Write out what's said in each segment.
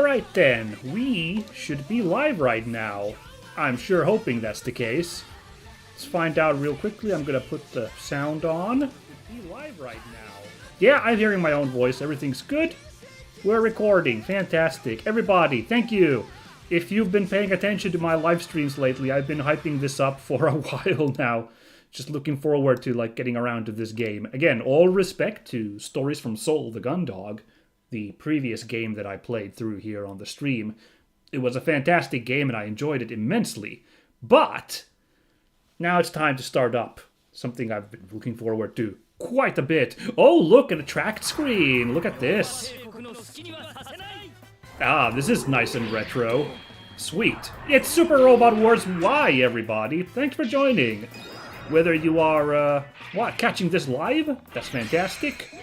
Alright then, we should be live right now. I'm sure hoping that's the case. Let's find out real quickly. I'm gonna put the sound on. Be live right now. Yeah, I'm hearing my own voice. Everything's good. We're recording. Fantastic. Everybody, thank you. If you've been paying attention to my live streams lately, I've been hyping this up for a while now. Just looking forward to getting around to this game. Again, all respect to Stories from Seoul the Gundog, the previous game that I played through here on the stream. It was a fantastic game and I enjoyed it immensely. But now it's time to start up something I've been looking forward to quite a bit. Oh, look, an attract screen. Look at this. Ah, this is nice and retro. Sweet. It's Super Robot Wars Y, everybody. Thanks for joining. Whether you are, catching this live? That's fantastic.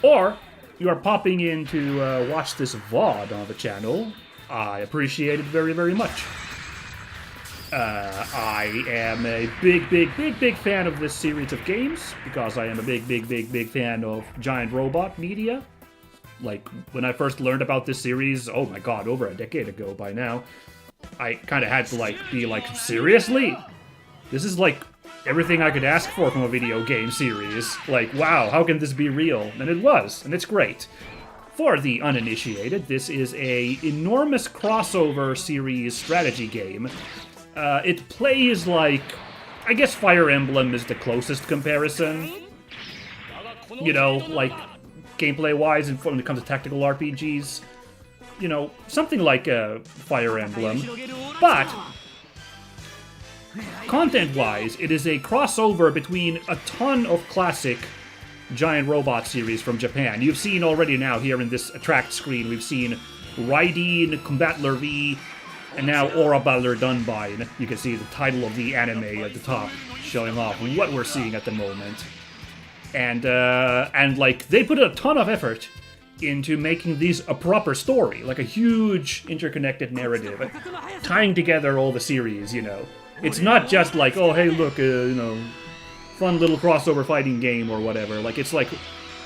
Or you are popping in to watch this VOD on the channel. I appreciate it very, very much. I am a big fan of this series of games because I am a big fan of giant robot media. Like, when I first learned about this series, oh my god, over a decade ago by now, I kind of had to, be seriously? This is, everything I could ask for from a video game series. Wow, how can this be real? And it was, and it's great. For the uninitiated, this is a enormous crossover series strategy game. It plays I guess Fire Emblem is the closest comparison. You know, gameplay-wise, and when it comes to tactical RPGs. You know, something like Fire Emblem. But content-wise, it is a crossover between a ton of classic giant robot series from Japan. You've seen already now here in this attract screen, we've seen Raideen, Combattler V, and now Oraballer Dunbine. You can see the title of the anime at the top, showing off what we're seeing at the moment. And they put a ton of effort into making these a proper story, a huge interconnected narrative, tying together all the series, you know. It's not just oh, hey, look, fun little crossover fighting game or whatever.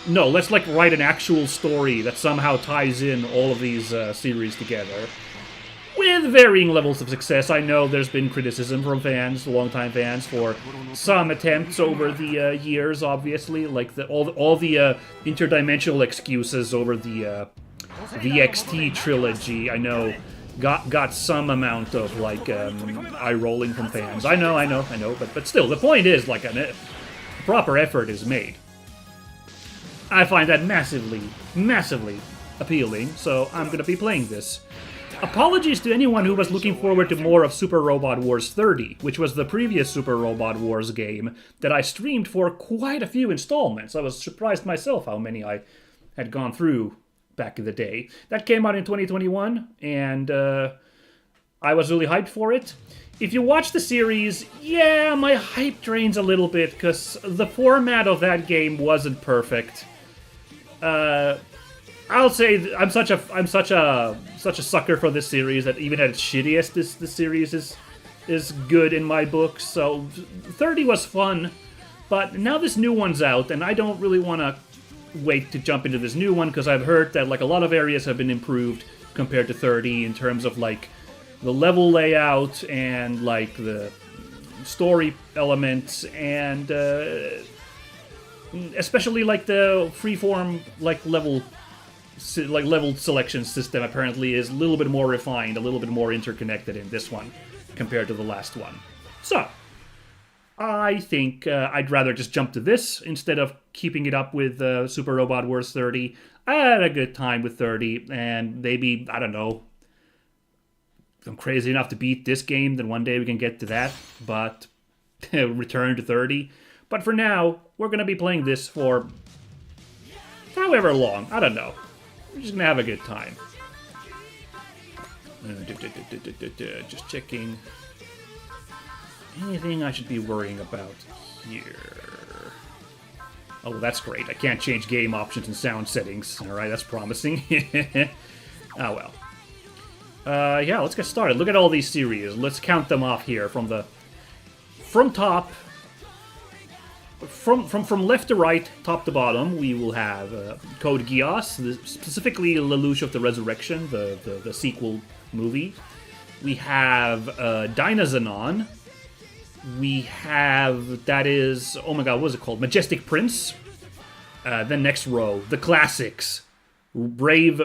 No, let's write an actual story that somehow ties in all of these series together. With varying levels of success. I know there's been criticism from fans, longtime fans, for some attempts over the years, obviously. All the interdimensional excuses over the VXT trilogy, I know, got some amount of eye-rolling from fans. I know, but still, the point is, a proper effort is made. I find that massively appealing, so I'm gonna be playing this. Apologies to anyone who was looking forward to more of Super Robot Wars 30, which was the previous Super Robot Wars game that I streamed for quite a few installments. I was surprised myself how many I had gone through back in the day. That came out in 2021, and I was really hyped for it. If you watch the series, yeah, my hype drains a little bit, because the format of that game wasn't perfect. I'll say I'm such a sucker for this series that even at its shittiest, this series is good in my books. So 30 was fun, but now this new one's out, and I don't really want to wait to jump into this new one because I've heard that a lot of areas have been improved compared to 30 in terms of the level layout and the story elements and especially the freeform level selection system apparently is a little bit more refined, a little bit more interconnected in this one compared to the last one. So, I think I'd rather just jump to this instead of keeping it up with Super Robot Wars 30. I had a good time with 30, and maybe, I don't know, if I'm crazy enough to beat this game, then one day we can get to that, but return to 30. But for now, we're going to be playing this for however long, I don't know. We're just gonna have a good time. Just checking. Anything I should be worrying about here? Oh, that's great. I can't change game options and sound settings. Alright, that's promising. Oh well. Yeah, let's get started. Look at all these series. Let's count them off here from top. from left to right, top to bottom, we will have Code Geass, specifically Lelouch of the Resurrection, the sequel movie. We have Dynazenon. We have, that is, oh my god, what is it called? Majestic Prince. Then next row, the classics. Brave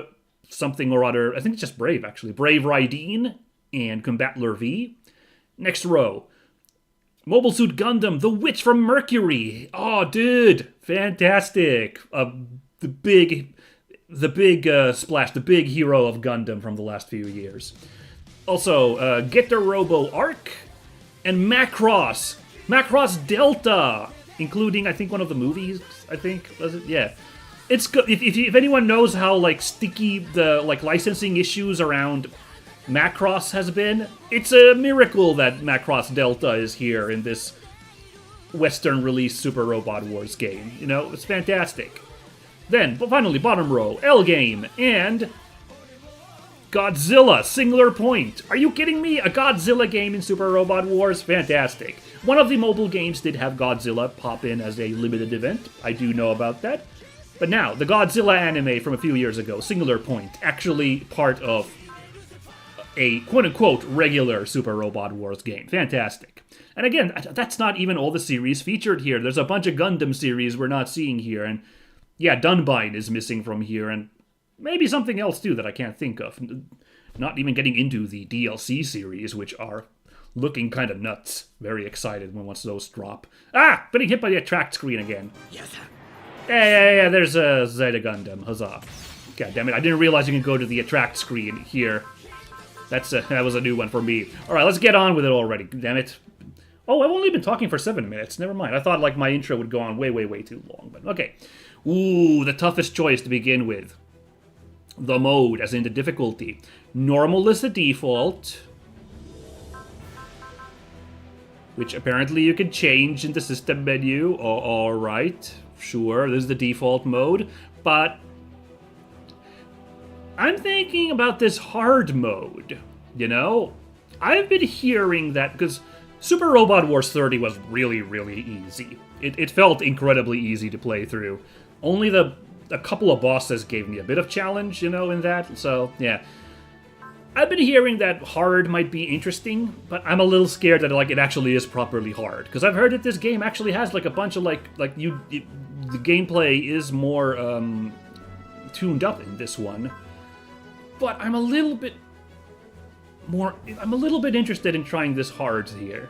something or other, I think it's just Brave actually. Brave Raideen and Combattler V. Next row, Mobile Suit Gundam, The Witch from Mercury. Oh, dude, fantastic. The big splash, the big hero of Gundam from the last few years. Also, Get the Robo Arc and Macross. Macross Delta, including, I think, one of the movies, I think, was it? Yeah. It's good. If anyone knows how, like, sticky the, like, licensing issues around Macross has been, it's a miracle that Macross Delta is here in this Western release Super Robot Wars game. You know, it's fantastic. Then, finally, bottom row, L-Game and Godzilla, Singular Point. Are you kidding me? A Godzilla game in Super Robot Wars? Fantastic. One of the mobile games did have Godzilla pop in as a limited event. I do know about that. But now, the Godzilla anime from a few years ago, Singular Point, actually part of a quote-unquote regular Super Robot Wars game. Fantastic. And again, that's not even all the series featured here. There's a bunch of Gundam series we're not seeing here. And yeah, Dunbine is missing from here. And maybe something else too that I can't think of. Not even getting into the DLC series, which are looking kind of nuts. Very excited when once those drop. Ah! Getting hit by the attract screen again. Yes, sir. Yeah, there's a Zeta Gundam. Huzzah. God damn it, I didn't realize you can go to the attract screen here. That was a new one for me. Alright, let's get on with it already. Damn it. Oh, I've only been talking for 7 minutes. Never mind. I thought like my intro would go on way too long. But okay. Ooh, the toughest choice to begin with. The mode, as in the difficulty. Normal is the default, which apparently you can change in the system menu. Alright, sure, this is the default mode. But I'm thinking about this hard mode, you know? I've been hearing that, because Super Robot Wars 30 was really easy. It felt incredibly easy to play through. Only a couple of bosses gave me a bit of challenge, you know, in that, so, yeah. I've been hearing that hard might be interesting, but I'm a little scared that, like, it actually is properly hard. Because I've heard that this game actually has, like, a bunch of, the gameplay is more, tuned up in this one. But I'm a little bit interested in trying this hard here.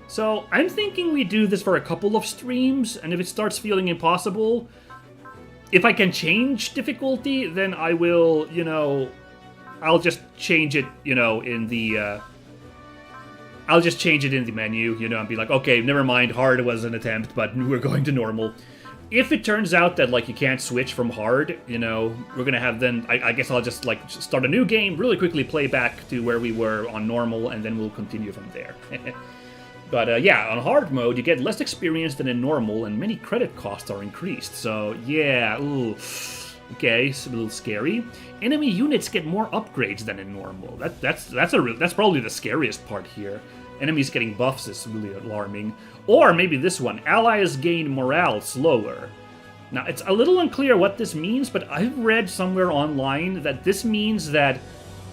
So I'm thinking we do this for a couple of streams, and if it starts feeling impossible, if I can change difficulty, then I will, you know, I'll just change it, you know, in the, I'll just change it in the menu, you know, and be like, okay, never mind, hard was an attempt, but we're going to normal. If it turns out that, like, you can't switch from hard, you know, we're gonna have then, I guess I'll just, like, start a new game, really quickly play back to where we were on normal, and then we'll continue from there. But, yeah, on hard mode, you get less experience than in normal, and many credit costs are increased, so, yeah, ooh, okay, it's a little scary. Enemy units get more upgrades than in normal. That's probably the scariest part here. Enemies getting buffs is really alarming. Or maybe this one, allies gain morale slower. Now, it's a little unclear what this means, but I've read somewhere online that this means that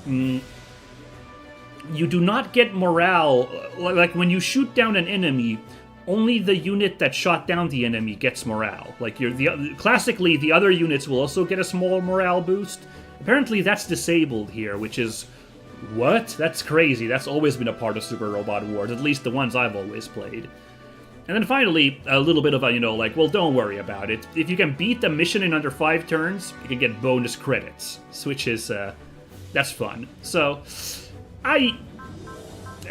you do not get morale, like when you shoot down an enemy, only the unit that shot down the enemy gets morale. Like, classically, the other units will also get a small morale boost. Apparently that's disabled here, which is... What? That's crazy. That's always been a part of Super Robot Wars, at least the ones I've always played. And then finally, a little bit of a, you know, like, well, don't worry about it. If you can beat the mission in under 5 turns, you can get bonus credits, which is, that's fun. So, and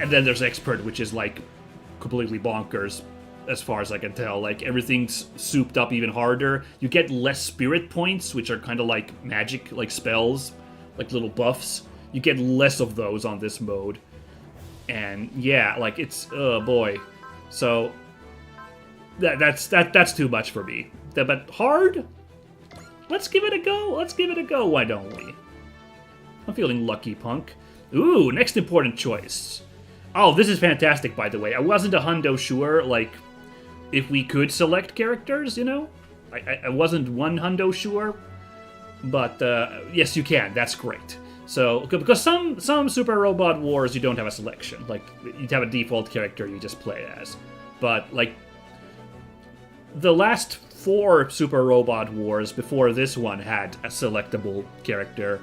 then there's Expert, which is, like, completely bonkers, as far as I can tell. Like, everything's souped up even harder. You get less spirit points, which are kind of like magic, like spells, like little buffs. You get less of those on this mode. And yeah, like it's oh boy. So that's too much for me. But hard? Let's give it a go. Let's give it a go, why don't we? I'm feeling lucky, punk. Ooh, next important choice. Oh, this is fantastic, by the way. I wasn't a hundo sure, like, if we could select characters, you know? I wasn't 100% sure, but yes, you can. That's great. So, because some Super Robot Wars, you don't have a selection. Like, you have a default character you just play as. But, like, the last 4 Super Robot Wars before this one had a selectable character,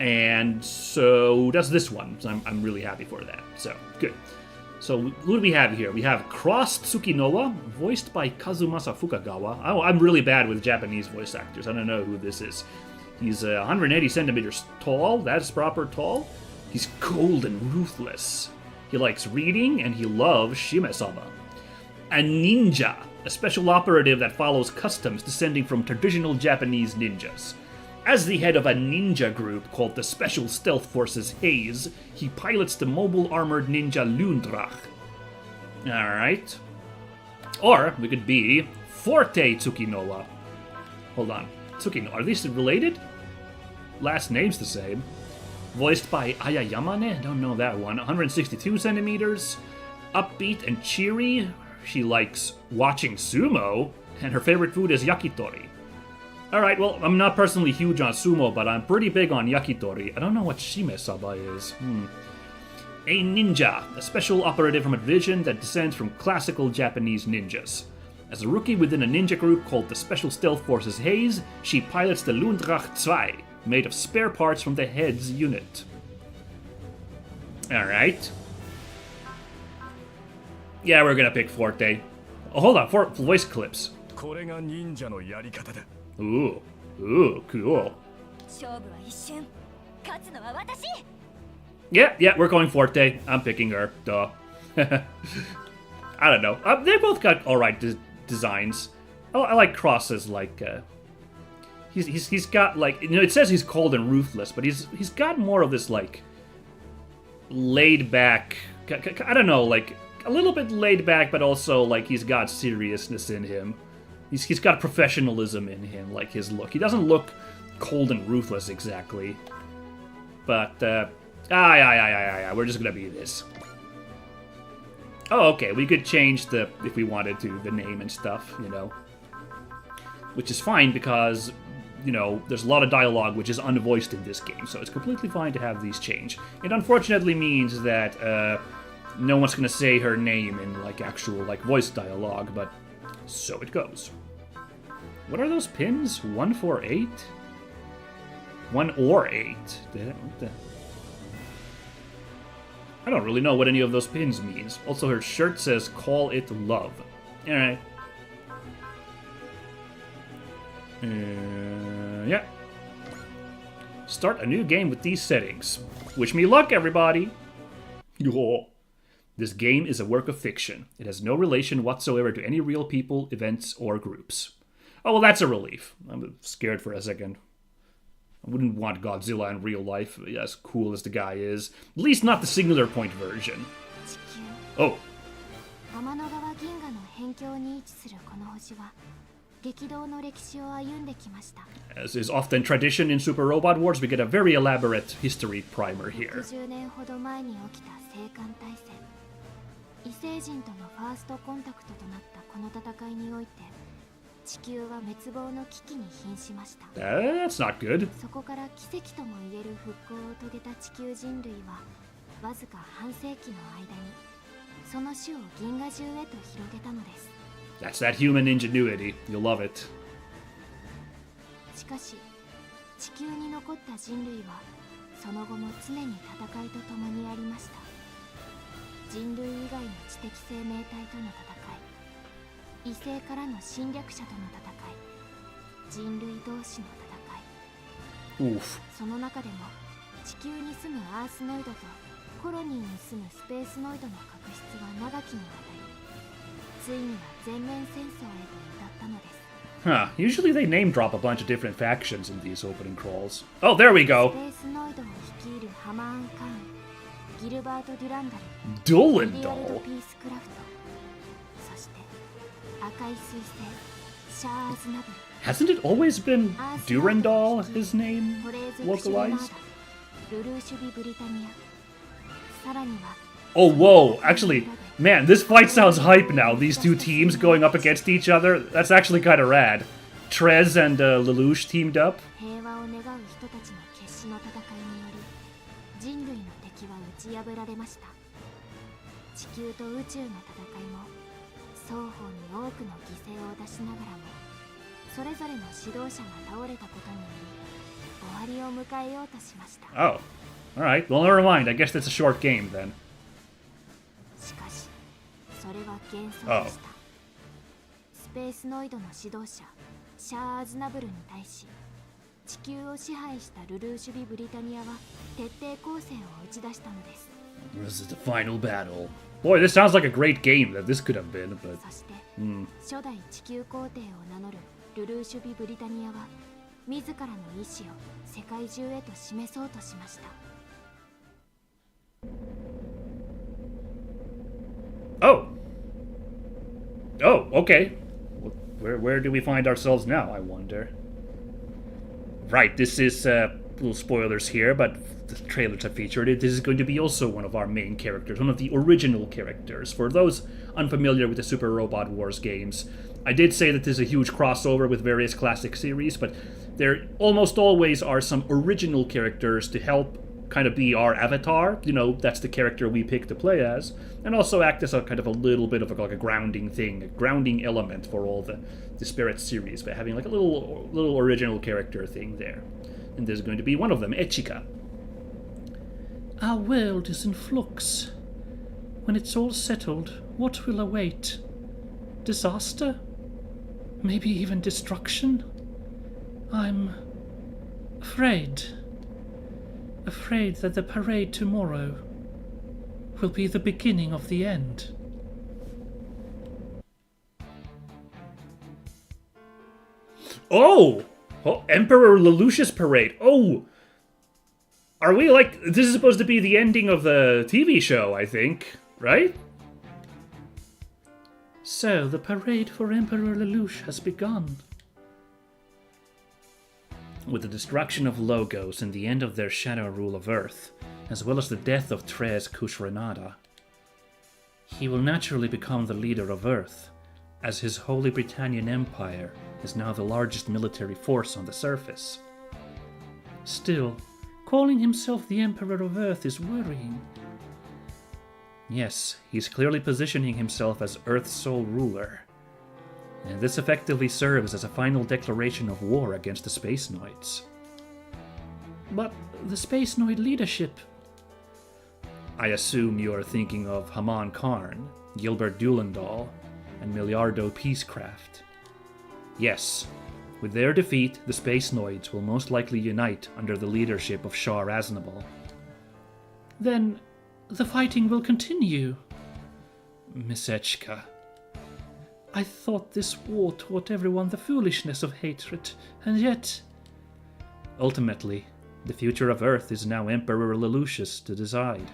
and so does this one. So I'm really happy for that. So, good. So, who do we have here? We have Cross Tsukinowa, voiced by Kazumasa Fukagawa. Oh, I'm really bad with Japanese voice actors. I don't know who this is. He's 180 centimeters tall. That's proper tall. He's cold and ruthless. He likes reading, and he loves shimesama. A ninja, a special operative that follows customs descending from traditional Japanese ninjas. As the head of a ninja group called the Special Stealth Forces Haze, he pilots the mobile armored ninja Lundrach. Alright. Or we could be Forte Tsukinowa. Hold on. Tsukino, are these related? Last name's the same. Voiced by Aya Yamane, don't know that one. 162 centimeters. Upbeat and cheery. She likes watching sumo, and her favorite food is yakitori. Alright, well, I'm not personally huge on sumo, but I'm pretty big on yakitori. I don't know what shimesaba is. A ninja, a special operative from a division that descends from classical Japanese ninjas. As a rookie within a ninja group called the Special Stealth Forces Haze, she pilots the Lundrach 2, made of spare parts from the head's unit. Alright. Yeah, we're gonna pick Forte. Oh, hold on, voice clips. Ooh, cool. Yeah, we're going Forte. I'm picking her. Duh. I don't know. They both got alright designs. I like Cross's, like, he's got, like, you know, it says he's cold and ruthless, but he's got more of this, like, laid back, I don't know, like, a little bit laid back, but also, like, he's got seriousness in him. He's got professionalism in him, like his look. He doesn't look cold and ruthless exactly. But, we're just gonna be this. Oh, okay, we could change if we wanted to, the name and stuff, you know. Which is fine because, you know, there's a lot of dialogue which is unvoiced in this game, so it's completely fine to have these change. It unfortunately means that, no one's gonna say her name in, like, actual, like, voice dialogue, but so it goes. What are those pins? 1, 4, 8? 1 or 8? I don't really know what any of those pins means. Also, her shirt says, "Call it love." Alright. Yeah. Start a new game with these settings. Wish me luck, everybody! Yo. This game is a work of fiction. It has no relation whatsoever to any real people, events, or groups. Oh, well, that's a relief. I'm scared for a second. I wouldn't want Godzilla in real life, as cool as the guy is. At least not the Singular Point version. Oh. As is often tradition in Super Robot Wars, we get a very elaborate history primer here. 異星人とのファーストコンタクトとなったこの戦いにおいて地球は滅亡の危機に瀕しました。That's not good. そこから奇跡とも言える復興を遂げた地球人類はわずか半世紀の間にその種を銀河中へと広げたのです。That's that human ingenuity. You'll love it. しかし地球に残った人類はその後も常に戦いとともにありました。人類以外の知的生命体との戦い、異星からの侵略者との戦い、人類同士の戦い。その中でも地球に住むアースノイドとコロニーに住むスペースノイドの確執は長きにわたり、ついには全面戦争へと至ったのです。Huh. Usually they name drop a bunch of different factions in these opening crawls. Oh, there we go. スペースノイドを率いるハマーン・カーン。ギルバート・デュランダル、ドゥランダル、リアルド・ピースクラフト、そして赤い彗星、シャアーズナブル。Hasn't it always been Durandal, his name, localized? ルルーシュビ・ブリタニア。さらには Oh, whoa. Actually, man, this fight sounds hype now. These two teams going up against each other. That's actually kind of rad. Trez and Lelouch teamed up. 平和を願う人たちの決死の戦いにより人類の敵は打ち破られました。地球と宇宙の戦いも双方に多くの犠牲を出しながらもそれぞれの指導者が倒れたことにより終わりを迎えようとしました。 Oh, alright. Well, never mind. I guess that's a short game then. しかしそれは幻想でした。スペースノイドの指導者シャア・アズナブルに対し地球を支配したルルーシュビ・ブリタニアは徹底抗戦を打ち出したのです。 This is the final battle. Boy, this sounds like a great game that this could have been, but... そして、初代地球皇帝を名乗るルルーシュビ・ブリタニアは自らの意志を世界中へと示そうとしました。 Oh. Oh, okay. Where do we find ourselves now, I wonder? Right, this is, little spoilers here, but the trailers have featured it. This is going to be also one of our main characters, one of the original characters. For those unfamiliar with the Super Robot Wars games, I did say that there's a huge crossover with various classic series, but there almost always are some original characters to help kind of be our avatar. You know, that's the character we pick to play as, and also act as a kind of a little bit of like a grounding thing, a grounding element for all the Spirit series, by having like a little original character thing there. And there's going to be one of them, Echika. Our world is in flux. When it's all settled, what will await? Disaster? Maybe even destruction? I'm afraid. Afraid that the parade tomorrow will be the beginning of the end. Oh! Oh, Emperor Lelouch's parade. Oh! Are we like... This is supposed to be the ending of the TV show, I think. Right? So, the parade for Emperor Lelouch has begun. With the destruction of Logos and the end of their shadow rule of Earth, as well as the death of Trez Kushrenada, he will naturally become the leader of Earth, as his Holy Britannian Empire is now the largest military force on the surface. Still, calling himself the Emperor of Earth is worrying. Yes, he's clearly positioning himself as Earth's sole ruler, and this effectively serves as a final declaration of war against the Space Noids. But the Space Noid leadership... I assume you're thinking of Haman Karn, Gilbert Dulendal, and Miliardo Peacecraft. Yes, with their defeat, the Space Noids will most likely unite under the leadership of Shar Aznable. Then, the fighting will continue. Miss Echka, I thought this war taught everyone the foolishness of hatred, and yet... Ultimately, the future of Earth is now Emperor Lelouch's to decide.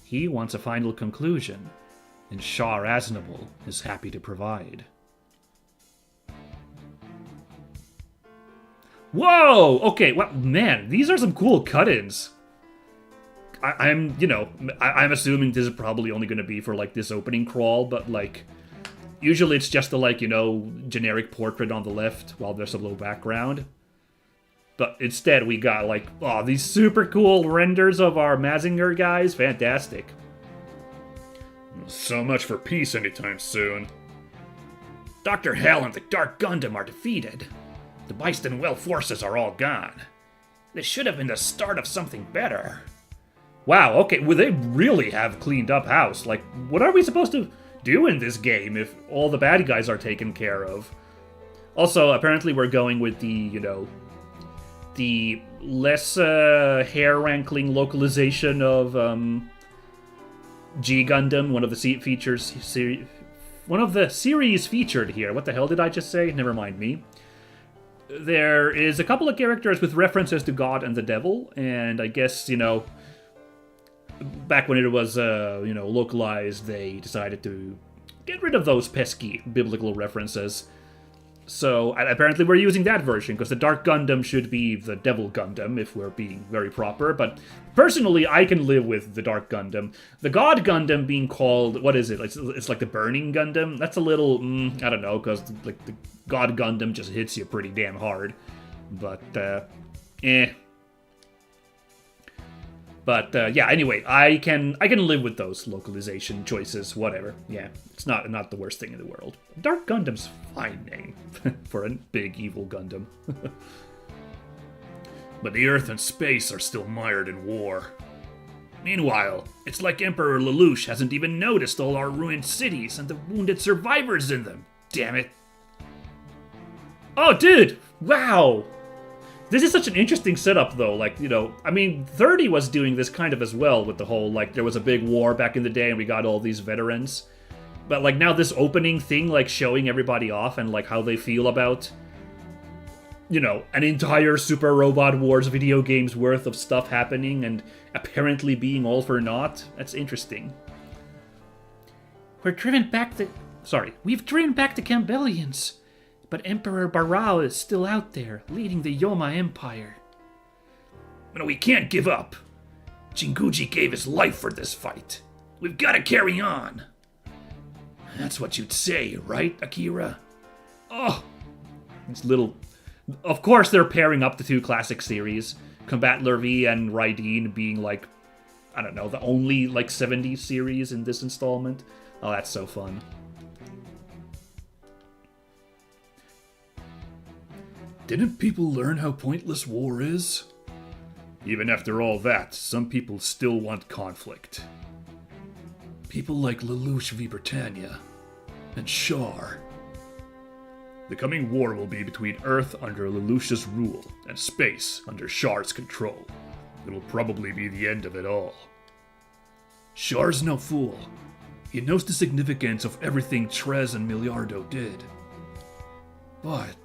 He wants a final conclusion, and Shar Aznable is happy to provide. Whoa! Okay, well, man, these are some cool cut-ins. I'm assuming this is probably only going to be for, like, this opening crawl, but, like, usually it's just the, like, generic portrait on the left while there's a little background. But instead we got, like, oh, these super cool renders of our Mazinger guys. Fantastic. So much for peace anytime soon. Dr. Hell and the Dark Gundam are defeated. The Byston Well forces are all gone. This should have been the start of something better. Wow, okay, well, they really have cleaned up house. Like, what are we supposed to do in this game if all the bad guys are taken care of? Also, apparently we're going with the, the less hair-rankling localization of G Gundam, one of the series featured here. What the hell did I just say? Never mind me. There is a couple of characters with references to God and the Devil, and I guess, back when it was, localized, they decided to get rid of those pesky biblical references. So and apparently we're using that version, because the Dark Gundam should be the Devil Gundam, if we're being very proper. But personally, I can live with the Dark Gundam. The God Gundam being called, what is it? It's like the Burning Gundam? That's a little, I don't know, because like the God Gundam just hits you pretty damn hard. But, eh. But yeah, anyway, I can live with those localization choices, whatever. Yeah, it's not the worst thing in the world. Dark Gundam's a fine name for a big evil Gundam. But the Earth and space are still mired in war. Meanwhile, it's like Emperor Lelouch hasn't even noticed all our ruined cities and the wounded survivors in them. Damn it. Oh, dude! Wow! This is such an interesting setup, though. Like, you know, I mean, 30 was doing this kind of as well with the whole, like, there was a big war back in the day and we got all these veterans. But, like, now this opening thing, like, showing everybody off and, like, how they feel about, you know, an entire Super Robot Wars video game's worth of stuff happening and apparently being all for naught. That's interesting. We've driven back the Campbellians. But Emperor Barao is still out there, leading the Yoma Empire. No, we can't give up. Jinguji gave his life for this fight. We've got to carry on. That's what you'd say, right, Akira? Oh, it's little... Of course they're pairing up the two classic series. Combattler V and Raideen being, like, I don't know, the only, like, 70s series in this installment. Oh, that's so fun. Didn't people learn how pointless war is? Even after all that, some people still want conflict. People like Lelouch v. Britannia and Char. The coming war will be between Earth under Lelouch's rule and space under Char's control. It'll probably be the end of it all. Char's no fool. He knows the significance of everything Trez and Miliardo did. But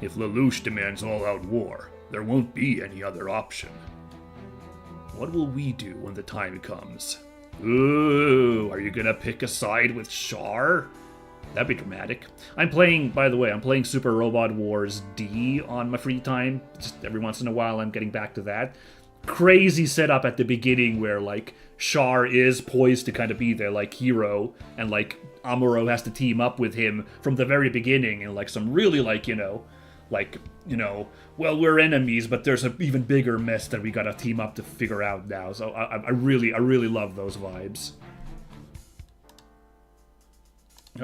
if Lelouch demands all-out war, there won't be any other option. What will we do when the time comes? Ooh, are you gonna pick a side with Char? That'd be dramatic. I'm playing Super Robot Wars D on my free time. Just every once in a while I'm getting back to that. Crazy setup at the beginning where, like, Char is poised to kind of be their, like, hero, and, like, Amuro has to team up with him from the very beginning, and, like, some really, like, well, we're enemies, but there's an even bigger mess that we gotta team up to figure out now. So I really love those vibes.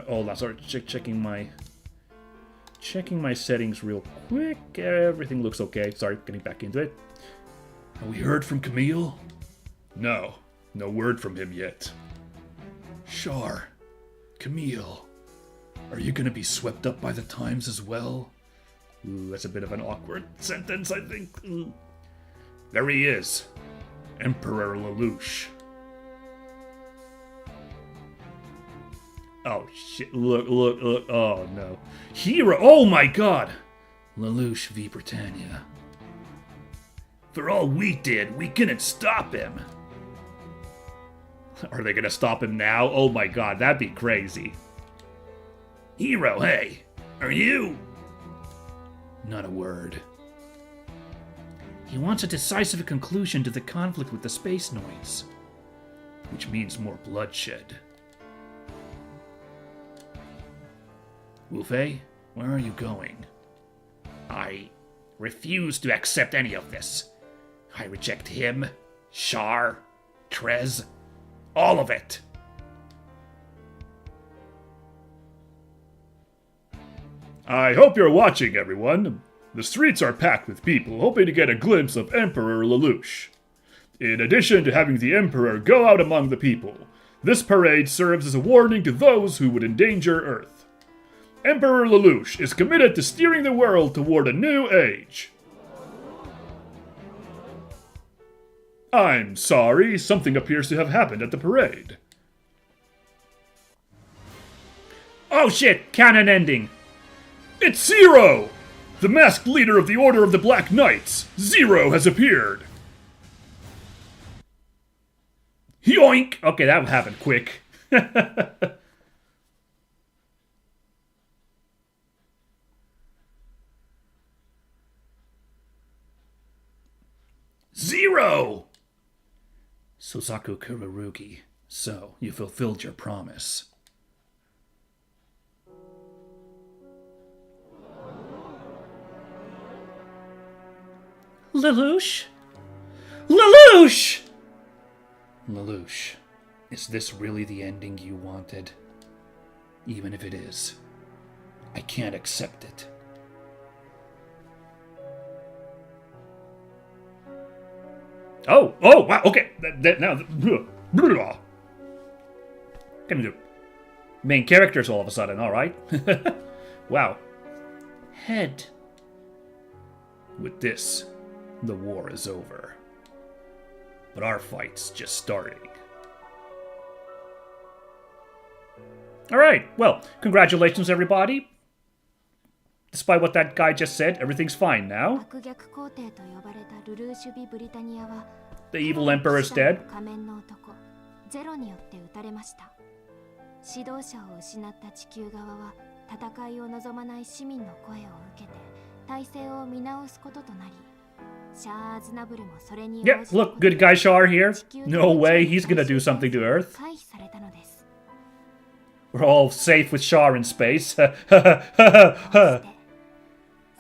Hold on, sorry, checking my settings real quick. Everything looks okay. Sorry, getting back into it. Have we heard from Camille? No word from him yet. Char, Camille, are you gonna be swept up by the times as well? Ooh, that's a bit of an awkward sentence, I think. Ooh. There he is. Emperor Lelouch. Oh, shit. Look. Oh, no. Hero. Oh, my God. Lelouch v. Britannia. For all we did, we couldn't stop him. Are they going to stop him now? Oh, my God. That'd be crazy. Hero, hey. Are you... Not a word. He wants a decisive conclusion to the conflict with the space noise, which means more bloodshed. Wolfei, where are you going? I refuse to accept any of this. I reject him, Char, Trez, all of it. I hope you're watching, everyone. The streets are packed with people hoping to get a glimpse of Emperor Lelouch. In addition to having the Emperor go out among the people, this parade serves as a warning to those who would endanger Earth. Emperor Lelouch is committed to steering the world toward a new age. I'm sorry, something appears to have happened at the parade. Oh shit, canon ending. It's Zero! The masked leader of the Order of the Black Knights, Zero, has appeared. Yoink! Okay, that happened quick. 0! Susaku Kururugi, so you fulfilled your promise. Lelouch? Lelouch! Lelouch, is this really the ending you wanted? Even if it is, I can't accept it. Oh, wow, okay. Now, main characters all of a sudden, alright. Wow. Head. With this, the war is over. But our fight's just starting. Alright, well, congratulations everybody. Despite what that guy just said, everything's fine now. The evil emperor is dead. ゼロによって撃たれました。指導者を失った地球側は戦いを望まない市民の声を受けて体制を見直すこととなり、シャア・アズナブルもそれに応じ Yeah, look, good guy Shar here. No way he's gonna do something to Earth. 回避されたのです。 We're all safe with Shar in space.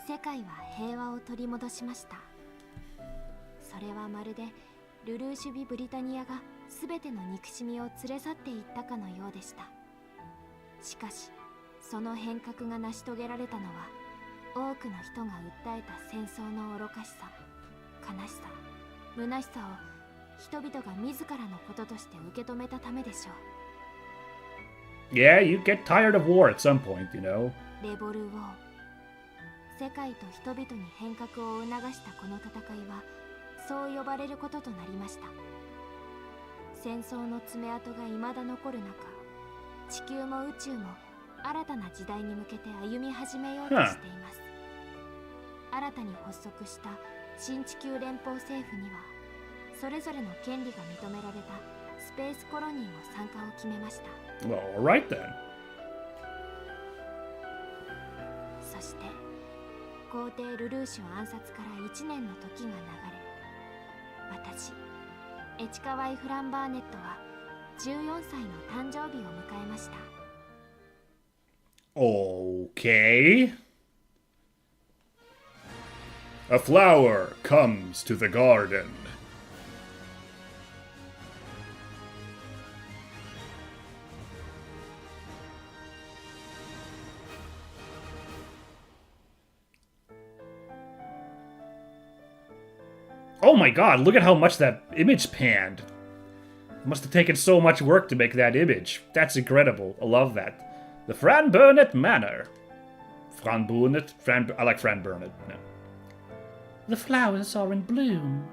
世界は平和を取り戻しました。それはまるでルルーシュビ・ブリタニアが全ての憎しみを連れ去っていったかのようでした。しかしその変革が成し遂げられたのは多くの人が訴えた戦争の愚かしさ、悲しさ、虚しさを人々が自らのこととして受け止めたためでしょう。 Yeah, you get tired of war at some point, you know. レボルウォー、世界と人々に変革を促したこの戦いはそう呼ばれることとなりました。戦争の爪痕が未だ残る中、地球も宇宙も新たな時代に向けて歩み始めようとしています。新たに発足した新地球連邦政府にはそれぞれの権利が認められたスペースコロニーも参加を決めました。 Well, alright then. そして皇帝ルルーシュ暗殺から1年の時が流れ、私エチカワイ・フランバーネットは14歳の誕生日を迎えました。 Okay. A flower comes to the garden. Oh my god, look at how much that image panned. It must have taken so much work to make that image. That's incredible. I love that. The Fran Burnett Manor. Fran Burnett? I like Fran Burnett. No. The flowers are in bloom.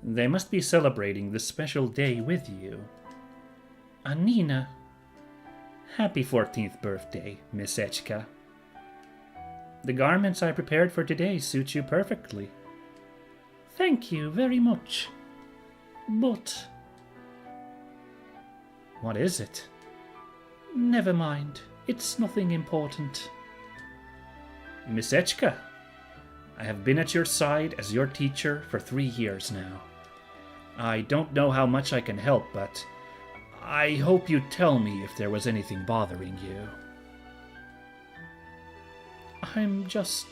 They must be celebrating this special day with you. Anina. Happy 14th birthday, Miss Echka. The garments I prepared for today suit you perfectly. Thank you very much. But... what is it? Never mind. It's nothing important. Miss Echka, I have been at your side as your teacher for 3 years now. I don't know how much I can help, but I hope you'd tell me if there was anything bothering you. I'm just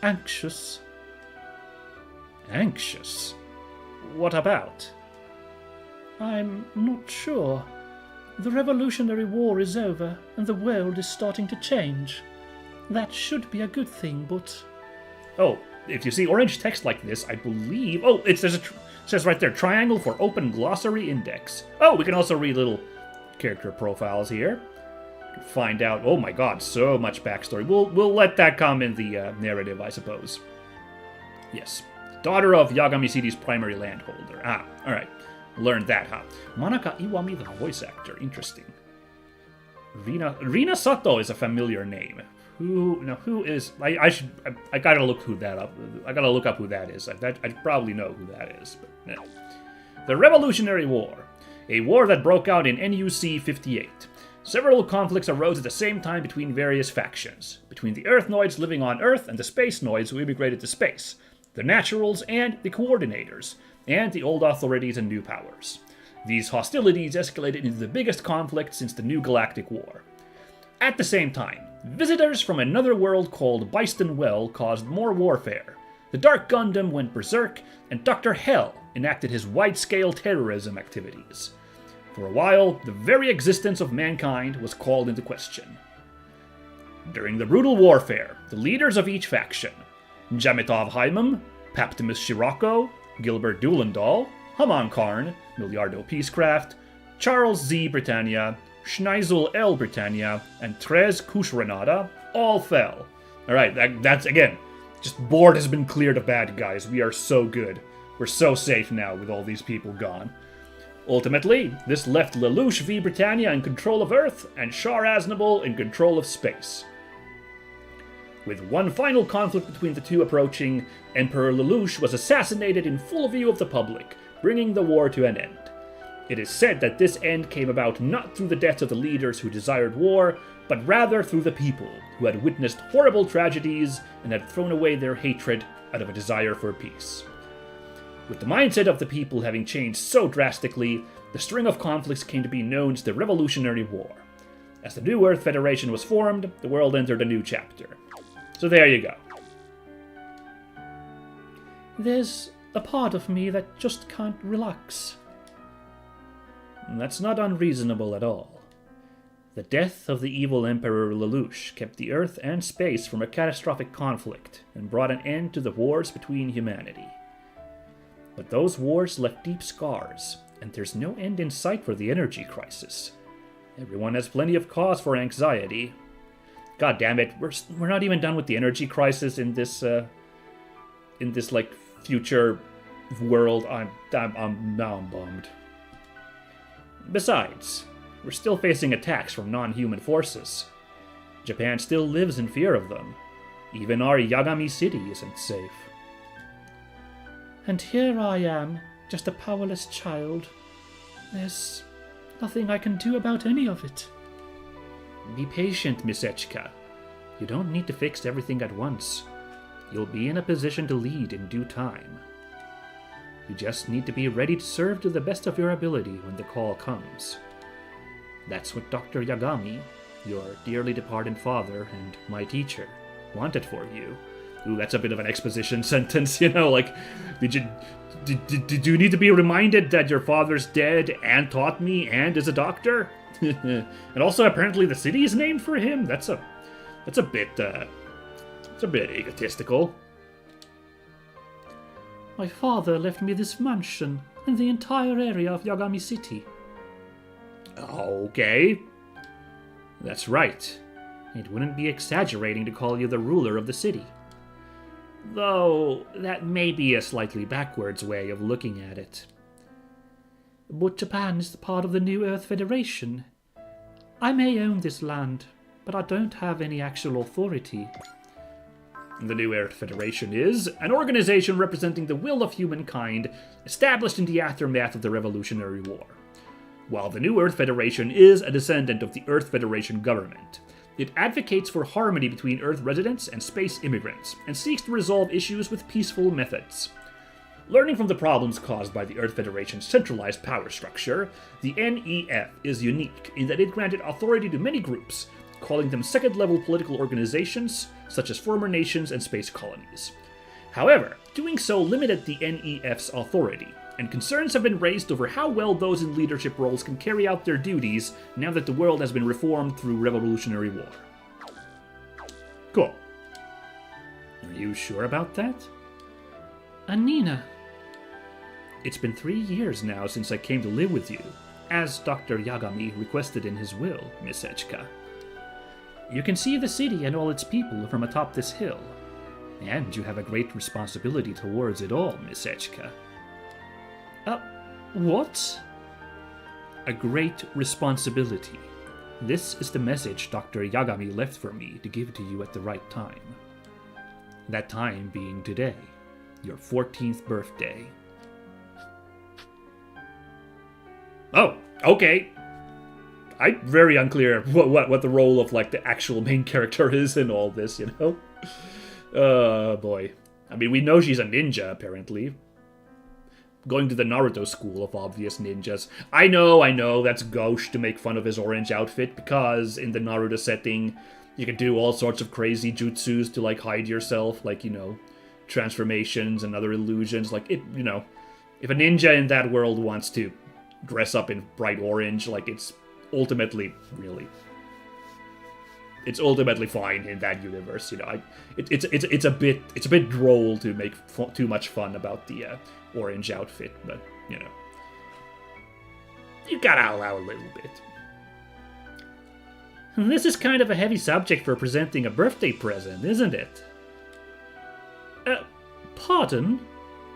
anxious. Anxious? What about? I'm not sure. The Revolutionary War is over, and the world is starting to change. That should be a good thing, but... Oh, if you see orange text like this, I believe... Oh, it says right there, triangle for open glossary index. Oh, we can also read little character profiles here. Find out... Oh my god, so much backstory. We'll let that come in the narrative, I suppose. Yes. Daughter of Yagami City's primary landholder. Ah, alright. Learned that, huh? Manaka Iwami, the voice actor. Interesting. Rina Sato is a familiar name. Who is... I gotta look who that up. I gotta look up who that is. I probably know who that is, but no. The Revolutionary War. A war that broke out in NUC 58. Several conflicts arose at the same time between various factions, between the Earthnoids living on Earth and the Spacenoids who immigrated to space, the Naturals and the Coordinators, and the old authorities and new powers. These hostilities escalated into the biggest conflict since the New Galactic War. At the same time, visitors from another world called Byston Well caused more warfare. The Dark Gundam went berserk, and Dr. Hell enacted his wide-scale terrorism activities. For a while, the very existence of mankind was called into question. During the brutal warfare, the leaders of each faction, Jamitov Haimam, Paptimus Shirako, Gilbert Dulendal, Haman Karn, Miliardo Peacecraft, Charles Z. Britannia, Schneisel L. Britannia, and Trez Kushranada all fell. Alright, that's, again, just board has been cleared of bad guys. We are so good. We're so safe now with all these people gone. Ultimately, this left Lelouch v. Britannia in control of Earth, and Shar Aznable in control of space. With one final conflict between the two approaching, Emperor Lelouch was assassinated in full view of the public, bringing the war to an end. It is said that this end came about not through the deaths of the leaders who desired war, but rather through the people who had witnessed horrible tragedies and had thrown away their hatred out of a desire for peace. With the mindset of the people having changed so drastically, the string of conflicts came to be known as the Revolutionary War. As the New Earth Federation was formed, the world entered a new chapter. So there you go. There's a part of me that just can't relax. That's not unreasonable at all. The death of the evil Emperor Lelouch kept the Earth and space from a catastrophic conflict and brought an end to the wars between humanity. But those wars left deep scars, and there's no end in sight for the energy crisis. Everyone has plenty of cause for anxiety. God damn it, we're not even done with the energy crisis in this like future world. I'm bummed. Besides, we're still facing attacks from non-human forces. Japan still lives in fear of them. Even our Yagami city isn't safe. And here I am, just a powerless child. There's nothing I can do about any of it. Be patient, Miss Echka. You don't need to fix everything at once. You'll be in a position to lead in due time. You just need to be ready to serve to the best of your ability when the call comes. That's what Dr. Yagami, your dearly departed father and my teacher, wanted for you. Ooh, that's a bit of an exposition sentence, you know, like, did you need to be reminded that your father's dead and taught me and is a doctor? And also, apparently, the city is named for him? That's a bit egotistical. My father left me this mansion and the entire area of Yagami City. Okay. That's right. It wouldn't be exaggerating to call you the ruler of the city. Though, that may be a slightly backwards way of looking at it. But Japan is part of the New Earth Federation. I may own this land, but I don't have any actual authority. The New Earth Federation is an organization representing the will of humankind, established in the aftermath of the Revolutionary War. While the New Earth Federation is a descendant of the Earth Federation government, it advocates for harmony between Earth residents and space immigrants, and seeks to resolve issues with peaceful methods. Learning from the problems caused by the Earth Federation's centralized power structure, the NEF is unique in that it granted authority to many groups, calling them second-level political organizations, such as former nations and space colonies. However, doing so limited the NEF's authority, and concerns have been raised over how well those in leadership roles can carry out their duties now that the world has been reformed through Revolutionary War. Cool. Are you sure about that? Anina. It's been 3 years now since I came to live with you, as Dr. Yagami requested in his will, Miss Echka. You can see the city and all its people from atop this hill, and you have a great responsibility towards it all, Miss Echka. What? A great responsibility. This is the message Dr. Yagami left for me to give to you at the right time. That time being today, your 14th birthday. Oh, okay. I'm very unclear what the role of like the actual main character is in all this, you know? Oh boy. I mean, we know she's a ninja, apparently. Going to the Naruto school of obvious ninjas. I know, that's gauche to make fun of his orange outfit, because in the Naruto setting, you can do all sorts of crazy jutsus to, like, hide yourself, like, you know, transformations and other illusions. Like, it, you know, if a ninja in that world wants to dress up in bright orange, like, it's ultimately, really... It's ultimately fine in that universe, you know. It's a bit droll to make too much fun about the orange outfit, but you know, you gotta allow a little bit. This is kind of a heavy subject for presenting a birthday present, isn't it? Pardon?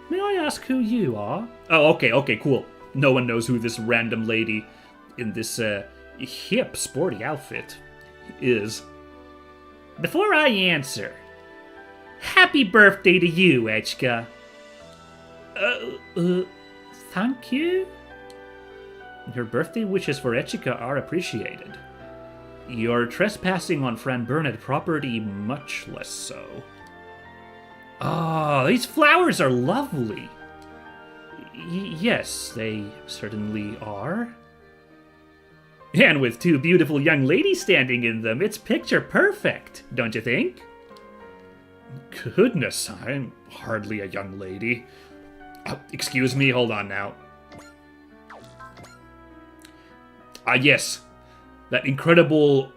May I ask who you are? Oh, okay, cool. No one knows who this random lady in this hip, sporty outfit is. Before I answer, happy birthday to you, Echika. Thank you? Your birthday wishes for Echika are appreciated. Your trespassing on Fran Burnett property much less so. Oh, these flowers are lovely. Yes, they certainly are. And with two beautiful young ladies standing in them, it's picture perfect, don't you think? Goodness, I'm hardly a young lady. Excuse me, hold on now. Yes. That incredible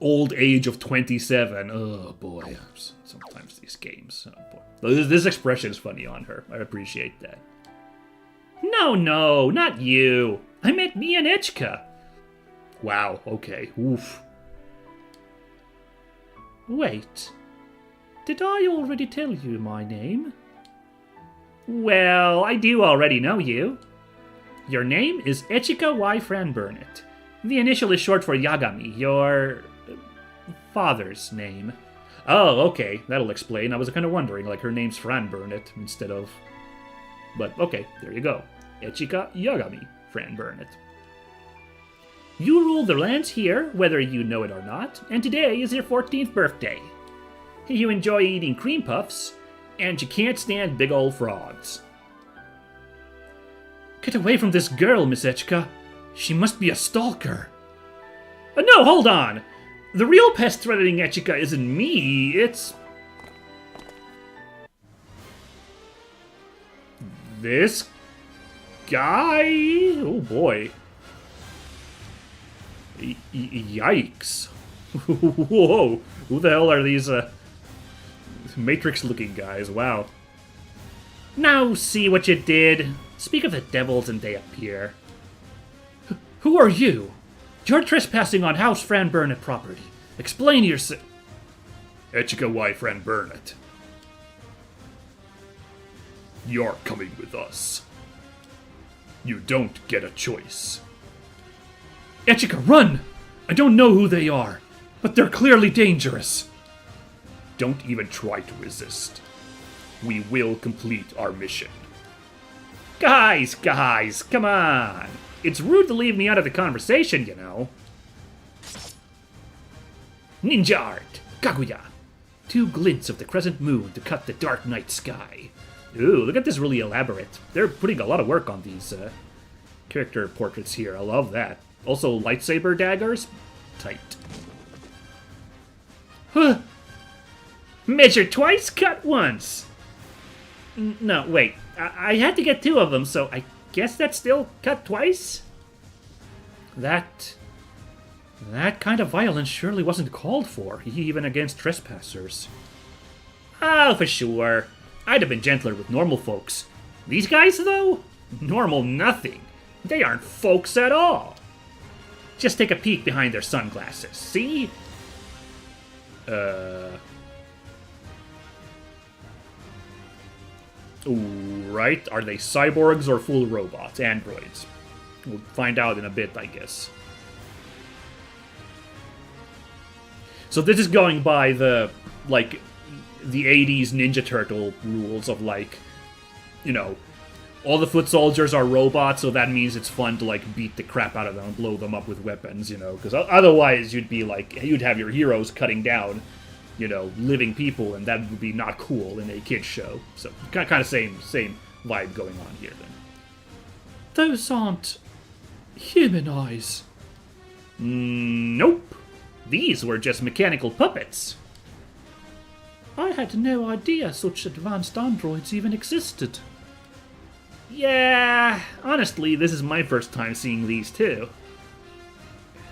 old age of 27. Oh, boy. Sometimes these games. Oh, boy. This expression is funny on her. I appreciate that. No, not you. I meant me and Ichika. Wow, okay. Oof. Wait. Did I already tell you my name? Well, I do already know you. Your name is Echika Y. Fran Burnett. The initial is short for Yagami, your father's name. Oh, okay, that'll explain. I was kind of wondering, like, her name's Fran Burnett instead of... But, okay, there you go. Echika Yagami Fran Burnett. You rule the lands here, whether you know it or not, and today is your 14th birthday. You enjoy eating cream puffs, and you can't stand big old frogs. Get away from this girl, Miss Echika. She must be a stalker. No, hold on! The real pest threatening Echika isn't me, it's... this guy? Oh boy. Yikes. Whoa. Who the hell are these, Matrix-looking guys? Wow. Now see what you did. Speak of the devils and they appear. Who are you? You're trespassing on House Fran Burnett property. Explain yourself. Echika Y. Fran Burnett. You're coming with us. You don't get a choice. Echika, run! I don't know who they are, but they're clearly dangerous. Don't even try to resist. We will complete our mission. Guys, come on! It's rude to leave me out of the conversation, you know. Ninja art, Kaguya. 2 glints of the crescent moon to cut the dark night sky. Ooh, look at this, really elaborate. They're putting a lot of work on these character portraits here. I love that. Also, lightsaber daggers? Tight. Huh. Measure twice, cut once. No, wait. I had to get 2 of them, so I guess that's still cut twice? That kind of violence surely wasn't called for, even against trespassers. Oh, for sure. I'd have been gentler with normal folks. These guys, though? Normal nothing. They aren't folks at all. Just take a peek behind their sunglasses, see? Ooh, right? Are they cyborgs or full robots? Androids. We'll find out in a bit, I guess. So this is going by the, like, the 80s Ninja Turtle rules of, like, you know, All the foot soldiers are robots, so that means it's fun to like beat the crap out of them and blow them up with weapons, you know, because otherwise you'd have your heroes cutting down, you know, living people, and that would be not cool in a kids show. So kind of same vibe going on here then. Those aren't human eyes. Nope. These were just mechanical puppets. I had no idea such advanced androids even existed. Yeah, honestly, this is my first time seeing these too.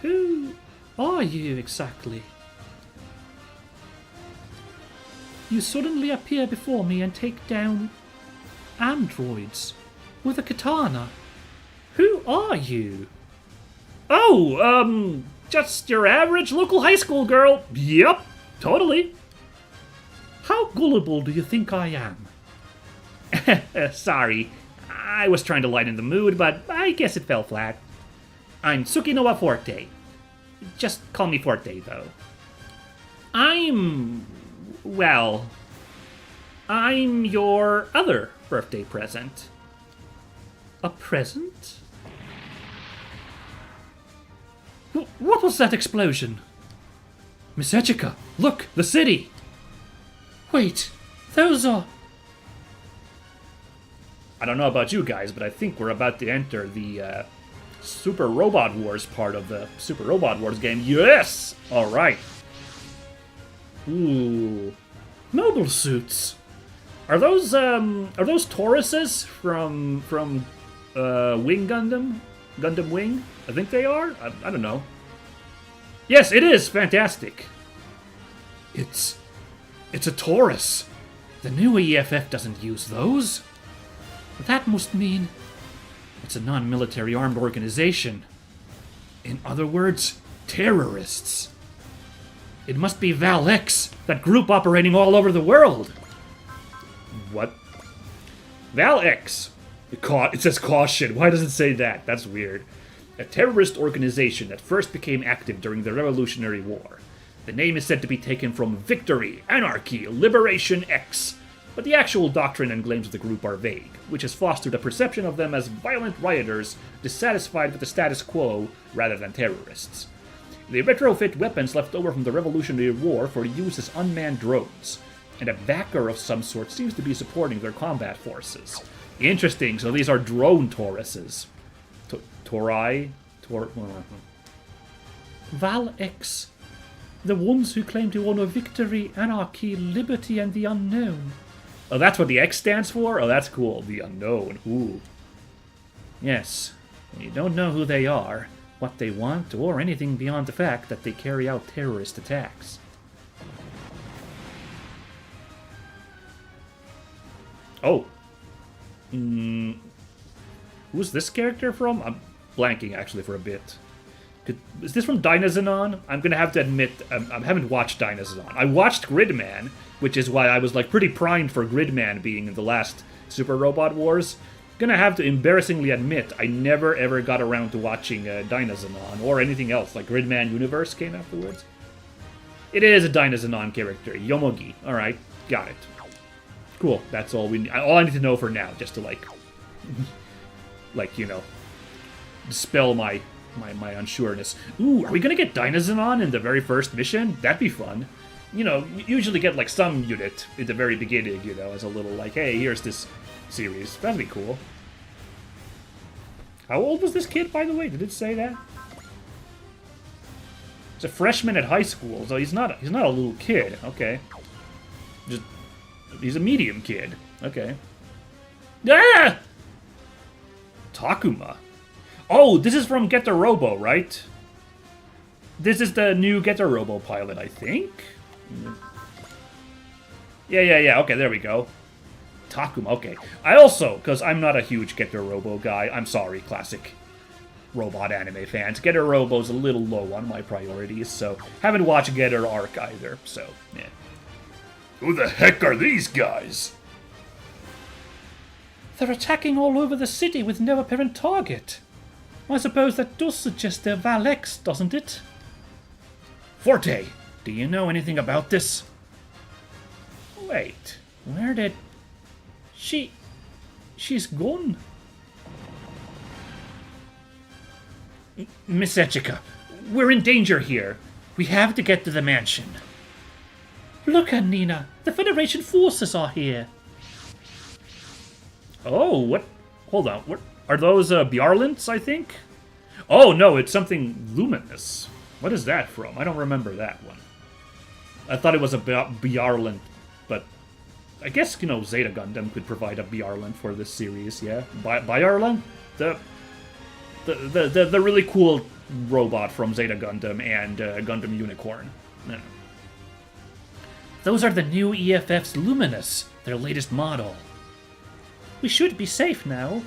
Who are you exactly? You suddenly appear before me and take down androids with a katana. Who are you? Oh, just your average local high school girl. Yep, totally. How gullible do you think I am? Sorry, I was trying to lighten the mood, but I guess it fell flat. I'm Tsukinowa Forte. Just call me Forte, though. I'm your other birthday present. A present? What was that explosion? Miss Echika, look, the city! Wait, those are... I don't know about you guys, but I think we're about to enter the Super Robot Wars part of the Super Robot Wars game. Yes! Alright. Ooh. Mobile suits. Are those Tauruses from Wing Gundam? Gundam Wing? I think they are? I don't know. Yes, it is! Fantastic. It's a Taurus. The new EFF doesn't use those. That must mean it's a non-military armed organization. In other words, terrorists. It must be Val X, that group operating all over the world. What? Val X. It says caution. Why does it say that? That's weird. A terrorist organization that first became active during the Revolutionary War. The name is said to be taken from Victory, Anarchy, Liberation X, but the actual doctrine and claims of the group are vague, which has fostered a perception of them as violent rioters dissatisfied with the status quo rather than terrorists. They retrofit weapons left over from the Revolutionary War for use as unmanned drones, and a backer of some sort seems to be supporting their combat forces. Interesting, so these are drone Tauruses. Torai? Val X. The ones who claim to honor victory, anarchy, liberty, and the unknown. Oh, that's what the X stands for? Oh, that's cool. The unknown. Ooh. Yes. You don't know who they are, what they want, or anything beyond the fact that they carry out terrorist attacks. Oh. Who's this character from? I'm blanking, actually, for a bit. Is this from Dynazenon? I'm gonna have to admit, I haven't watched Dynazenon. I watched Gridman, which is why I was like pretty primed for Gridman being in the last Super Robot Wars. Gonna have to embarrassingly admit, I never ever got around to watching Dynazenon or anything else. Like Gridman Universe came afterwards. It is a Dynazenon character, Yomogi. All right, got it. Cool. That's all all I need to know for now, just to like, you know, dispel my unsureness. Ooh, are we gonna get Dynazenon in the very first mission? That'd be fun. You know, you usually get like some unit at the very beginning, you know, as a little like, hey, here's this series. That'd be cool. How old was this kid, by the way? Did it say that? He's a freshman at high school, so he's not a little kid. Okay. He's a medium kid. Okay. Ah! Takuma. Oh, this is from Getter Robo, right? This is the new Getter Robo pilot, I think. Yeah. Okay, there we go. Takuma, okay. I also, because I'm not a huge Getter Robo guy, I'm sorry, classic robot anime fans. Getter Robo's a little low on my priorities, so haven't watched Getter Arc either, so, yeah. Who the heck are these guys? They're attacking all over the city with no apparent target. I suppose that does suggest they're Val X, doesn't it? Forte, do you know anything about this? Wait, where did... She's gone. Miss Echika, we're in danger here. We have to get to the mansion. Look, Nina. The Federation forces are here. Oh, what? Hold on. What are those? Bjarlants, I think. Oh no, it's something luminous. What is that from? I don't remember that one. I thought it was a Bjarlant, but I guess Zeta Gundam could provide a Bjarlant for this series. Yeah, Bjarlant, the really cool robot from Zeta Gundam and Gundam Unicorn. No. Those are the new EFF's Luminous, their latest model. We should be safe now.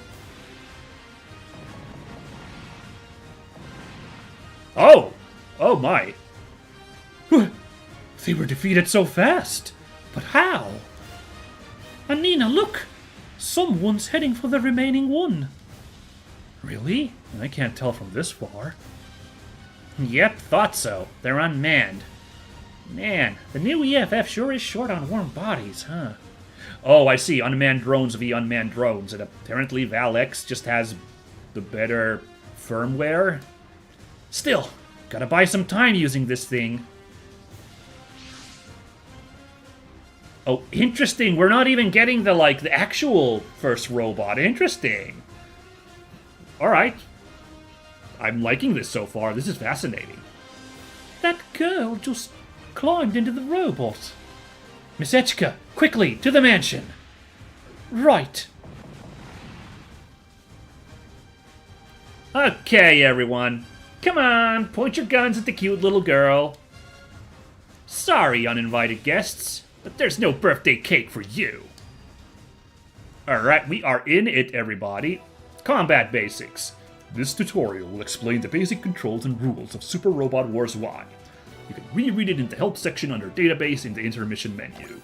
Oh! Oh my. They were defeated so fast. But how? Anina, look! Someone's heading for the remaining one. Really? I can't tell from this far. Yep, thought so. They're unmanned. Man, the new EFF sure is short on warm bodies, huh? Oh, I see. Unmanned drones v unmanned drones. And apparently Val-X just has the better firmware. Still, gotta buy some time using this thing. Oh, interesting. We're not even getting the actual first robot. Interesting. Alright. I'm liking this so far. This is fascinating. That girl just climbed into the robot. Miss Echika, quickly, to the mansion. Right. Okay, everyone. Come on, point your guns at the cute little girl. Sorry, uninvited guests, but there's no birthday cake for you. Alright, we are in it, everybody. Combat basics. This tutorial will explain the basic controls and rules of Super Robot Wars Y. You can reread it in the help section under database in the intermission menu.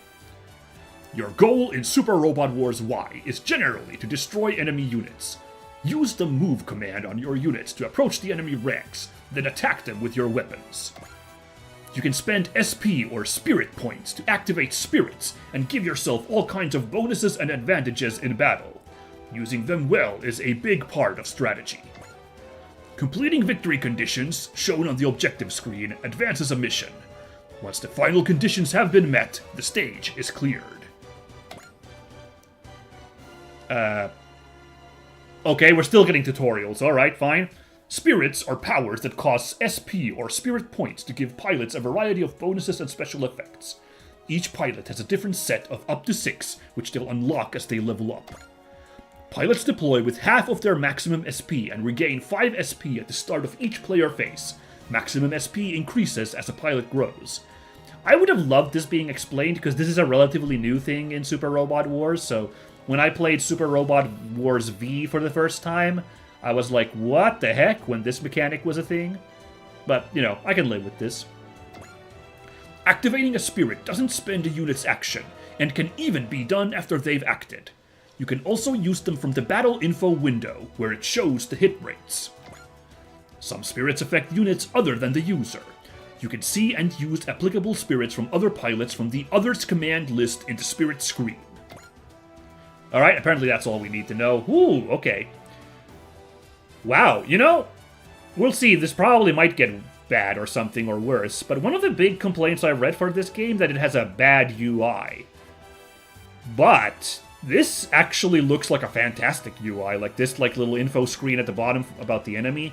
Your goal in Super Robot Wars Y is generally to destroy enemy units. Use the move command on your units to approach the enemy ranks, then attack them with your weapons. You can spend SP or Spirit points to activate spirits and give yourself all kinds of bonuses and advantages in battle. Using them well is a big part of strategy. Completing victory conditions, shown on the objective screen, advances a mission. Once the final conditions have been met, the stage is cleared. Okay, we're still getting tutorials. Alright, fine. Spirits are powers that cost SP or Spirit points to give pilots a variety of bonuses and special effects. Each pilot has a different set of up to 6, which they'll unlock as they level up. Pilots deploy with half of their maximum SP and regain 5 SP at the start of each player phase. Maximum SP increases as a pilot grows. I would have loved this being explained because this is a relatively new thing in Super Robot Wars, so when I played Super Robot Wars V for the first time, I was like, what the heck, when this mechanic was a thing? But, I can live with this. Activating a spirit doesn't spend a unit's action, and can even be done after they've acted. You can also use them from the battle info window, where it shows the hit rates. Some spirits affect units other than the user. You can see and use applicable spirits from other pilots from the Others command list in the spirit screen. Alright, apparently that's all we need to know. Ooh, okay. Wow, we'll see. This probably might get bad or something or worse, but one of the big complaints I read for this game that it has a bad UI. But this actually looks like a fantastic UI, like this little info screen at the bottom about the enemy.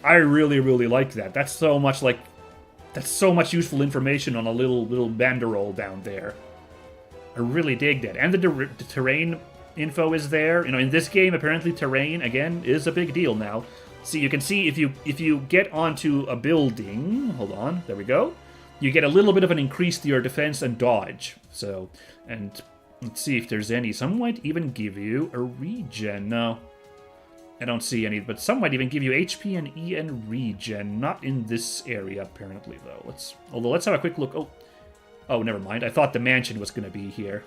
I really, really like that. That's so much useful information on a little banderole down there. I really dig that. And the terrain info is there. In this game, apparently terrain, again, is a big deal now. See, you can see if you get onto a building, hold on, there we go, you get a little bit of an increase to your defense and dodge. So, and let's see if there's any. Some might even give you a regen. No, I don't see any, but some might even give you HP and E and regen. Not in this area, apparently, though. Let's have a quick look. Oh, never mind. I thought the mansion was going to be here.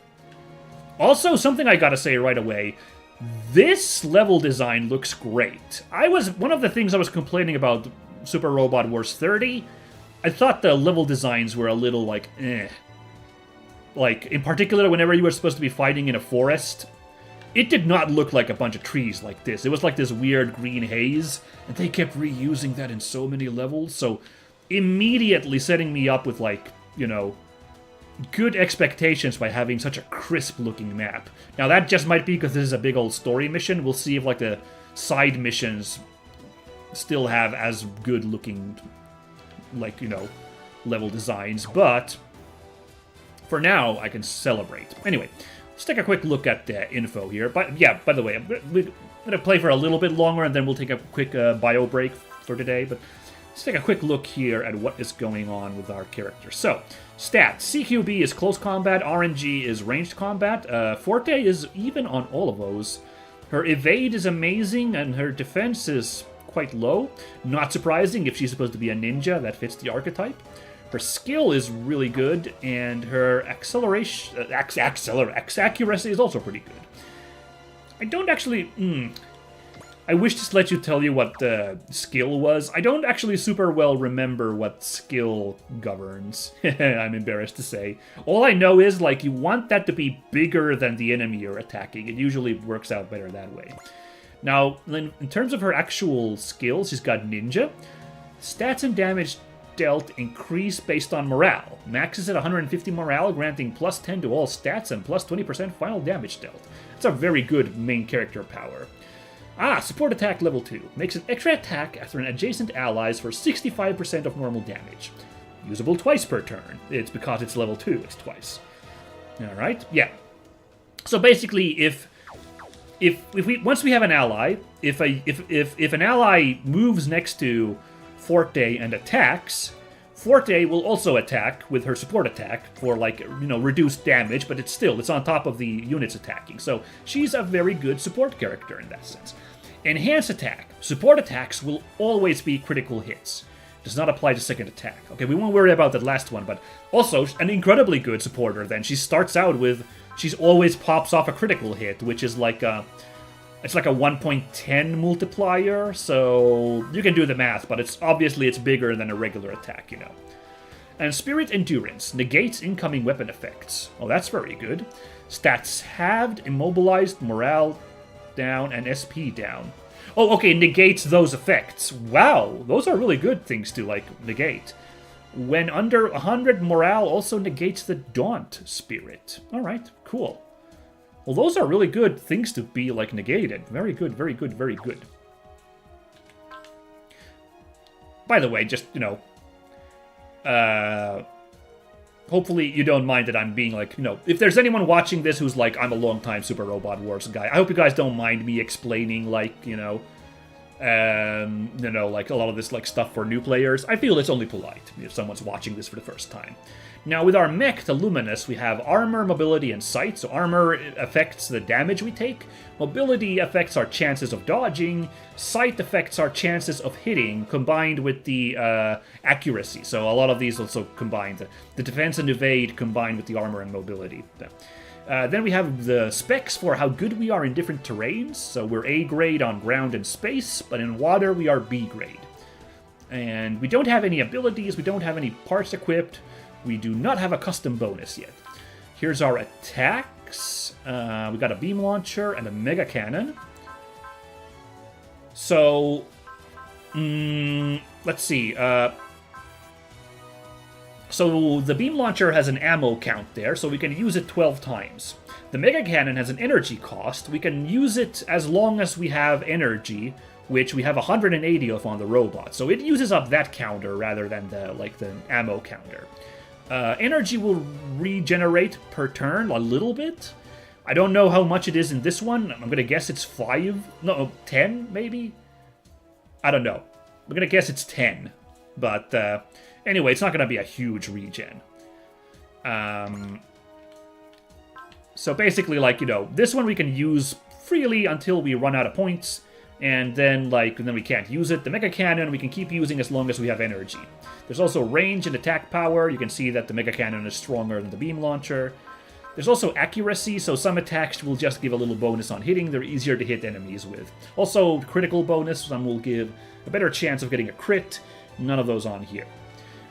Also, something I gotta say right away. This level design looks great. One of the things I was complaining about Super Robot Wars 30, I thought the level designs were a little eh. Like, in particular, whenever you were supposed to be fighting in a forest, it did not look like a bunch of trees like this. It was like this weird green haze, and they kept reusing that in so many levels, so immediately setting me up with, like, you know, good expectations by having such a crisp-looking map. Now, that just might be because this is a big old story mission. We'll see if, like, the side missions still have as good-looking, like, you know, level designs, but for now, I can celebrate. Anyway, let's take a quick look at the info here. But yeah, by the way, we're going to play for a little bit longer, and then we'll take a quick bio break for today, but let's take a quick look here at what is going on with our character. So, stats. CQB is close combat, RNG is ranged combat, Forte is even on all of those. Her evade is amazing, and her defense is quite low. Not surprising if she's supposed to be a ninja, that fits the archetype. Her skill is really good, and her accuracy is also pretty good. I don't actually... I wish to let you tell you what the skill was. I don't actually super well remember what skill governs, I'm embarrassed to say. All I know is, like, you want that to be bigger than the enemy you're attacking. It usually works out better that way. Now, in terms of her actual skills, she's got Ninja. Stats and damage dealt increase based on morale. Max is at 150 morale, granting plus 10 to all stats and plus 20% final damage dealt. That's a very good main character power. Support attack level 2. Makes an extra attack after an adjacent allies for 65% of normal damage. Usable twice per turn. It's because it's level 2, it's twice. Alright, yeah. So basically, if we once we have an ally, if an ally moves next to Forte and attacks, Forte will also attack with her support attack for, like, you know, reduced damage, but it's on top of the units attacking. So she's a very good support character in that sense. Enhance attack. Support attacks will always be critical hits. Does not apply to second attack. Okay, we won't worry about that last one, but also an incredibly good supporter then. She starts out with, she's always pops off a critical hit, which is like a, it's like a 1.10 multiplier, so you can do the math, but it's bigger than a regular attack, you know. And Spirit Endurance negates incoming weapon effects. Oh, that's very good. Stats halved, immobilized, morale down, and SP down. Oh, okay, negates those effects. Wow, those are really good things to, like, negate. When under 100, morale also negates the Daunt Spirit. Alright, cool. Well, those are really good things to be, like, negated. Very good, very good, very good. By the way, just, you know, hopefully you don't mind that I'm being, like, you know, if there's anyone watching this who's like, I'm a long-time Super Robot Wars guy, I hope you guys don't mind me explaining, like, you know, like, a lot of this, like, stuff for new players. I feel it's only polite if someone's watching this for the first time. Now, with our mech, the Luminous, we have armor, mobility, and sight. So armor affects the damage we take. Mobility affects our chances of dodging. Sight affects our chances of hitting, combined with the accuracy. So a lot of these also combine. The defense and evade combined with the armor and mobility. Then we have the specs for how good we are in different terrains. So we're A grade on ground and space, but in water we are B grade. And we don't have any abilities, we don't have any parts equipped. We do not have a custom bonus yet. Here's our attacks. We got a beam launcher and a mega cannon. So, let's see. So the beam launcher has an ammo count there, so we can use it 12 times. The mega cannon has an energy cost. We can use it as long as we have energy, which we have 180 of on the robot. So it uses up that counter rather than the ammo counter. Energy will regenerate per turn a little bit. I don't know how much it is in this one. I'm gonna guess it's 10 maybe? I don't know. I'm gonna guess it's 10. But anyway, it's not gonna be a huge regen. So basically, like, you know, this one we can use freely until we run out of points. And then we can't use it. The Mega Cannon we can keep using as long as we have energy. There's also range and attack power. You can see that the Mega Cannon is stronger than the beam launcher. There's also accuracy, so some attacks will just give a little bonus on hitting. They're easier to hit enemies with. Also, critical bonus, some will give a better chance of getting a crit. None of those on here.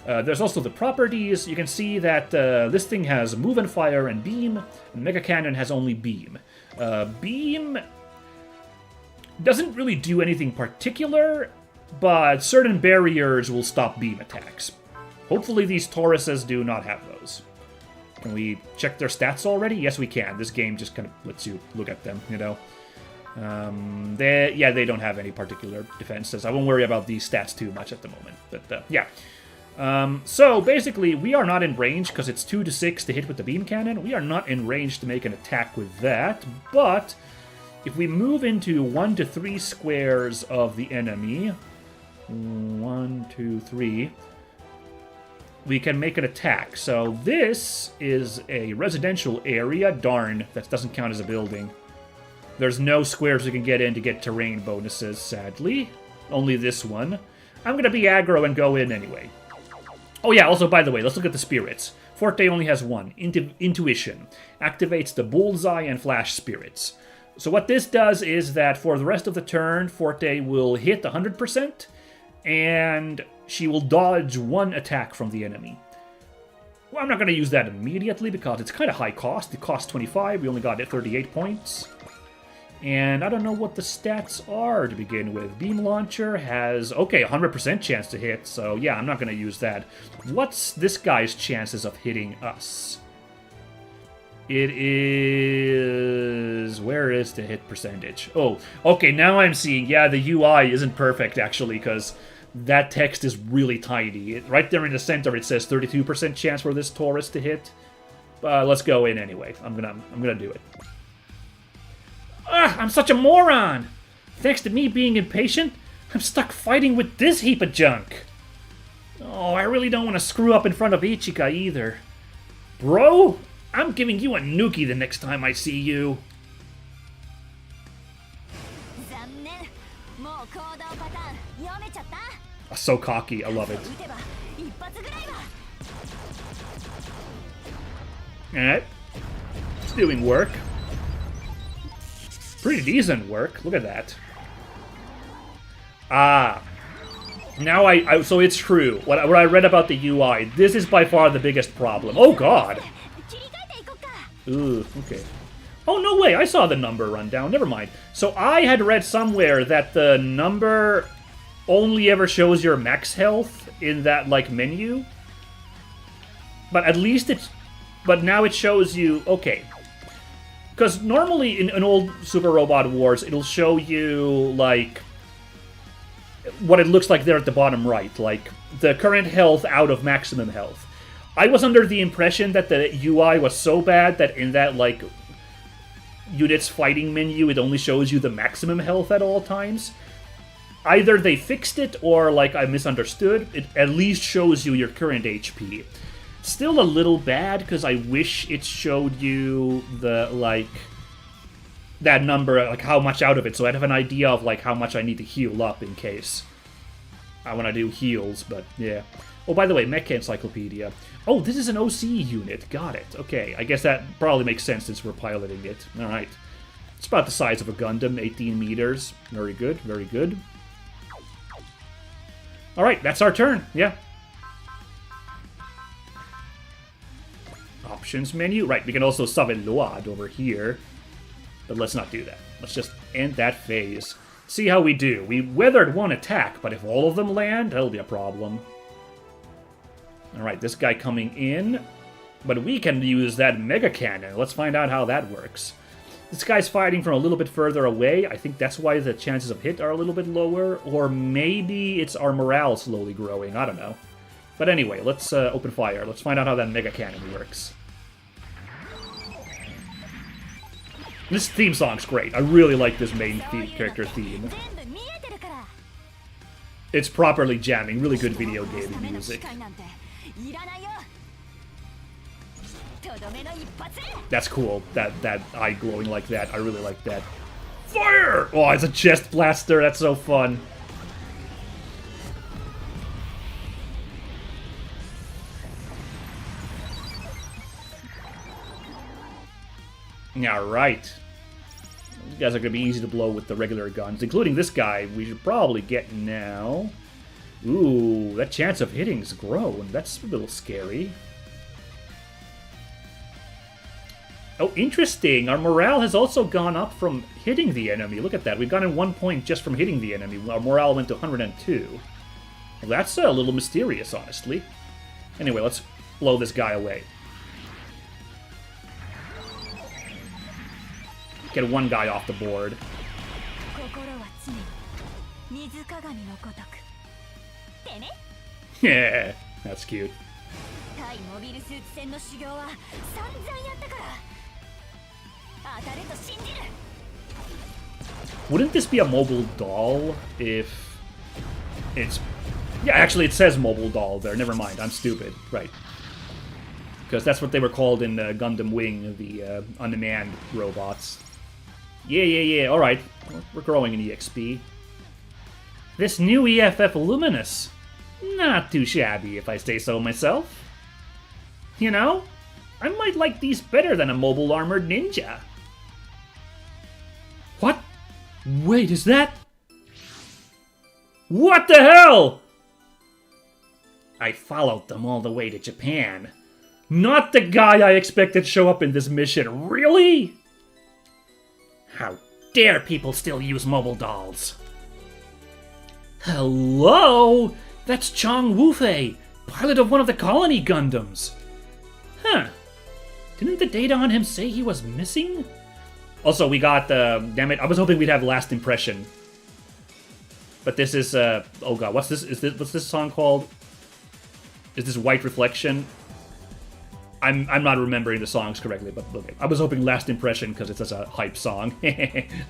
There's also the properties. You can see that this thing has move and fire and beam, and Mega Cannon has only beam. Beam doesn't really do anything particular, but certain barriers will stop beam attacks. Hopefully these Tauruses do not have those. Can we check their stats already? Yes, we can. This game just kind of lets you look at them, you know? They don't have any particular defenses. I won't worry about these stats too much at the moment. But, yeah. So, basically, we are not in range because it's 2 to 6 to hit with the beam cannon. We are not in range to make an attack with that. But, if we move into 1 to 3 squares of the enemy... 1, 2, 3... we can make an attack. So this is a residential area. Darn, that doesn't count as a building. There's no squares we can get in to get terrain bonuses, sadly. Only this one. I'm going to be aggro and go in anyway. Oh yeah, also, by the way, let's look at the spirits. Forte only has one. Intuition. Activates the bullseye and flash spirits. So what this does is that for the rest of the turn, Forte will hit 100%, and she will dodge one attack from the enemy. Well, I'm not going to use that immediately because it's kind of high cost. It costs 25, we only got it 38 points. And I don't know what the stats are to begin with. Beam Launcher has, okay, 100% chance to hit, so yeah, I'm not going to use that. What's this guy's chances of hitting us? It is... where is the hit percentage? Oh, okay, now I'm seeing, yeah, the UI isn't perfect, actually, because that text is really tiny. Right there in the center, it says 32% chance for this Taurus to hit. Let's go in anyway. I'm gonna do it. I'm such a moron! Thanks to me being impatient, I'm stuck fighting with this heap of junk. Oh, I really don't want to screw up in front of Ichika either. Bro, I'm giving you a nuki the next time I see you. So cocky, I love it. Alright. It's doing work. Pretty decent work. Look at that. Ah. Now so it's true. What I read about the UI, this is by far the biggest problem. Oh god! Ooh, okay. Oh, no way, I saw the number run down. Never mind. So I had read somewhere that the number only ever shows your max health in that, like, menu. But at least it's... But now it shows you... Okay. Because normally in old Super Robot Wars, it'll show you, like... what it looks like there at the bottom right. Like, the current health out of maximum health. I was under the impression that the UI was so bad that in that, like... units fighting menu, it only shows you the maximum health at all times. Either they fixed it, or, like, I misunderstood. It at least shows you your current HP. Still a little bad, because I wish it showed you the, like, that number, like, how much out of it, so I'd have an idea of, like, how much I need to heal up in case I want to do heals, but, yeah. Oh, by the way, Mecha Encyclopedia. Oh, this is an OC unit. Got it. Okay, I guess that probably makes sense since we're piloting it. Alright. It's about the size of a Gundam, 18 meters. Very good, very good. Alright, that's our turn. Yeah. Options menu. Right, we can also summon Load over here. But let's not do that. Let's just end that phase. See how we do. We weathered one attack, but if all of them land, that'll be a problem. Alright, this guy coming in. But we can use that Mega Cannon. Let's find out how that works. This guy's fighting from a little bit further away. I think that's why the chances of hit are a little bit lower. Or maybe it's our morale slowly growing. I don't know. But anyway, let's open fire. Let's find out how that Mega Cannon works. This theme song's great. I really like this main character theme. It's properly jamming. Really good video game music. That's cool. That eye glowing like that. I really like that. Fire! Oh, it's a chest blaster. That's so fun. Alright. These guys are going to be easy to blow with the regular guns, including this guy. We should probably get now. Ooh, that chance of hitting's grown. That's a little scary. Oh, interesting. Our morale has also gone up from hitting the enemy. Look at that. We've gotten 1 point just from hitting the enemy. Our morale went to 102. Well, that's a little mysterious, honestly. Anyway, let's blow this guy away. Get one guy off the board. Yeah, that's cute. Wouldn't this be a mobile doll if it's... Yeah, actually it says mobile doll there. Never mind, I'm stupid. Right. Because that's what they were called in Gundam Wing, the unmanned robots. Yeah. Alright, we're growing in EXP. This new EFF Luminous. Not too shabby, if I say so myself. You know, I might like these better than a mobile armored ninja. What? Wait, is that... What the hell? I followed them all the way to Japan. Not the guy I expected to show up in this mission, really? How dare people still use mobile dolls? Hello? That's Chong Wufei, pilot of one of the colony Gundams. Huh. Didn't the data on him say he was missing? Also, we got, damn it, I was hoping we'd have Last Impression. But this is, oh god, what's this song called? Is this White Reflection? I'm not remembering the songs correctly, but okay. I was hoping Last Impression because it's such a hype song.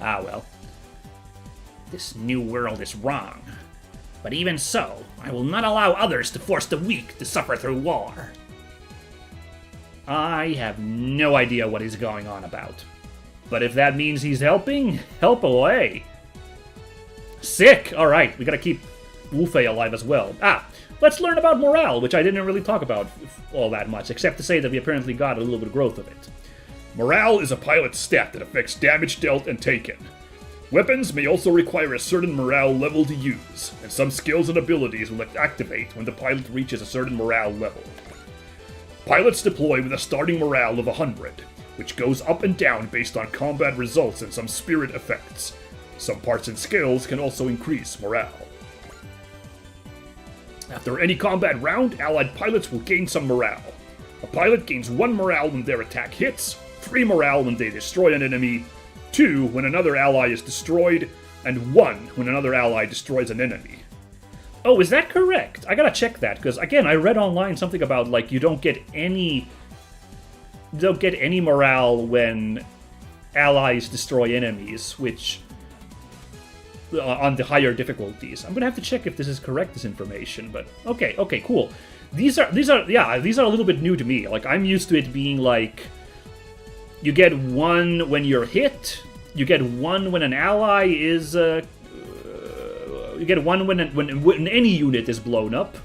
Ah, well. This new world is wrong. But even so, I will not allow others to force the weak to suffer through war. I have no idea what he's going on about. But if that means he's helping, help away. Sick! Alright, we gotta keep Wufei alive as well. Ah, let's learn about morale, which I didn't really talk about all that much, except to say that we apparently got a little bit of growth of it. Morale is a pilot's stat that affects damage dealt and taken. Weapons may also require a certain morale level to use, and some skills and abilities will activate when the pilot reaches a certain morale level. Pilots deploy with a starting morale of 100, which goes up and down based on combat results and some spirit effects. Some parts and skills can also increase morale. After any combat round, allied pilots will gain some morale. A pilot gains 1 morale when their attack hits, 3 morale when they destroy an enemy, 2 when another ally is destroyed, and 1 when another ally destroys an enemy. Oh, is that correct? I gotta check that, because again, I read online something about, like, you don't get any morale when allies destroy enemies, which... on the higher difficulties. I'm gonna have to check if this is correct, this information, but okay, cool. These are a little bit new to me. Like, I'm used to it being like, you get 1 when you're hit, you get 1 when an ally is, you get 1 when any unit is blown up,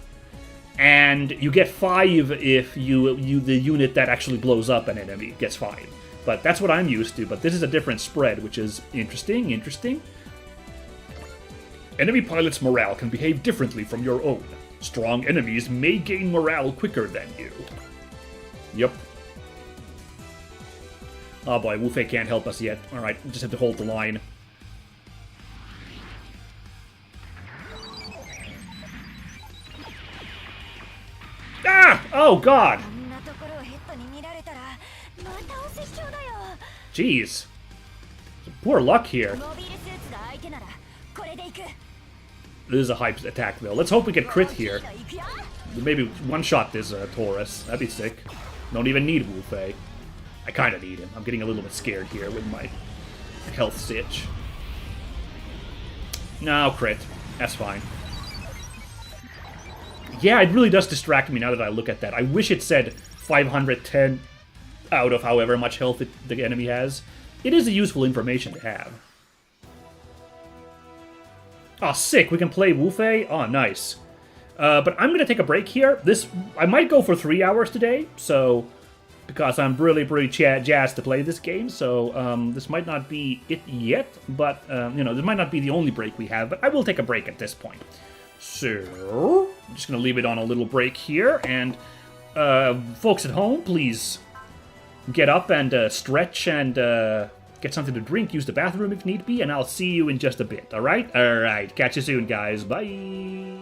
and you get 5 if the unit that actually blows up an enemy gets 5. But that's what I'm used to, but this is a different spread, which is interesting. Enemy pilots' morale can behave differently from your own. Strong enemies may gain morale quicker than you. Yep. Oh boy, Wufei can't help us yet. Alright, we just have to hold the line. Ah! Oh god! Jeez. Poor luck here. This is a hype attack, though. Let's hope we get crit here. Maybe one-shot this Taurus. That'd be sick. Don't even need Wufei. I kind of need him. I'm getting a little bit scared here with my health sitch. No, crit. That's fine. Yeah, it really does distract me now that I look at that. I wish it said 510 out of however much health the enemy has. It is a useful information to have. Oh, sick. We can play Wufei. Oh, nice. But I'm going to take a break here. I might go for 3 hours today, so... because I'm really pretty jazzed to play this game, so this might not be it yet, but, this might not be the only break we have, but I will take a break at this point. So, I'm just going to leave it on a little break here, and folks at home, please get up and stretch and get something to drink, use the bathroom if need be, and I'll see you in just a bit, alright? Alright, catch you soon, guys. Bye!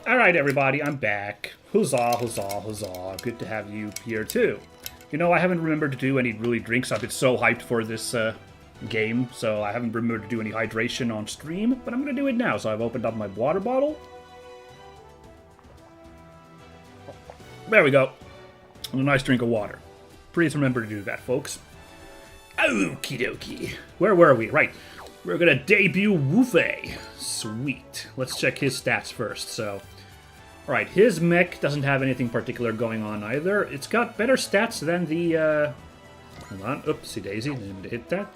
Alright, everybody, I'm back. Huzzah, huzzah, huzzah. Good to have you here, too. You know, I haven't remembered to do any really drinks. I've been so hyped for this game, so I haven't remembered to do any hydration on stream, but I'm going to do it now. So I've opened up my water bottle. There we go. And a nice drink of water. Please remember to do that, folks. Okie dokie. Where were we? Right. We're going to debut Woofei. Sweet. Let's check his stats first. So, alright, his mech doesn't have anything particular going on either. It's got better stats than the, hold on. Oopsie daisy. Didn't mean to hit that.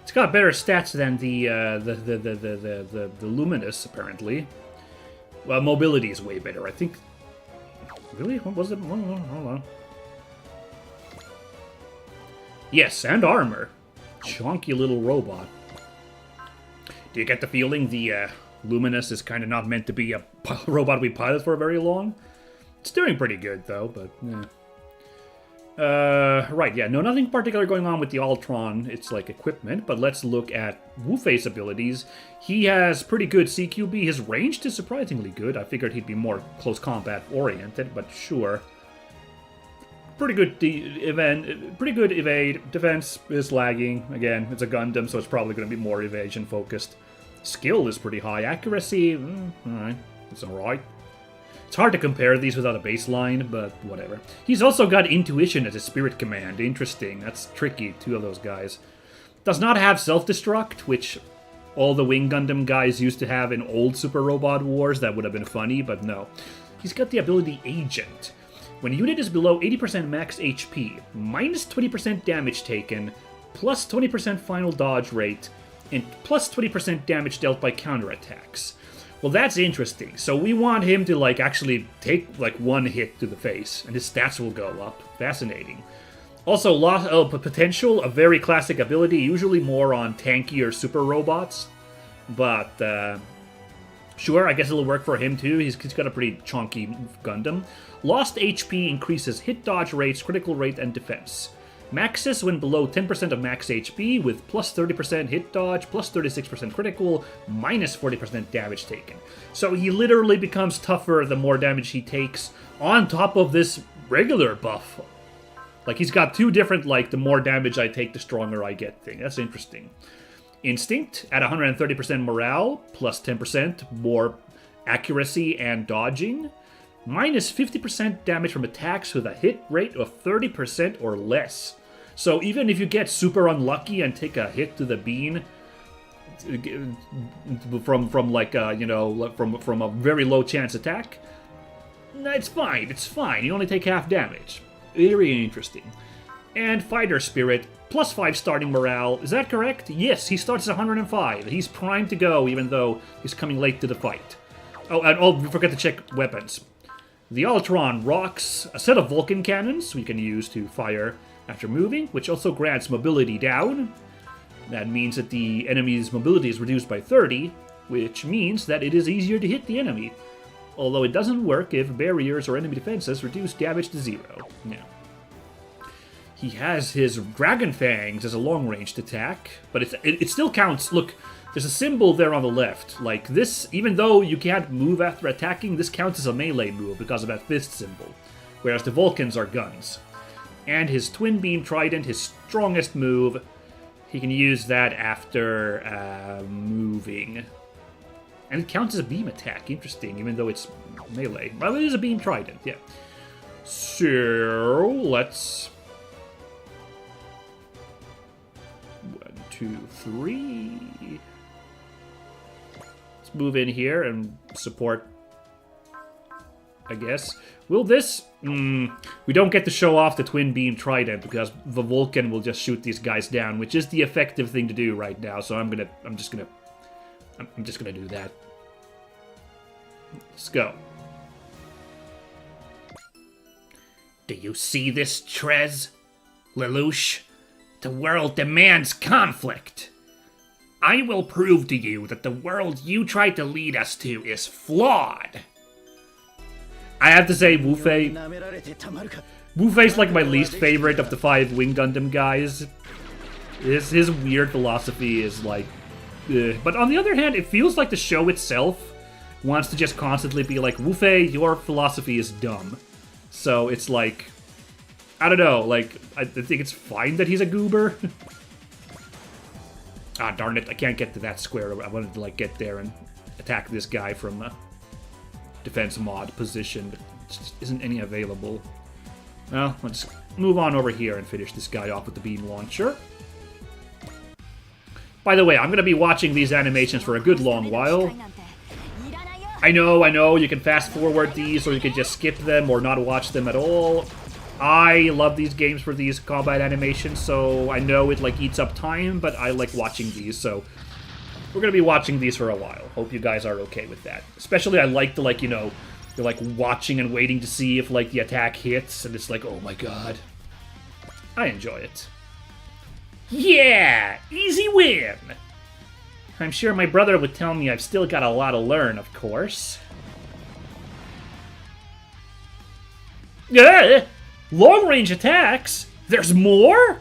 It's got better stats than the Luminous, apparently. Well, mobility is way better. I think... Really? What was it? Hold on. Yes, and armor. Chunky little robot. Do you get the feeling the Luminous is kind of not meant to be a robot we pilot for very long? It's doing pretty good, though, but yeah. Right, yeah, no, nothing particular going on with the Ultron. It's like equipment, but let's look at Woofei's abilities. He has pretty good CQB. His range is surprisingly good. I figured he'd be more close combat oriented, but sure. Pretty good evade. Defense is lagging. Again, it's a Gundam, so it's probably going to be more evasion focused. Skill is pretty high. Accuracy, alright. It's alright. It's hard to compare these without a baseline, but whatever. He's also got intuition as a spirit command. Interesting. That's tricky, two of those guys. Does not have self-destruct, which all the Wing Gundam guys used to have in old Super Robot Wars. That would have been funny, but no. He's got the ability Agent. When a unit is below 80% max HP, minus 20% damage taken, plus 20% final dodge rate, and plus 20% damage dealt by counterattacks. Well, that's interesting. So we want him to, like, actually take, like, one hit to the face, and his stats will go up. Fascinating. Also, lot of potential, a very classic ability, usually more on tanky or super robots. But, sure, I guess it'll work for him, too. He's got a pretty chunky Gundam. Lost HP increases hit dodge rates, critical rate, and defense. Maxes when below 10% of max HP with plus 30% hit dodge, plus 36% critical, minus 40% damage taken. So he literally becomes tougher the more damage he takes on top of this regular buff. Like, he's got two different, like, the more damage I take, the stronger I get thing. That's interesting. Instinct at 130% morale, plus 10% more accuracy and dodging. Minus 50% damage from attacks with a hit rate of 30% or less. So even if you get super unlucky and take a hit to the bean from like from a very low chance attack, it's fine. It's fine. You only take half damage. Very interesting. And Fighter Spirit, plus 5 starting morale. Is that correct? Yes, he starts at 105. He's primed to go, even though he's coming late to the fight. Oh, and we forgot to check weapons. The Ultron rocks a set of Vulcan cannons we can use to fire after moving, which also grants mobility down. That means that the enemy's mobility is reduced by 30, which means that it is easier to hit the enemy. Although it doesn't work if barriers or enemy defenses reduce damage to 0. Yeah. He has his Dragon Fangs as a long-ranged attack, but it still counts. Look, there's a symbol there on the left. Like this, even though you can't move after attacking, this counts as a melee move because of that fist symbol. Whereas the Vulcans are guns. And his Twin Beam Trident, his strongest move, he can use that after moving. And it counts as a beam attack. Interesting, even though it's melee. Well, it is a beam trident, yeah. So, let's... 1, 2, 3... Let's move in here and support, I guess. Will this... we don't get to show off the Twin Beam Trident because the Vulcan will just shoot these guys down, which is the effective thing to do right now, so I'm just gonna do that. Let's go. Do you see this, Trez? Lelouch? The world demands conflict. I will prove to you that the world you tried to lead us to is flawed. I have to say, Wufei's like my least favorite of the 5 Wing Gundam guys. His weird philosophy is like... But on the other hand, it feels like the show itself wants to just constantly be like, Wufei, your philosophy is dumb. So it's like, I don't know, like, I think it's fine that he's a goober. Ah, darn it, I can't get to that square. I wanted to, like, get there and attack this guy from a defense mod position, but just isn't any available. Well, let's move on over here and finish this guy off with the beam launcher. By the way, I'm going to be watching these animations for a good long while. I know, you can fast forward these, or you can just skip them, or not watch them at all. I love these games for these combat animations, so I know it, like, eats up time, but I like watching these, so we're going to be watching these for a while. Hope you guys are okay with that. Especially, I like the, like, you know, you're, like, watching and waiting to see if, like, the attack hits, and it's like, oh my god. I enjoy it. Yeah! Easy win! I'm sure my brother would tell me I've still got a lot to learn, of course. Yeah! Long-range attacks? There's more?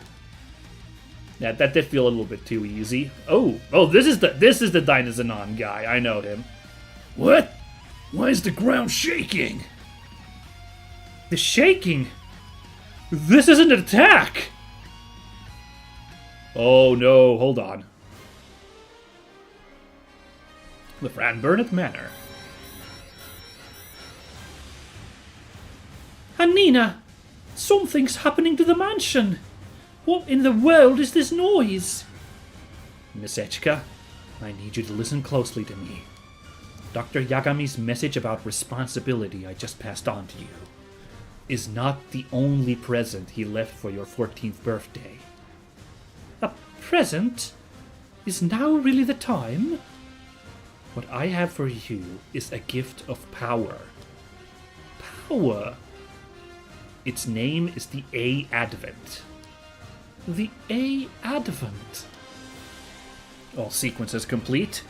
Yeah, that did feel a little bit too easy. Oh, this is the Dynazenon guy. I know him. What? Why is the ground shaking? The shaking? This isn't an attack! Oh no, hold on. The Fran Burnett Manor. Anina! Something's happening to the mansion! What in the world is this noise? Miss Echika, I need you to listen closely to me. Dr. Yagami's message about responsibility I just passed on to you is not the only present he left for your 14th birthday. A present? Is now really the time? What I have for you is a gift of power. Power? Its name is the A-Advent. The A-Advent? All sequences complete.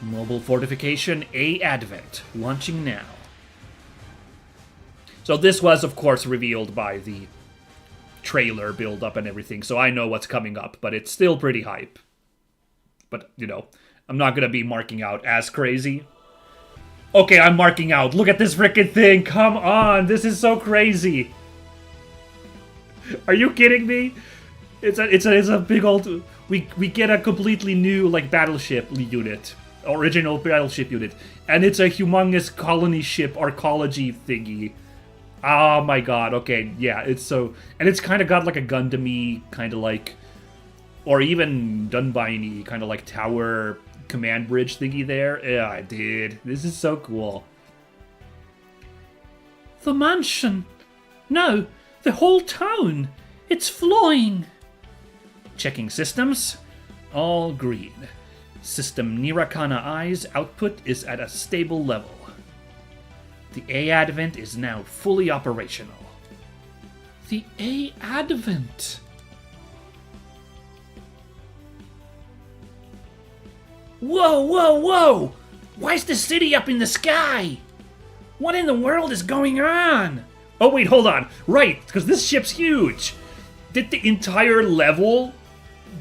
Mobile fortification A-Advent, launching now. So this was, of course, revealed by the trailer build-up and everything, so I know what's coming up, but it's still pretty hype. But, you know, I'm not gonna be marking out as crazy. Okay, I'm marking out. Look at this frickin' thing. Come on, this is so crazy. Are you kidding me? It's a big old. We get a completely new, like, battleship unit, original battleship unit, and it's a humongous colony ship arcology thingy. Oh my god. Okay, yeah, it's so, and it's kind of got like a Gundam-y kind of like, or even Dunbine-y kind of like tower command bridge thingy there. Yeah, dude, this is so cool. The mansion. No, the whole town. It's flying. Checking systems. All green. System Nirakana Eyes output is at a stable level. The A-Advent is now fully operational. The A-Advent. Whoa, whoa, whoa! Why is the city up in the sky? What in the world is going on? Oh wait, hold on. Right, because this ship's huge. Did the entire level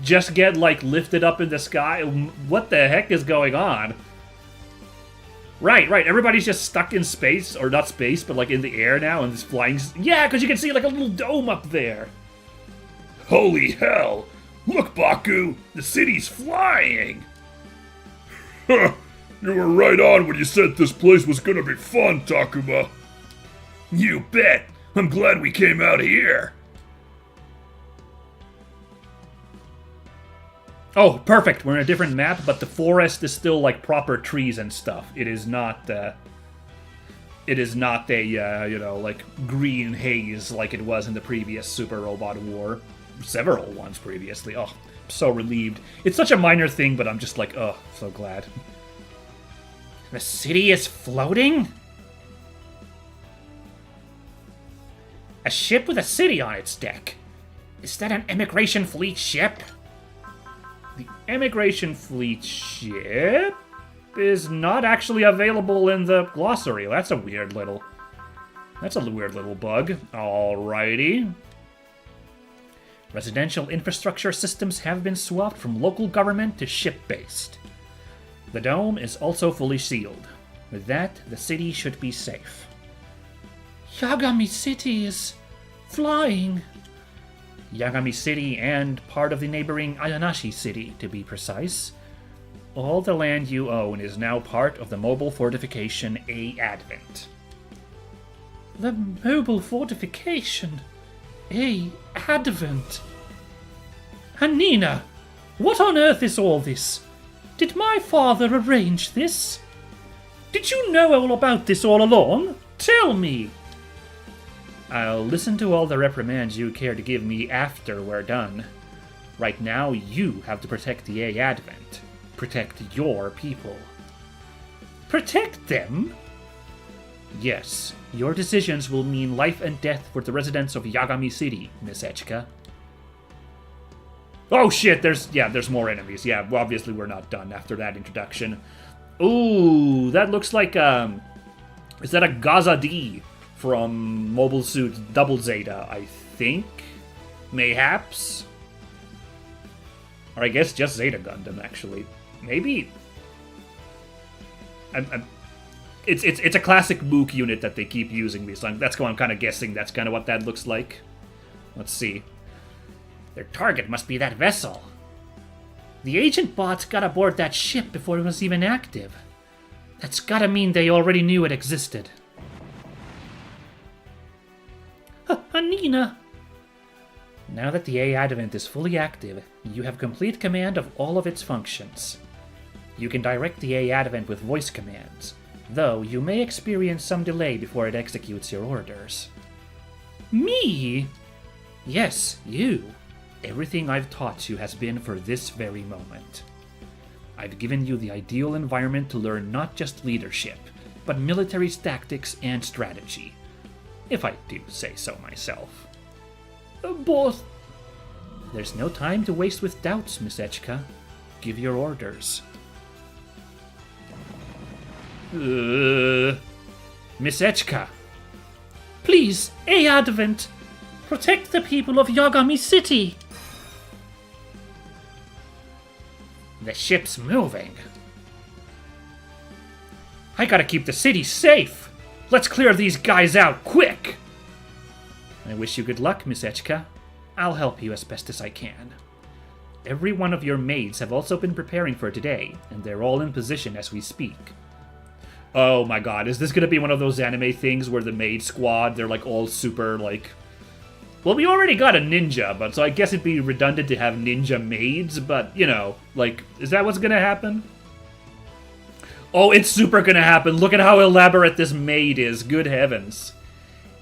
just get, like, lifted up in the sky? What the heck is going on? Right, everybody's just stuck in space, or not space, but like in the air now, and this flying. Yeah, because you can see like a little dome up there. Holy hell! Look, Baku! The city's flying! Huh! You were right on when you said this place was gonna be fun, Takuma. You bet! I'm glad we came out here! Oh, perfect. We're in a different map, but the forest is still like proper trees and stuff. It is not a, you know, like green haze like it was in the previous Super Robot War. Several ones previously. Oh, I'm so relieved. It's such a minor thing, but I'm just like, oh, so glad. The city is floating? A ship with a city on its deck. Is that an immigration fleet ship? The immigration fleet ship is not actually available in the glossary. That's a weird little bug. Alrighty. Residential infrastructure systems have been swapped from local government to ship-based. The dome is also fully sealed. With that, the city should be safe. Yagami City is flying. Yagami City and part of the neighboring Ayanashi City, to be precise. All the land you own is now part of the mobile fortification A Advent. The mobile fortification. A Advent. Hanina, what on earth is all this? Did my father arrange this? Did you know all about this all along? Tell me! I'll listen to all the reprimands you care to give me after we're done. Right now, you have to protect the A Advent. Protect your people. Protect them? Yes, your decisions will mean life and death for the residents of Yagami City, Miss Echika. Oh shit, there's more enemies. Yeah, well, obviously we're not done after that introduction. Ooh, that looks like, is that a Gaza D from Mobile Suit Double Zeta, I think? Mayhaps? Or I guess just Zeta Gundam, actually. Maybe? It's a classic Mook unit that they keep using me, so that's what I'm kind of guessing that's kind of what that looks like. Let's see. Their target must be that vessel. The agent bots got aboard that ship before it was even active. That's gotta mean they already knew it existed. Anina! Now that the A Advent is fully active, you have complete command of all of its functions. You can direct the A Advent with voice commands, though you may experience some delay before it executes your orders. Me? Yes, you. Everything I've taught you has been for this very moment. I've given you the ideal environment to learn not just leadership, but military tactics and strategy, if I do say so myself. Both. There's no time to waste with doubts, Miss Echika. Give your orders. Miss Echika! Please, A Advent! Protect the people of Yagami City! The ship's moving. I gotta keep the city safe! Let's clear these guys out, quick! I wish you good luck, Miss Echika. I'll help you as best as I can. Every one of your maids have also been preparing for today, and they're all in position as we speak. Oh my god, is this gonna be one of those anime things where the maid squad, they're like all super like... Well, we already got a ninja, but so I guess it'd be redundant to have ninja maids, but, you know, like, is that what's gonna happen? Oh, it's super gonna happen. Look at how elaborate this maid is. Good heavens.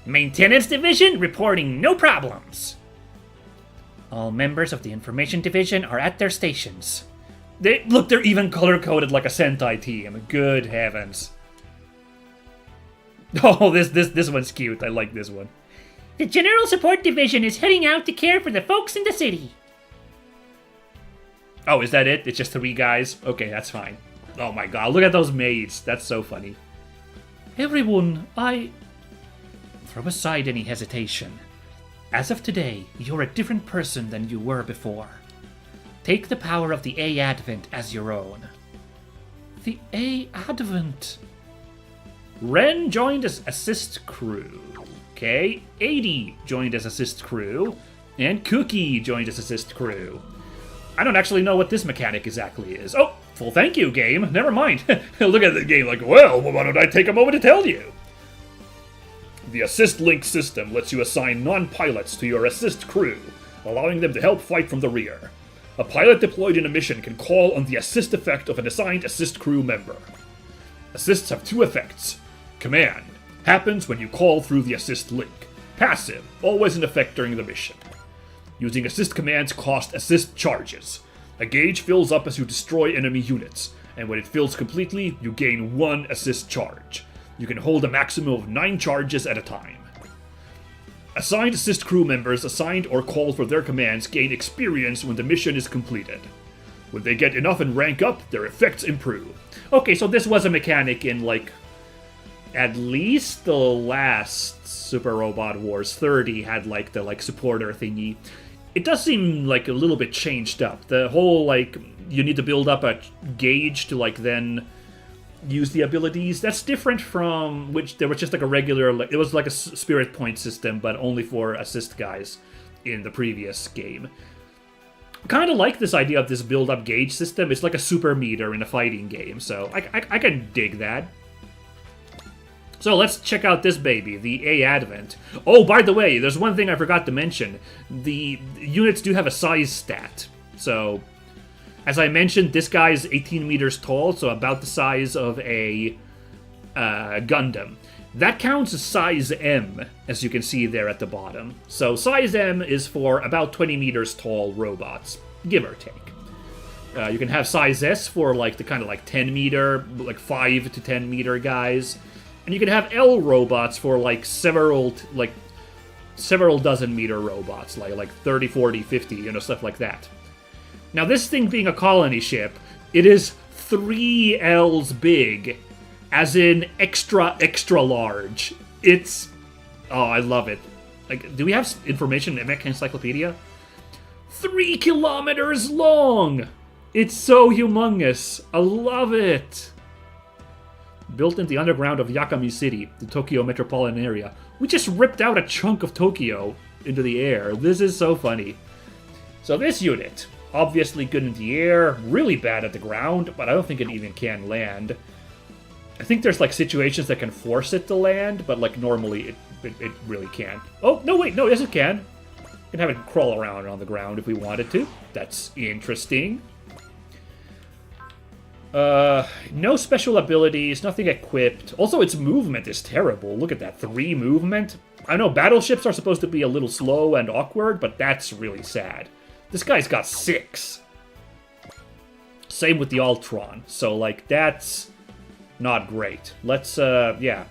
Maintenance Division reporting no problems. All members of the Information Division are at their stations. Look, they're even color-coded like a Sentai team. Good heavens. Oh, this one's cute. I like this one. The General Support Division is heading out to care for the folks in the city. Oh, is that it? It's just 3 guys? Okay, that's fine. Oh my god, look at those maids. That's so funny. Everyone, Throw aside any hesitation. As of today, you're a different person than you were before. Take the power of the A Advent as your own. The A Advent. Ren joined as assist crew. Okay, 80 joined as assist crew, and Cookie joined as assist crew. I don't actually know what this mechanic exactly is. Oh, full thank you, game. Never mind. Look at the game like, well, why don't I take a moment to tell you? The Assist Link system lets you assign non-pilots to your assist crew, allowing them to help fight from the rear. A pilot deployed in a mission can call on the assist effect of an assigned assist crew member. Assists have 2 effects. Command happens when you call through the assist link. Passive, always in effect during the mission. Using assist commands cost assist charges. A gauge fills up as you destroy enemy units, and when it fills completely, you gain 1 assist charge. You can hold a maximum of 9 charges at a time. Assigned assist crew members assigned or called for their commands gain experience when the mission is completed. When they get enough and rank up, their effects improve. Okay, so this was a mechanic in, like, at least the last Super Robot Wars 30 had, like, the, like, supporter thingy. It does seem, like, a little bit changed up. The whole, like, you need to build up a gauge to, like, then use the abilities. That's different from which there was just like a regular, like, it was like a spirit point system, but only for assist guys in the previous game. Kind of like this idea of this build-up gauge system. It's like a super meter in a fighting game, so I can dig that. So let's check out this baby, the A Advent. Oh, by the way, there's one thing I forgot to mention. The units do have a size stat. So, as I mentioned, this guy is 18 meters tall, so about the size of a Gundam. That counts as size M, as you can see there at the bottom. So size M is for about 20 meters tall robots, give or take. You can have size S for like the kind of like 10 meter, like 5 to 10 meter guys. And you can have L robots for like several dozen meter robots, like 30, 40, 50, you know, stuff like that. Now this thing being a colony ship, it is 3 L's big, as in extra, extra large. It's... oh, I love it. Like, do we have information in Mech Encyclopedia? 3 kilometers long! It's so humongous. I love it. Built in the underground of Yakami City, the Tokyo metropolitan area. We just ripped out a chunk of Tokyo into the air. This is so funny. So this unit, obviously good in the air, really bad at the ground, but I don't think it even can land. I think there's like situations that can force it to land, but like normally it really can't. Oh, no, wait, no, yes it can. We can have it crawl around on the ground if we wanted to. That's interesting. No special abilities, nothing equipped. Also, its movement is terrible. Look at that, 3 movement. I know battleships are supposed to be a little slow and awkward, but that's really sad. This guy's got 6. Same with the Ultron. So, like, that's not great. Let's, yeah.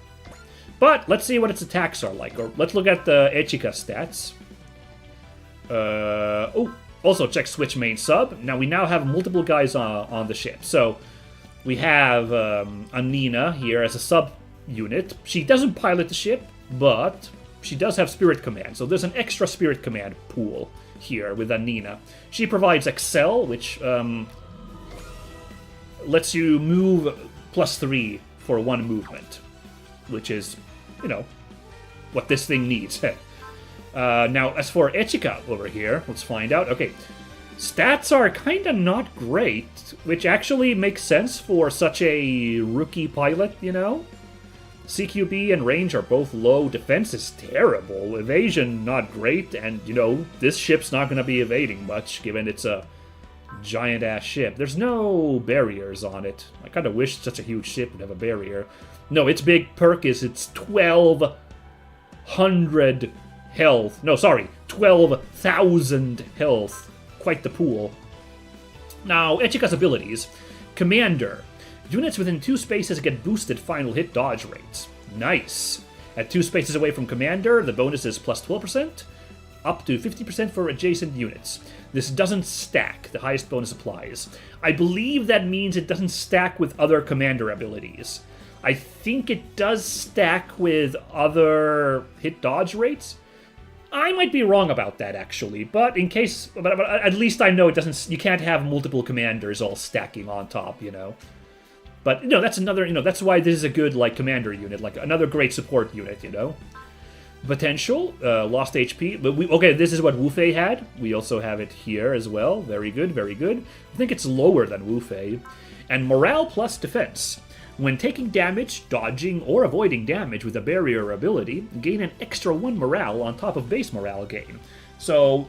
But, let's see what its attacks are like. Or let's look at the Echika stats. Oh, also check switch main sub. Now, we now have multiple guys on the ship. So, we have Anina here as a sub-unit. She doesn't pilot the ship, but she does have Spirit Command. So, there's an extra Spirit Command pool here with Anina. She provides Excel, which lets you move +3 for 1 movement, which is, you know, what this thing needs. Now, as for Echika over here, let's find out. Okay, stats are kind of not great, which actually makes sense for such a rookie pilot, you know? CQB and range are both low, defense is terrible, evasion not great, and, you know, this ship's not going to be evading much, given it's a giant-ass ship. There's no barriers on it. I kind of wish such a huge ship would have a barrier. No, its big perk is its 1,200 health. No, sorry, 12,000 health. Quite the pool. Now, Echika's abilities. Commander. Units within 2 spaces get boosted final hit dodge rates. Nice. At 2 spaces away from Commander, the bonus is +12%, up to 50% for adjacent units. This doesn't stack. The highest bonus applies. I believe that means it doesn't stack with other Commander abilities. I think it does stack with other hit dodge rates. I might be wrong about that, actually, but in case... but at least I know it doesn't... you can't have multiple commanders all stacking on top, you know? But, you know, that's another... you know, that's why this is a good, like, commander unit, like, another great support unit, you know? Potential, lost HP. But okay, this is what Wu Fei had. We also have it here as well. Very good, very good. I think it's lower than Wu Fei. And morale plus defense. When taking damage, dodging, or avoiding damage with a barrier ability, gain an extra 1 morale on top of base morale gain. So,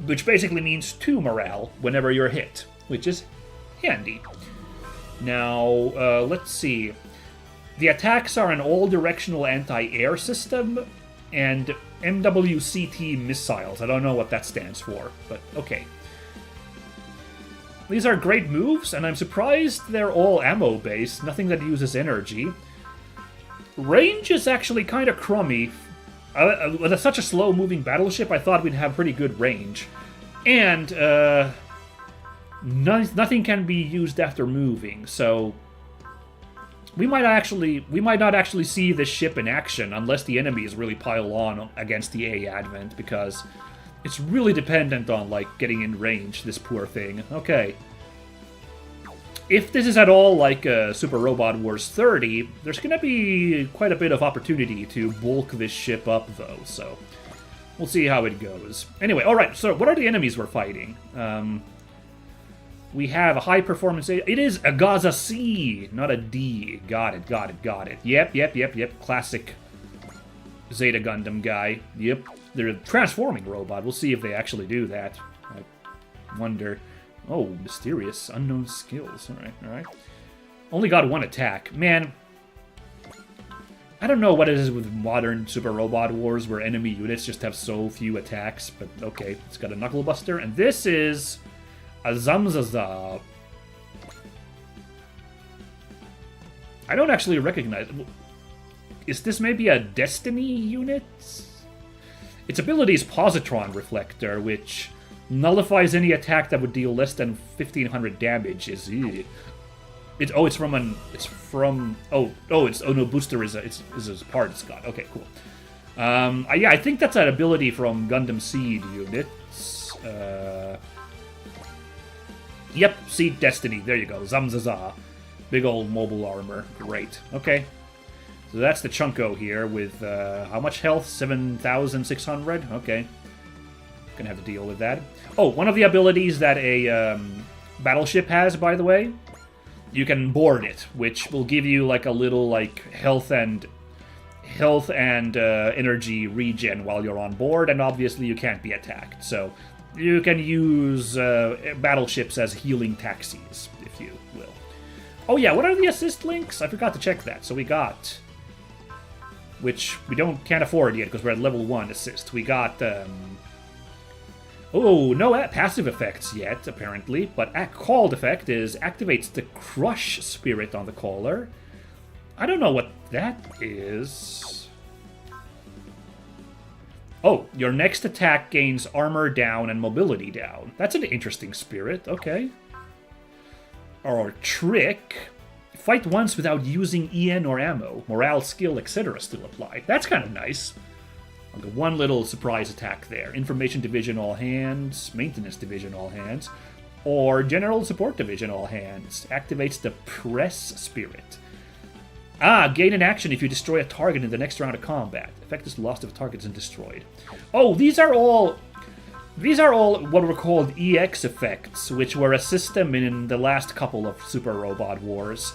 which basically means 2 morale whenever you're hit, which is handy. Now, let's see. The attacks are an all-directional anti-air system and MWCT missiles. I don't know what that stands for, but okay. These are great moves, and I'm surprised they're all ammo-based, nothing that uses energy. Range is actually kind of crummy. With such a slow-moving battleship, I thought we'd have pretty good range. And, nothing can be used after moving, so... We might not actually see this ship in action unless the enemies really pile on against the A Advent, because... it's really dependent on, like, getting in range, this poor thing. Okay. if this is at all like Super Robot Wars 30, there's going to be quite a bit of opportunity to bulk this ship up, though, so we'll see how it goes. Anyway, alright, so what are the enemies we're fighting? We have a high-performance... It is a Gaza C, not a D. Got it, got it, got it. Yep. Classic Zeta Gundam guy. Yep. They're a transforming robot. We'll see if they actually do that. I wonder... Oh, mysterious, unknown skills. Alright. Only got one attack. Man, I don't know what it is with modern Super Robot Wars where enemy units just have so few attacks, but okay. It's got a Knuckle Buster, and this is a Zamzaza. I don't actually recognize... Is this maybe a Destiny unit? Its ability is Positron Reflector, which nullifies any attack that would deal less than 1500 damage. It's Booster is a part it's got. Okay, cool. Yeah, I think that's an ability from Gundam Seed units. Yep, Seed Destiny. There you go. Zamzaza. Big old mobile armor. Great. Okay. So that's the Chunko here with how much health? 7,600? Okay. Gonna have to deal with that. Oh, one of the abilities that a battleship has, by the way, you can board it, which will give you like a little like health and energy regen while you're on board, and obviously you can't be attacked. So you can use battleships as healing taxis, if you will. Oh yeah, what are the assist links? I forgot to check that. So we got, which we can't afford yet because we're at level 1 assist. We got oh, no passive effects yet, apparently, but called effect is activates the Crush Spirit on the caller. I don't know what that is. Oh, your next attack gains armor down and mobility down. That's an interesting spirit, okay. Or trick. Fight once without using EN or ammo. Morale, skill, etc. still apply. That's kind of nice. Okay, one little surprise attack there. Information Division all hands, Maintenance Division all hands, or General Support Division all hands. Activates the Press Spirit. Gain an action if you destroy a target in the next round of combat. Effect is lost if a target isn't destroyed. Oh, these are all what were called EX effects, which were a system in the last couple of Super Robot Wars.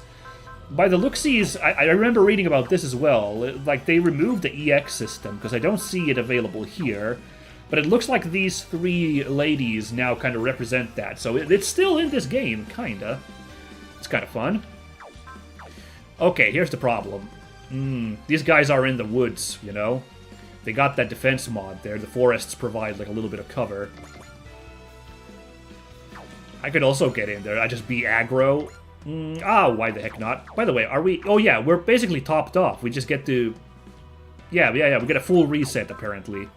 By the looksies, I remember reading about this as well. Like, they removed the EX system, because I don't see it available here. But it looks like these three ladies now kind of represent that. So it's still in this game, kinda. It's kind of fun. Okay, here's the problem. These guys are in the woods, you know? They got that defense mod there. The forests provide, like, a little bit of cover. I could also get in there. I just be aggro. Why the heck not? By the way, are we... Oh, yeah, we're basically topped off. We just get to... Yeah, we get a full reset, apparently.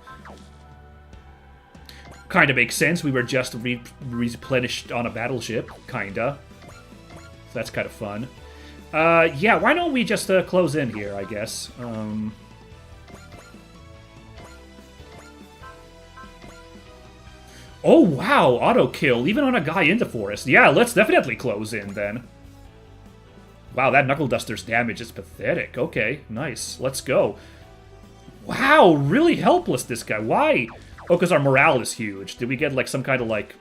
Kinda makes sense. We were just replenished on a battleship. Kinda. So that's kind of fun. Yeah, why don't we just close in here, I guess. Oh, wow, auto kill, even on a guy in the forest. Yeah, let's definitely close in, then. Wow, that Knuckle Duster's damage is pathetic. Okay, nice. Let's go. Wow, really helpless, this guy. Why? Oh, because our morale is huge. Did we get, like, some kind of, like...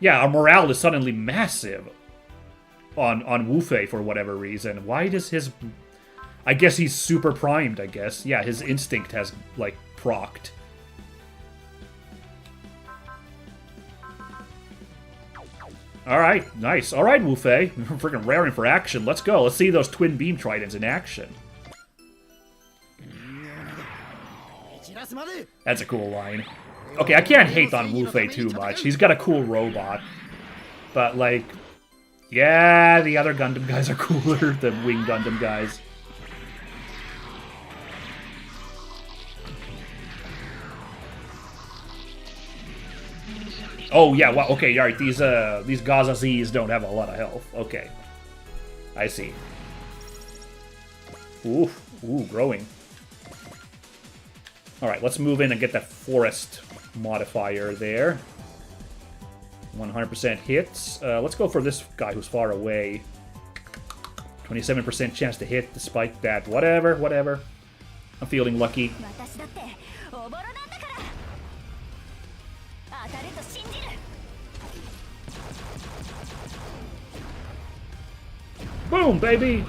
Yeah, our morale is suddenly massive on Wu Fei for whatever reason. Why does his... I guess he's super primed, I guess. Yeah, his instinct has, like, procced. Alright, nice. Alright, Wu Fei. Freaking raring for action. Let's go. Let's see those twin beam tridents in action. That's a cool line. Okay, I can't hate on Wu Fei too much. He's got a cool robot. But, like... Yeah, the other Gundam guys are cooler than Wing Gundam guys. Oh, yeah, well, okay, alright, these Gaza Z's don't have a lot of health. Okay. I see. Ooh, growing. Alright, let's move in and get that forest modifier there. 100% hits. Let's go for this guy who's far away. 27% chance to hit despite that. Whatever. I'm feeling lucky. 私だっておぼろなんだから当たると信じる Boom, baby!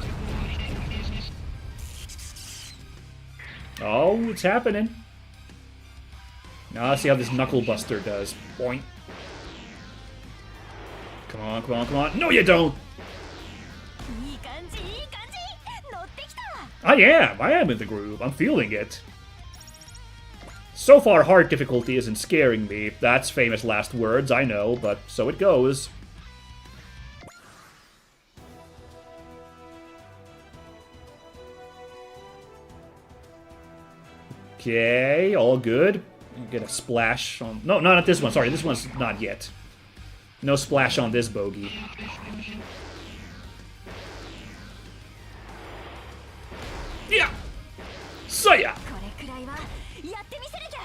Oh, it's happening. Now let's see how this Knuckle Buster does. Boink. Come on. No, you don't! いい感じ乗ってきた I am in the groove. I'm feeling it. So far, hard difficulty isn't scaring me. That's famous last words, I know, but so it goes. Okay, all good. Get a splash on... No, not this one. Sorry, this one's not yet. No splash on this bogey. Yeah! So yeah! これくらいはやってみせなきゃ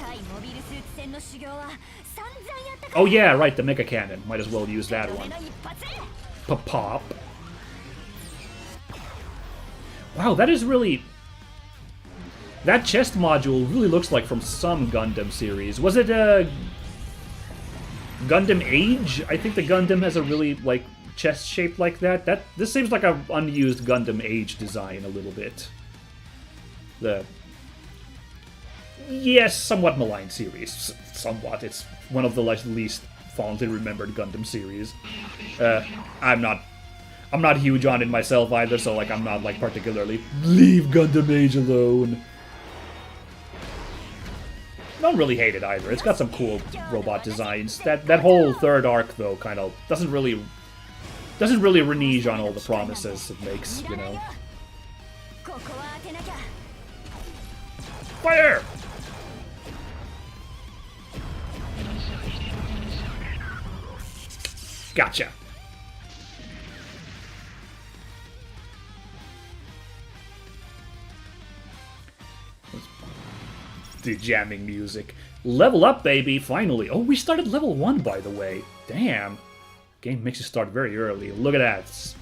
対モビルスーツ戦の修行は散々やったから Oh yeah, right, the Mega Cannon. Might as well use that 目 one. の一発 Pop. Wow, that is really... That chest module really looks like from some Gundam series. Was it Gundam Age? I think the Gundam has a really, like, chest shape like that. This seems like an unused Gundam Age design a little bit. Yes, somewhat maligned series. Somewhat. It's one of the least fondly remembered Gundam series. I'm not huge on it myself either, so like I'm not like particularly leave Gundam Age alone. Don't really hate it either. It's got some cool robot designs. That whole third arc though kind of doesn't really renege on all the promises it makes, you know. ここは当てなきゃ Fire! Gotcha. The jamming music. Level up, baby, finally. Oh, we started level 1, by the way. Damn. Game makes you start very early. Look at that. It's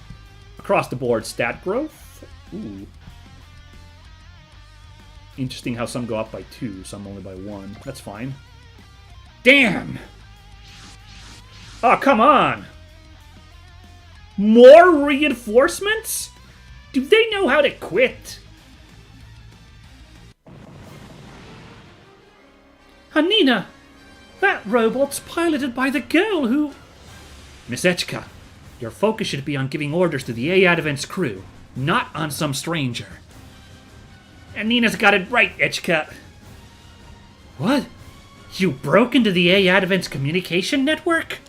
across the board stat growth. Ooh. Interesting how some go up by 2, some only by 1. That's fine. Damn! Oh, come on! More reinforcements? Do they know how to quit? Hanina! That robot's piloted by the girl who... Miss Echika, your focus should be on giving orders to the A Advent's crew, not on some stranger. And Nina's got it right, Echika. What? You broke into the A Advent's communication network?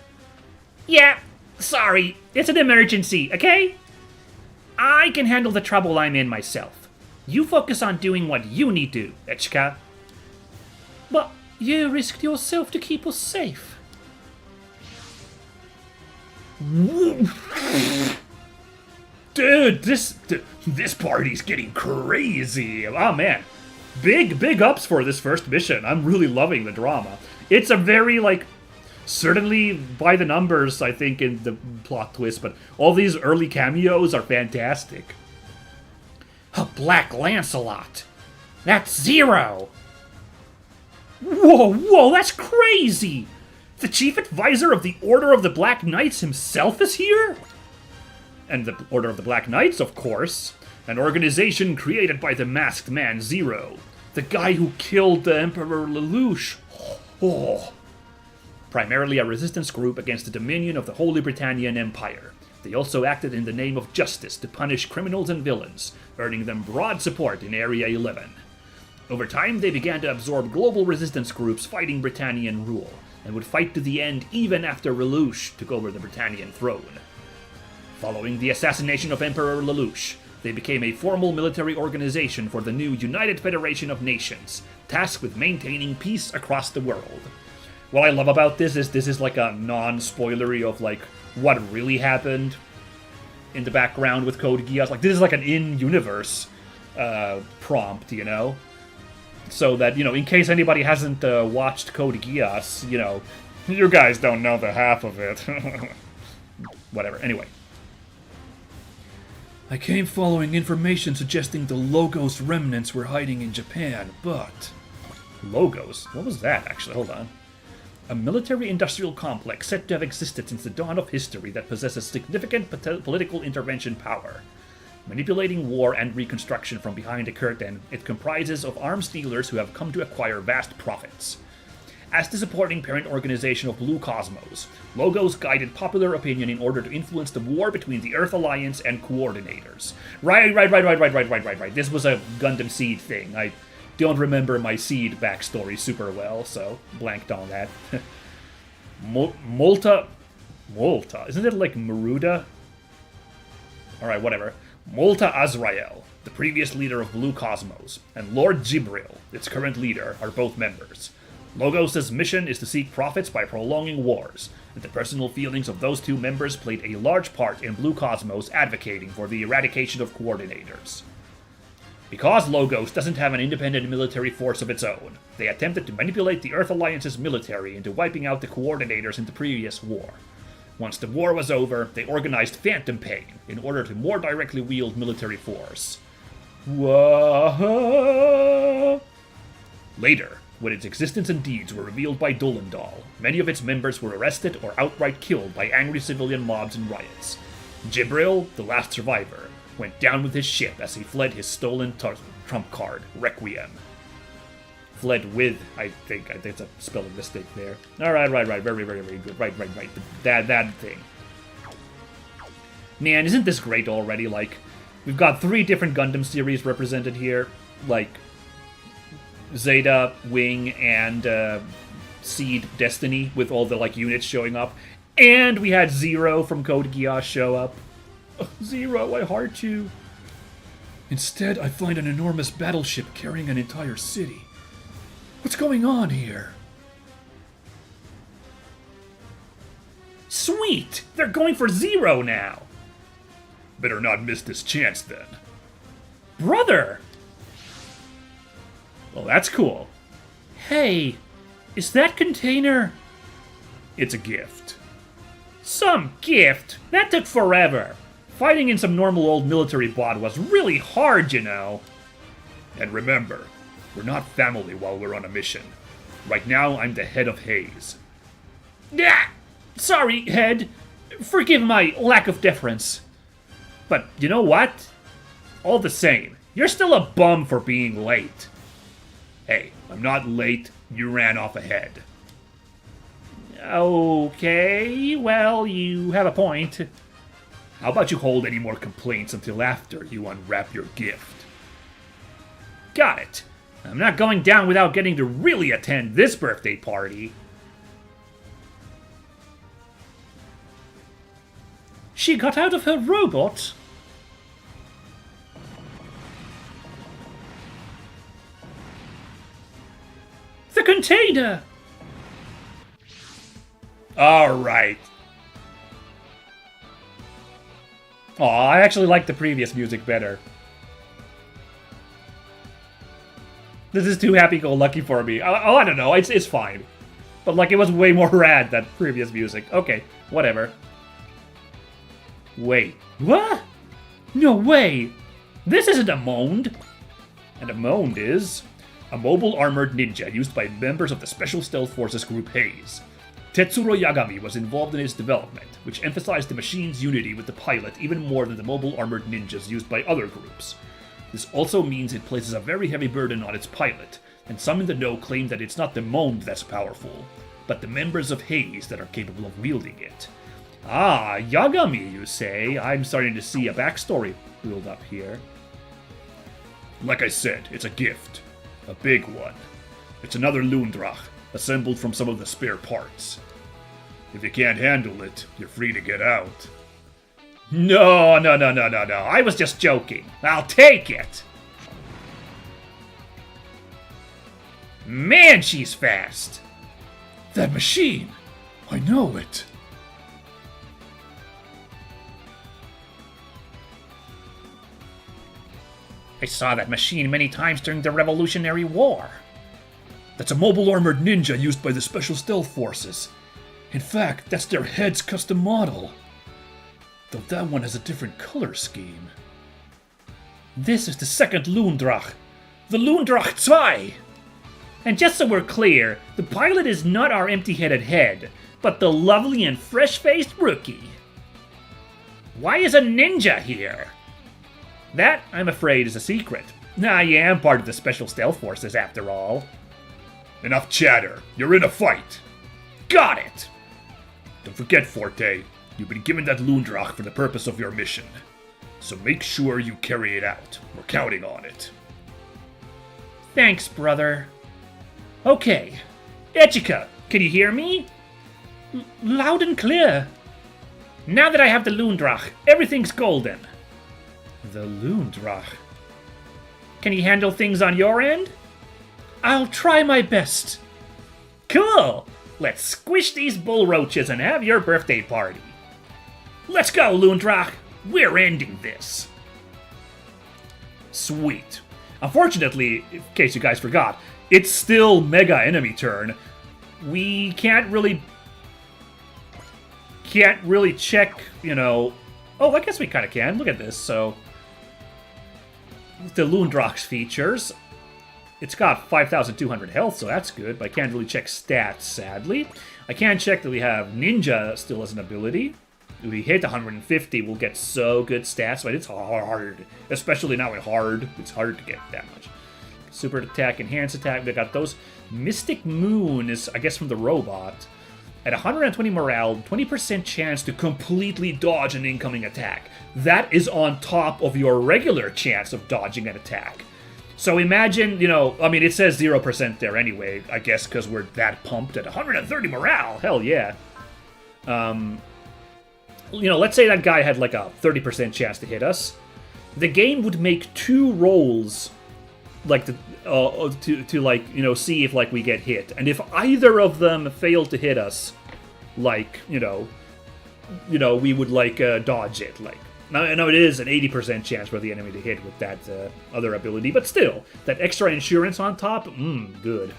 Yeah, sorry. It's an emergency, okay? I can handle the trouble I'm in myself. You focus on doing what you need to, Echika. But you risked yourself to keep us safe. Dude, this party's getting crazy. Oh, man. Big ups for this first mission. I'm really loving the drama. It's a very, like, certainly by the numbers, I think, in the plot twist, but all these early cameos are fantastic. A Black Lancelot! That's Zero! Whoa, that's crazy! The chief advisor of the Order of the Black Knights himself is here? And the Order of the Black Knights, of course, an organization created by the masked man Zero, the guy who killed the Emperor Lelouch. Oh. Primarily a resistance group against the dominion of the Holy Britannian Empire. They also acted in the name of justice to punish criminals and villains, earning them broad support in Area 11. Over time, they began to absorb global resistance groups fighting Britannian rule, and would fight to the end even after Lelouch took over the Britannian throne. Following the assassination of Emperor Lelouch, they became a formal military organization for the new United Federation of Nations, tasked with maintaining peace across the world. What I love about this is like a non-spoilery of like what really happened in the background with Code Geass. Like this is like an in-universe prompt, you know? So that, in case anybody hasn't watched Code Geass, you guys don't know the half of it. Whatever, anyway. I came following information suggesting the Logos remnants were hiding in Japan, but... Logos? What was that, actually? Hold on. A military-industrial complex said to have existed since the dawn of history that possesses significant political intervention power. Manipulating war and reconstruction from behind a curtain, it comprises of arms dealers who have come to acquire vast profits. As the supporting parent organization of Blue Cosmos, Logos guided popular opinion in order to influence the war between the Earth Alliance and Coordinators. Right. This was a Gundam Seed thing. I don't remember my Seed backstory super well, so blanked on that. Molta? Isn't it like Maruda? Alright, whatever. Molta Azrael, the previous leader of Blue Cosmos, and Lord Jibril, its current leader, are both members. Logos' mission is to seek profits by prolonging wars, and the personal feelings of those two members played a large part in Blue Cosmos advocating for the eradication of Coordinators. Because Logos doesn't have an independent military force of its own, they attempted to manipulate the Earth Alliance's military into wiping out the Coordinators in the previous war. Once the war was over, they organized Phantom Pain in order to more directly wield military force. Whoa. Later, when its existence and deeds were revealed by Dolendal, many of its members were arrested or outright killed by angry civilian mobs and riots. Jibril, the last survivor, went down with his ship as he fled his stolen trump card, Requiem. Fled with, I think it's a spelling mistake there. Alright, very good. Right. That thing. Man, isn't this great already? Like, we've got 3 different Gundam series represented here. Like, Zeta, Wing, and Seed Destiny, with all the, units showing up. And we had Zero from Code Geass show up. Oh, Zero, I heart you. Instead, I find an enormous battleship carrying an entire city. What's going on here? Sweet! They're going for Zero now! Better not miss this chance, then. Brother! Well, that's cool. Hey, is that container... It's a gift. Some gift? That took forever. Fighting in some normal old military bot was really hard, And remember, we're not family while we're on a mission. Right now, I'm the head of Haze. Yeah, sorry, head. Forgive my lack of deference. But you know what? All the same, you're still a bum for being late. Hey, I'm not late. You ran off ahead. Okay, well, you have a point. How about you hold any more complaints until after you unwrap your gift? Got it. I'm not going down without getting to really attend this birthday party. She got out of her robot? The container! Alright. Aw, I actually like the previous music better. This is too happy-go-lucky for me. I don't know, it's fine. But, it was way more rad than previous music. Okay, whatever. Wait. What? No way! This isn't a Monde! And a Monde is... a mobile armored ninja used by members of the Special Stealth Forces group Haze. Tetsuro Yagami was involved in its development, which emphasized the machine's unity with the pilot even more than the mobile armored ninjas used by other groups. This also means it places a very heavy burden on its pilot, and some in the know claim that it's not the Monde that's powerful, but the members of Haze that are capable of wielding it. Ah, Yagami, you say? I'm starting to see a backstory build up here. Like I said, it's a gift. A big one. It's another Lundrach, assembled from some of the spare parts. If you can't handle it, you're free to get out. No. I was just joking. I'll take it. Man, she's fast. That machine! I know it. I saw that machine many times during the Revolutionary War. That's a mobile armored ninja used by the Special Stealth Forces. In fact, that's their head's custom model. Though that one has a different color scheme. This is the second Loondrach. The Loondrach 2! And just so we're clear, the pilot is not our empty-headed head, but the lovely and fresh-faced rookie. Why is a ninja here? That, I'm afraid, is a secret. I am part of the Special Stealth Forces, after all. Enough chatter. You're in a fight. Got it! Don't forget, Forte, you've been given that Loondrach for the purpose of your mission. So make sure you carry it out. We're counting on it. Thanks, brother. Okay. Echika, can you hear me? Loud and clear. Now that I have the Loondrach, everything's golden. The Loondrach. Can you handle things on your end? I'll try my best. Cool! Let's squish these bullroaches and have your birthday party. Let's go, Loondrach. We're ending this. Sweet. Unfortunately, in case you guys forgot, it's still Mega Enemy turn. We can't really check, you know... Oh, I guess we kind of can. Look at this. So, the Loondrach's features. It's got 5,200 health, so that's good, but I can't really check stats, sadly. I can check that we have Ninja still as an ability. If we hit 150, we'll get so good stats, but it's hard. Especially now in hard. It's hard to get that much. Super attack, enhanced attack, we got those. Mystic Moon is, I guess, from the robot. At 120 morale, 20% chance to completely dodge an incoming attack. That is on top of your regular chance of dodging an attack. So imagine, you know, I mean, it says 0% there anyway, I guess, because we're that pumped at 130 morale. Hell yeah. You know, let's say that guy had like a 30% chance to hit us. The game would make 2 rolls, like to like, you know, see if like we get hit. And if either of them failed to hit us, like, you know, we would like dodge it. Like, now it is an 80% chance for the enemy to hit with that other ability, but still, that extra insurance on top, good.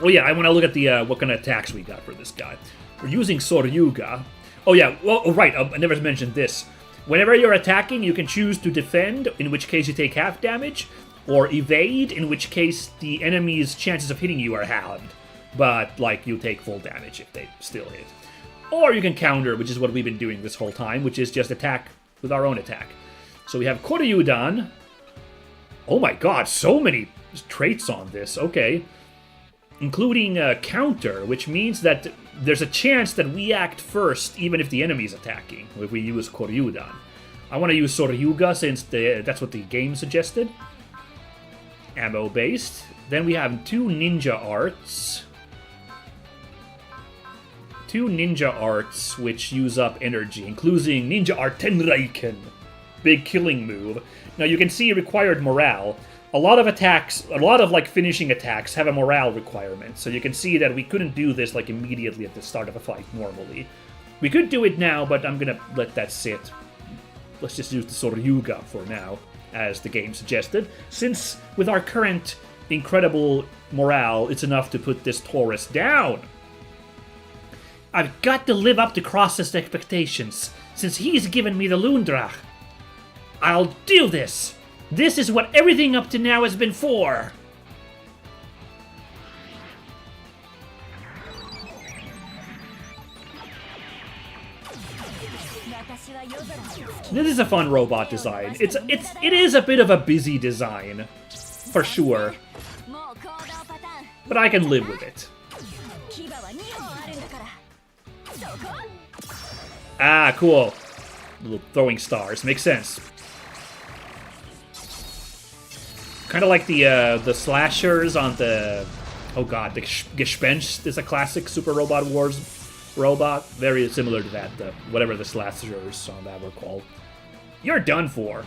Oh yeah, I want to look at the what kind of attacks we got for this guy. We're using Soryuga. Oh yeah, well, oh, right, I never mentioned this. Whenever you're attacking, you can choose to defend, in which case you take half damage, or evade, in which case the enemy's chances of hitting you are halved. But, like, you take full damage if they still hit. Or you can counter, which is what we've been doing this whole time, which is just attack with our own attack. So we have Koryudan. Oh my god, so many traits on this, okay. Including counter, which means that there's a chance that we act first, even if the enemy's attacking, if we use Koryudan. I want to use Soryuga since that's what the game suggested. Ammo-based. Then we have 2 ninja arts. 2 ninja arts which use up energy, including Ninja Art Tenraiken. Big killing move. Now you can see required morale. A lot of attacks, a lot of like finishing attacks have a morale requirement, so you can see that we couldn't do this like immediately at the start of a fight normally. We could do it now, but I'm gonna let that sit. Let's just use the Soryuga for now, as the game suggested, since with our current incredible morale, it's enough to put this Taurus down. I've got to live up to Cross's expectations, since he's given me the Loondrach. I'll do this! This is what everything up to now has been for! This is a fun robot design. It is a bit of a busy design, for sure. But I can live with it. Ah, cool. Little throwing stars. Makes sense. Kind of like the slashers on the... Oh god, the Gespenst is a classic Super Robot Wars robot. Very similar to that, whatever the slashers on that were called. You're done for.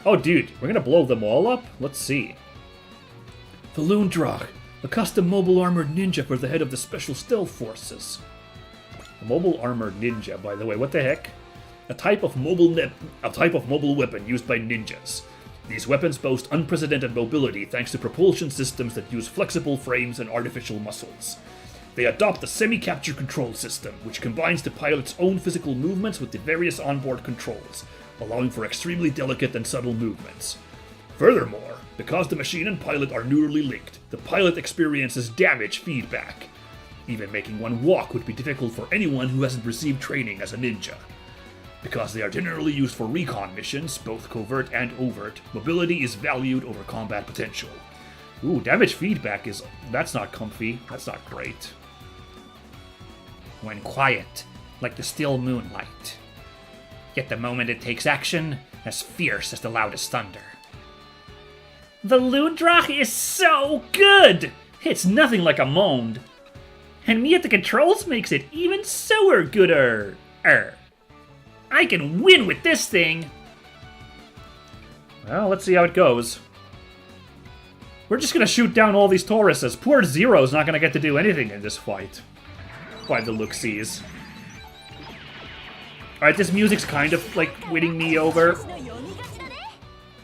Oh dude, we're gonna blow them all up? Let's see. The Loondrach, a custom mobile armored ninja for the head of the Special Stealth Forces. A mobile armored ninja, by the way. What the heck? A type of mobile weapon used by ninjas. These weapons boast unprecedented mobility thanks to propulsion systems that use flexible frames and artificial muscles. They adopt a semi-capture control system, which combines the pilot's own physical movements with the various onboard controls, allowing for extremely delicate and subtle movements. Furthermore, because the machine and pilot are neurally linked, the pilot experiences damage feedback. Even making one walk would be difficult for anyone who hasn't received training as a ninja. Because they are generally used for recon missions, both covert and overt, mobility is valued over combat potential. Ooh, damage feedback that's not comfy. That's not great. When quiet, like the still moonlight. Yet the moment it takes action, as fierce as the loudest thunder. The Lundrach is so good! It's nothing like a Monde. And me at the controls makes it even soer gooder. I can win with this thing! Well, let's see how it goes. We're just gonna shoot down all these Tauruses. Poor Zero's not gonna get to do anything in this fight. By the look-sees. Alright, this music's kind of, like, winning me over.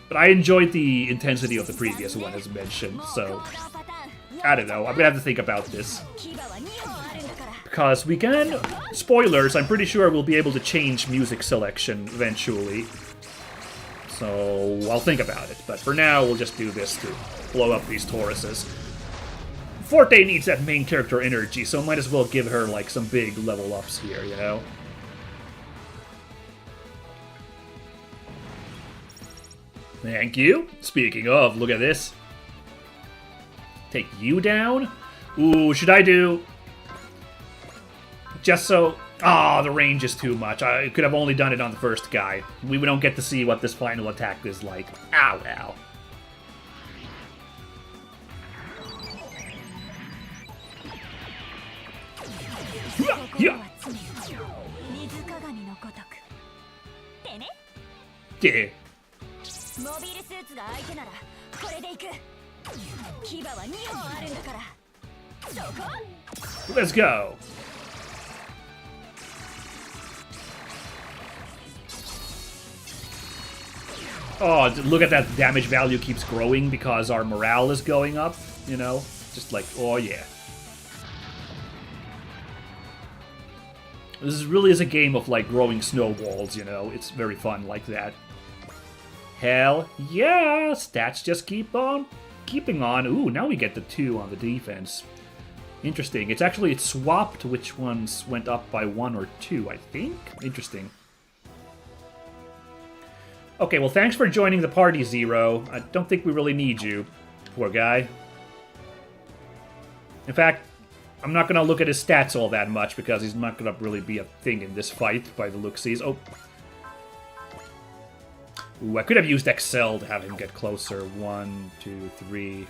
But I enjoyed the intensity of the previous one, as mentioned, so... I don't know, I'm gonna have to think about this. Because we can... Spoilers, I'm pretty sure we'll be able to change music selection eventually. So, I'll think about it. But for now, we'll just do this to blow up these Tauruses. Forte needs that main character energy, so might as well give her, like, some big level ups here, you know? Thank you. Speaking of, look at this. Take you down? Ooh, should I do... Just so... Ah, the range is too much. I could have only done it on the first guy. We don't get to see what this final attack is like. Ow, ow. Yeah. Yeah. Let's go. Oh, look at that damage value keeps growing because our morale is going up, you know? Just like, oh yeah. This really is a game of, like, growing snowballs, you know? It's very fun like that. Hell yeah! Stats just keep on keeping on. Ooh, now we get the 2 on the defense. Interesting. It's swapped which ones went up by 1 or 2, I think? Interesting. Okay, well, thanks for joining the party, Zero. I don't think we really need you. Poor guy. In fact, I'm not going to look at his stats all that much because he's not going to really be a thing in this fight by the look-sees. Oh. Ooh, I could have used Excel to have him get closer. 1, 2, 3.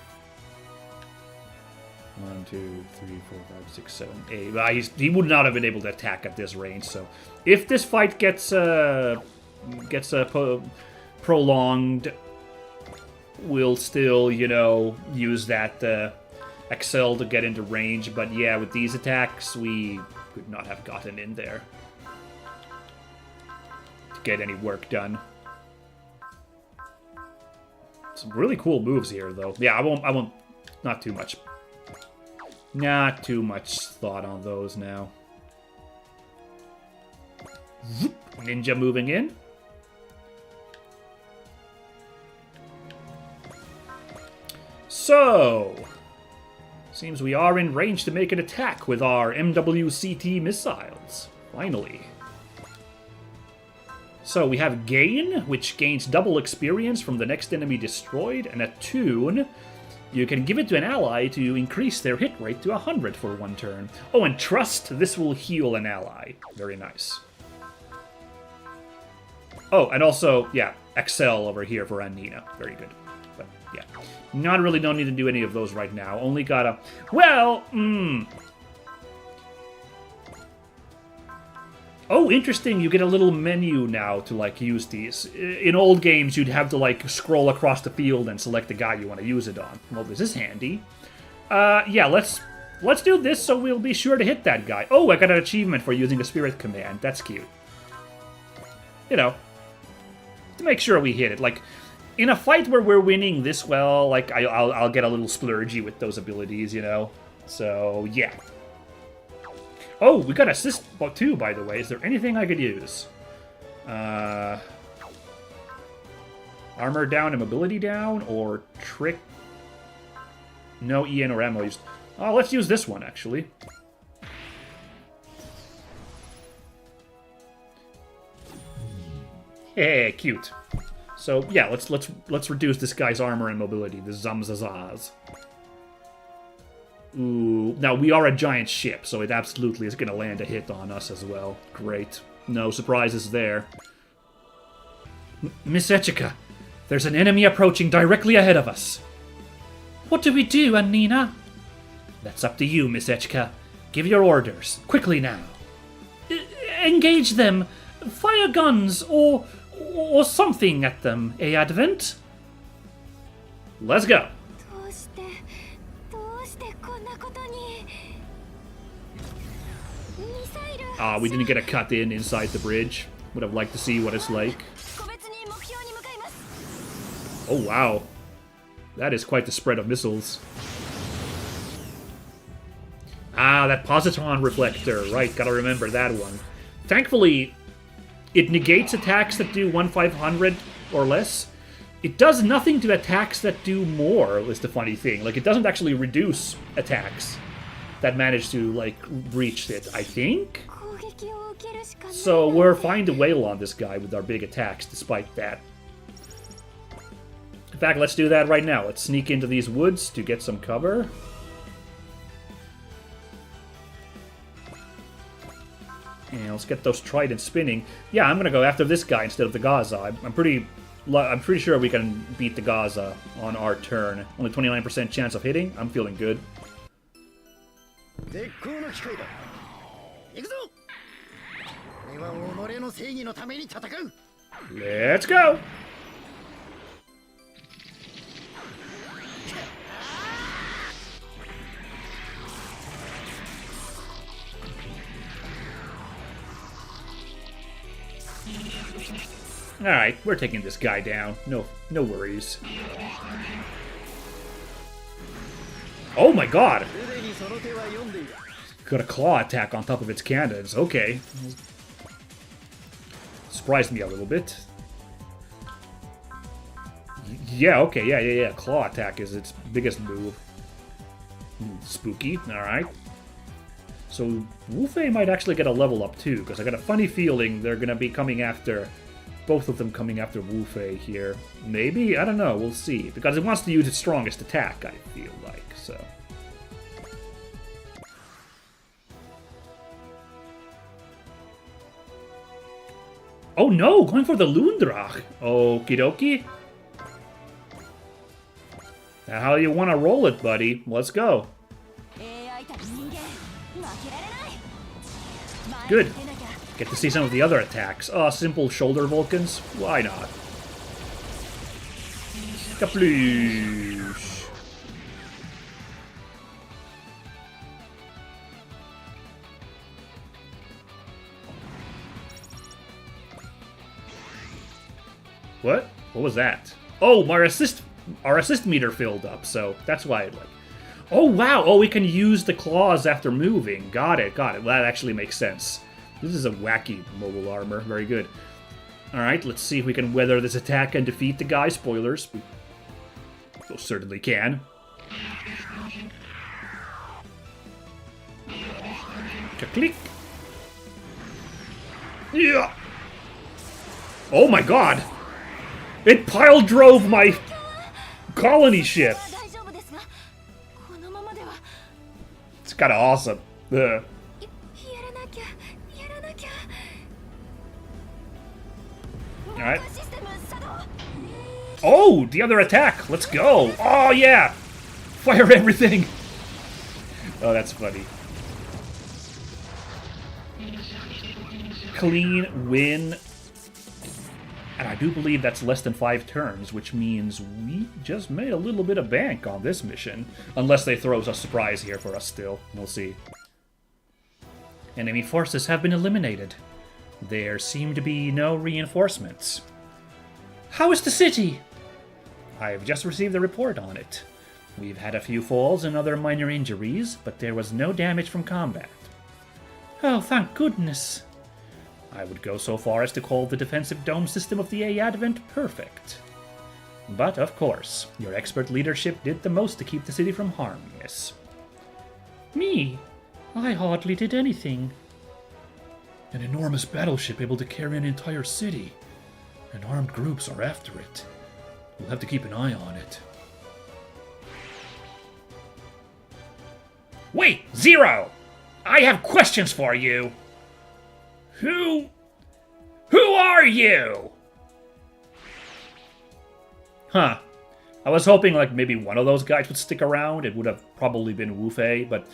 1, 2, 3, 4, 5, 6, 7, 8. But he would not have been able to attack at this range, so... If this fight gets prolonged, we'll still, you know, use that Excel to get into range. But yeah, with these attacks, we could not have gotten in there to get any work done. Some really cool moves here, though. Yeah, I won't, not too much thought on those now. Ninja moving in. So, seems we are in range to make an attack with our MWCT missiles. Finally. So we have Gain, which gains double experience from the next enemy destroyed, and a Tune. You can give it to an ally to increase their hit rate to 100 for 1 turn. Oh, and Trust, this will heal an ally. Very nice. Oh, and also, yeah, Excel over here for Annina. Very good. But, yeah. No need to do any of those right now. Only gotta... Well, Oh, interesting. You get a little menu now to, like, use these. In old games, you'd have to, like, scroll across the field and select the guy you want to use it on. Well, this is handy. Yeah, let's let's do this so we'll be sure to hit that guy. Oh, I got an achievement for using a spirit command. That's cute. You know, to make sure we hit it. Like, in a fight where we're winning this well, like, I'll get a little splurgy with those abilities, you know? So, yeah. Oh, we got assist too, by the way. Is there anything I could use? Armor down and mobility down, or trick? No EN or ammo used. Oh, let's use this one, actually. Hey, cute. So yeah, let's reduce this guy's armor and mobility. The Zamzazaz. Ooh, now we are a giant ship, so it absolutely is going to land a hit on us as well. Great. No surprises there. Miss Echika, there's an enemy approaching directly ahead of us. What do we do, Annina? That's up to you, Miss Echika. Give your orders. Quickly now. Engage them. Fire guns or something at them, Advent? Let's go. どうしてこんなことにミサイル Ah, we didn't get a cut inside the bridge. Would have liked to see what it's like. 個別に目標に向かいます Oh, wow. That is quite the spread of missiles. Ah, that positron reflector. Right, gotta remember that one. Thankfully, it negates attacks that do 1/500 or less. It does nothing to attacks that do more, is the funny thing. Like, it doesn't actually reduce attacks that manage to, like, breach it, I think? 攻撃を受けるしかない So we're fine to wail on this guy with our big attacks despite that. In fact, let's do that right now. Let's sneak into these woods to get some cover. And let's get those tridents spinning. Yeah, I'm gonna go after this guy instead of the Gaza. I'm pretty sure we can beat the Gaza on our turn. Only 29% chance of hitting. I'm feeling good. 絶好の機会だ行くぞ俺は己の正義のために戦う Let's go! Alright, we're taking this guy down. No worries. Oh my god! すでにその手は読んでいる Got a claw attack on top of its cannons. Okay. Surprised me a little bit. Yeah, okay, yeah. Claw attack is its biggest move. Spooky, alright. So, Wufei might actually get a level up too, because I got a funny feeling they're gonna be coming after... Both of them coming after Wufei here. Maybe? I don't know, we'll see. Because it wants to use its strongest attack, I feel like, so... Oh no! Going for the Lundrach! Okie dokie. Now how you want to roll it, buddy? Let's go. AI たる人間負けられない Good. Get to see some of the other attacks. Simple shoulder Vulcans? Why not? Kaploosh. What? What was that? Oh, our assist meter filled up, so that's why it like... Oh, wow! Oh, we can use the claws after moving. Got it. Well, that actually makes sense. This is a wacky mobile armor. Very good. Alright, let's see if we can weather this attack and defeat the guy. Spoilers. We most certainly can. Click. Yeah. Oh my god! It pile drove my colony ship! 大丈夫ですがこのままでは It's kinda awesome. Ugh. やらなきゃやらなきゃ Alright. システム作動 Oh, the other attack! Let's go! Oh, yeah! Fire everything! Oh, that's funny. Clean win. And I do believe that's less than 5 turns, which means we just made a little bit of bank on this mission. Unless they throw us a surprise here for us still. We'll see. Enemy forces have been eliminated. There seem to be no reinforcements. How is the city? I've just received a report on it. We've had a few falls and other minor injuries, but there was no damage from combat. Oh, thank goodness. I would go so far as to call the defensive dome system of the A Advent perfect. But, of course, your expert leadership did the most to keep the city from harm, yes. Me? I hardly did anything. An enormous battleship able to carry an entire city, and armed groups are after it. We'll have to keep an eye on it. Wait, Zero! I have questions for you! Who are you? Huh. I was hoping like maybe one of those guys would stick around. It would have probably been Wu Fei, but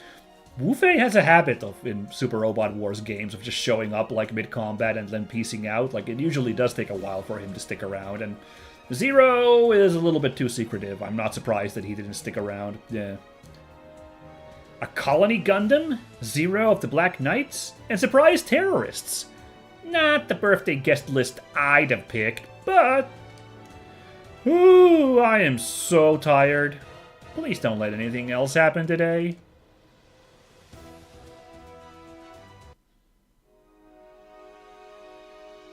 Wu Fei has a habit of, in Super Robot Wars games, of just showing up like mid-combat and then piecing out. Like, it usually does take a while for him to stick around, and Zero is a little bit too secretive. I'm not surprised that he didn't stick around. Yeah. A colony Gundam, Zero of the Black Knights, and surprise terrorists. Not the birthday guest list I'd have picked, but... Ooh, I am so tired. Please don't let anything else happen today.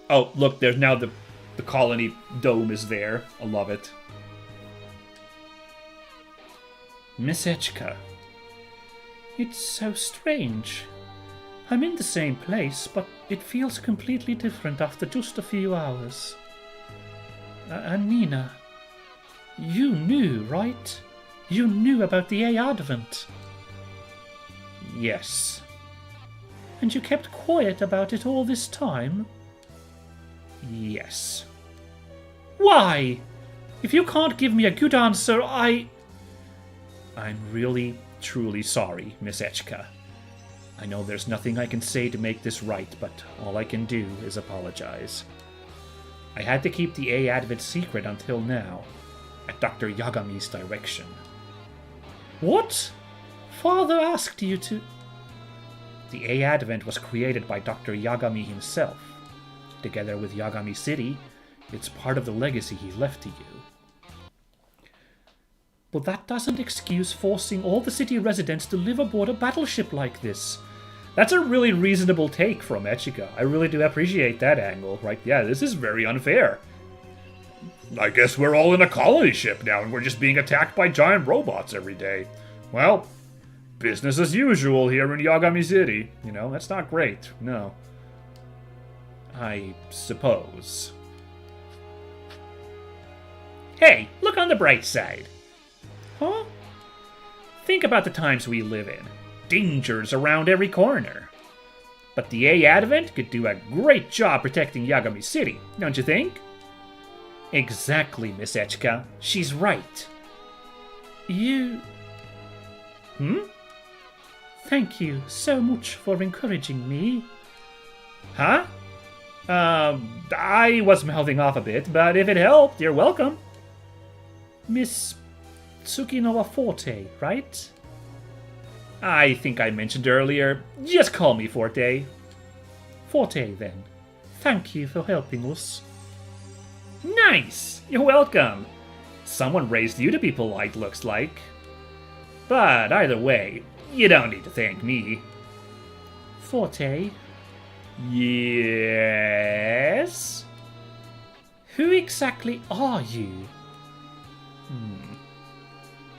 Oh, look, there's now the colony dome is there. I love it. Miss Echka. It's so strange. I'm in the same place, but it feels completely different after just a few hours. And Nina, you knew, right? You knew about the A Advent. Yes. And you kept quiet about it all this time? Yes. Why? If you can't give me a good answer, I'm really, truly sorry, Miss Echka. I know there's nothing I can say to make this right, but all I can do is apologize. I had to keep the A Advent secret until now, at Dr. Yagami's direction. What? Father asked you to... The A Advent was created by Dr. Yagami himself. Together with Yagami City, it's part of the legacy he left to you. But that doesn't excuse forcing all the city residents to live aboard a battleship like this. That's a really reasonable take from Echika. I really do appreciate that angle. Right? Yeah, this is very unfair. I guess we're all in a colony ship now, and we're just being attacked by giant robots every day. Well, business as usual here in Yagami City. You know, that's not great. No. I suppose. Hey, look on the bright side. Huh? Think about the times we live in. Dangers around every corner. But the A Advent could do a great job protecting Yagami City, don't you think? Exactly, Miss Echka. She's right. You... Hmm? Thank you so much for encouraging me. Huh? I was mouthing off a bit, but if it helped, you're welcome. Miss Tsukinowa Forte, right? I think I mentioned earlier, just call me Forte. Forte, then. Thank you for helping us. Nice! You're welcome. Someone raised you to be polite, looks like. But either way, you don't need to thank me. Forte? Yes? Who exactly are you?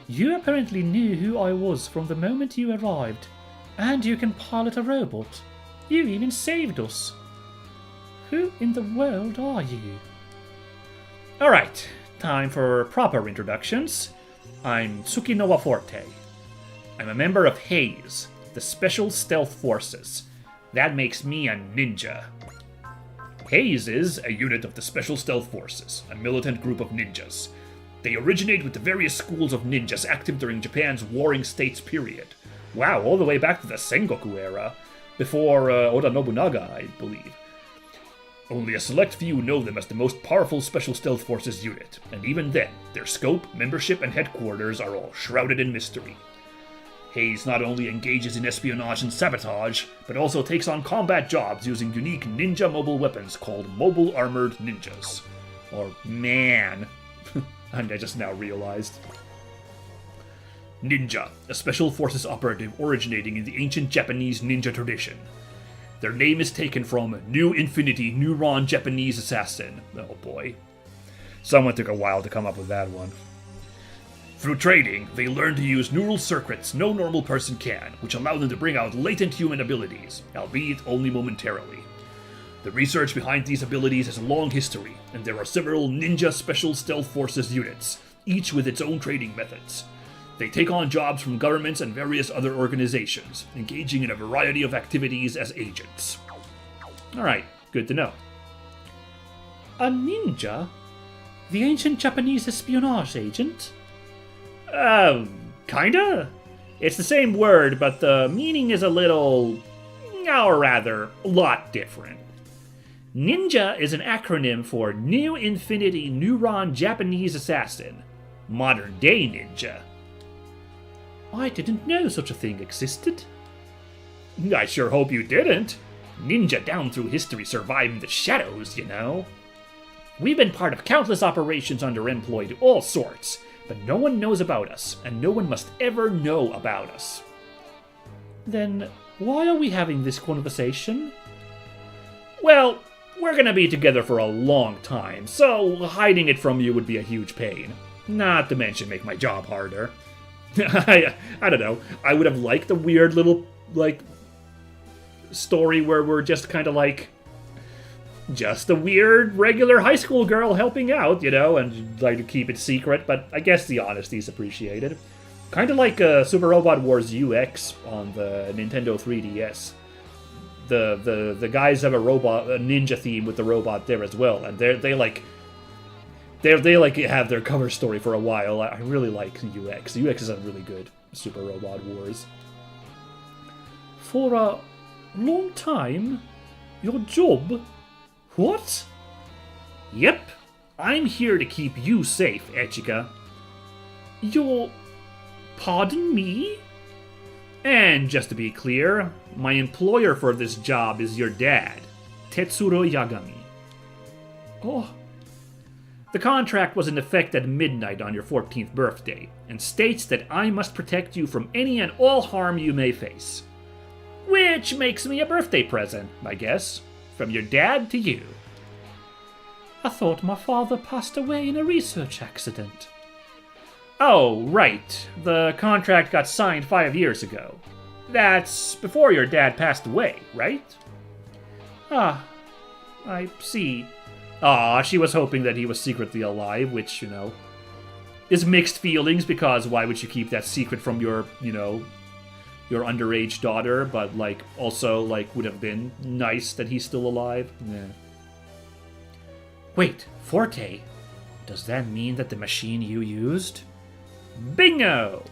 You apparently knew who I was from the moment you arrived, and you can pilot a robot. You even saved us. Who in the world are you? Alright, time for proper introductions. I'm Tsukinowa Forte. I'm a member of HAZE, the Special Stealth Forces. That makes me a ninja. HAZE is a unit of the Special Stealth Forces, a militant group of ninjas. They originate with the various schools of ninjas active during Japan's Warring States period. Wow, all the way back to the Sengoku era, before Oda Nobunaga, I believe. Only a select few know them as the most powerful Special Stealth Forces unit, and even then, their scope, membership, and headquarters are all shrouded in mystery. Hayes not only engages in espionage and sabotage, but also takes on combat jobs using unique ninja mobile weapons called Mobile Armored Ninjas. Or man. I just now realized. Ninja, a Special Forces operative originating in the ancient Japanese ninja tradition. Their name is taken from New Infinity Neuron Japanese Assassin. Oh boy. Someone took a while to come up with that one. Through training, they learn to use neural circuits no normal person can, which allow them to bring out latent human abilities, albeit only momentarily. The research behind these abilities has a long history, and there are several Ninja Special Stealth Forces units, each with its own training methods. They take on jobs from governments and various other organizations, engaging in a variety of activities as agents. Alright, good to know. A ninja? The ancient Japanese espionage agent? Kinda? It's the same word, but the meaning is a little, or rather, a lot different. Ninja is an acronym for New Infinity Neuron Japanese Assassin. Modern day ninja. I didn't know such a thing existed. I sure hope you didn't. Ninja down through history survive in the shadows, you know. We've been part of countless operations under employed all sorts, but no one knows about us, and no one must ever know about us. Then why are we having this conversation? Well, we're gonna be together for a long time, so hiding it from you would be a huge pain. Not to mention make my job harder. I don't know. I would have liked a weird little, story where we're just kind of just a weird, regular high school girl helping out, and to keep it secret, but I guess the honesty is appreciated. Kind of like Super Robot Wars UX on the Nintendo 3DS. The guys have a ninja theme with the robot there as well, and they have their cover story for a while. I really like UX. UX is a really good Super Robot Wars. For a long time, your job? What? Yep, I'm here to keep you safe, Echika. Pardon me? And just to be clear, my employer for this job is your dad, Tetsuro Yagami. Oh. The contract was in effect at midnight on your 14th birthday, and states that I must protect you from any and all harm you may face. Which makes me a birthday present, I guess. From your dad to you. I thought my father passed away in a research accident. Oh, right. The contract got signed 5 years ago. That's before your dad passed away, right? Ah, I see. She was hoping that he was secretly alive, which, is mixed feelings, because why would you keep that secret from your underage daughter, but, also, would have been nice that he's still alive? Yeah. Wait, Forte, does that mean that the machine you used? Bingo!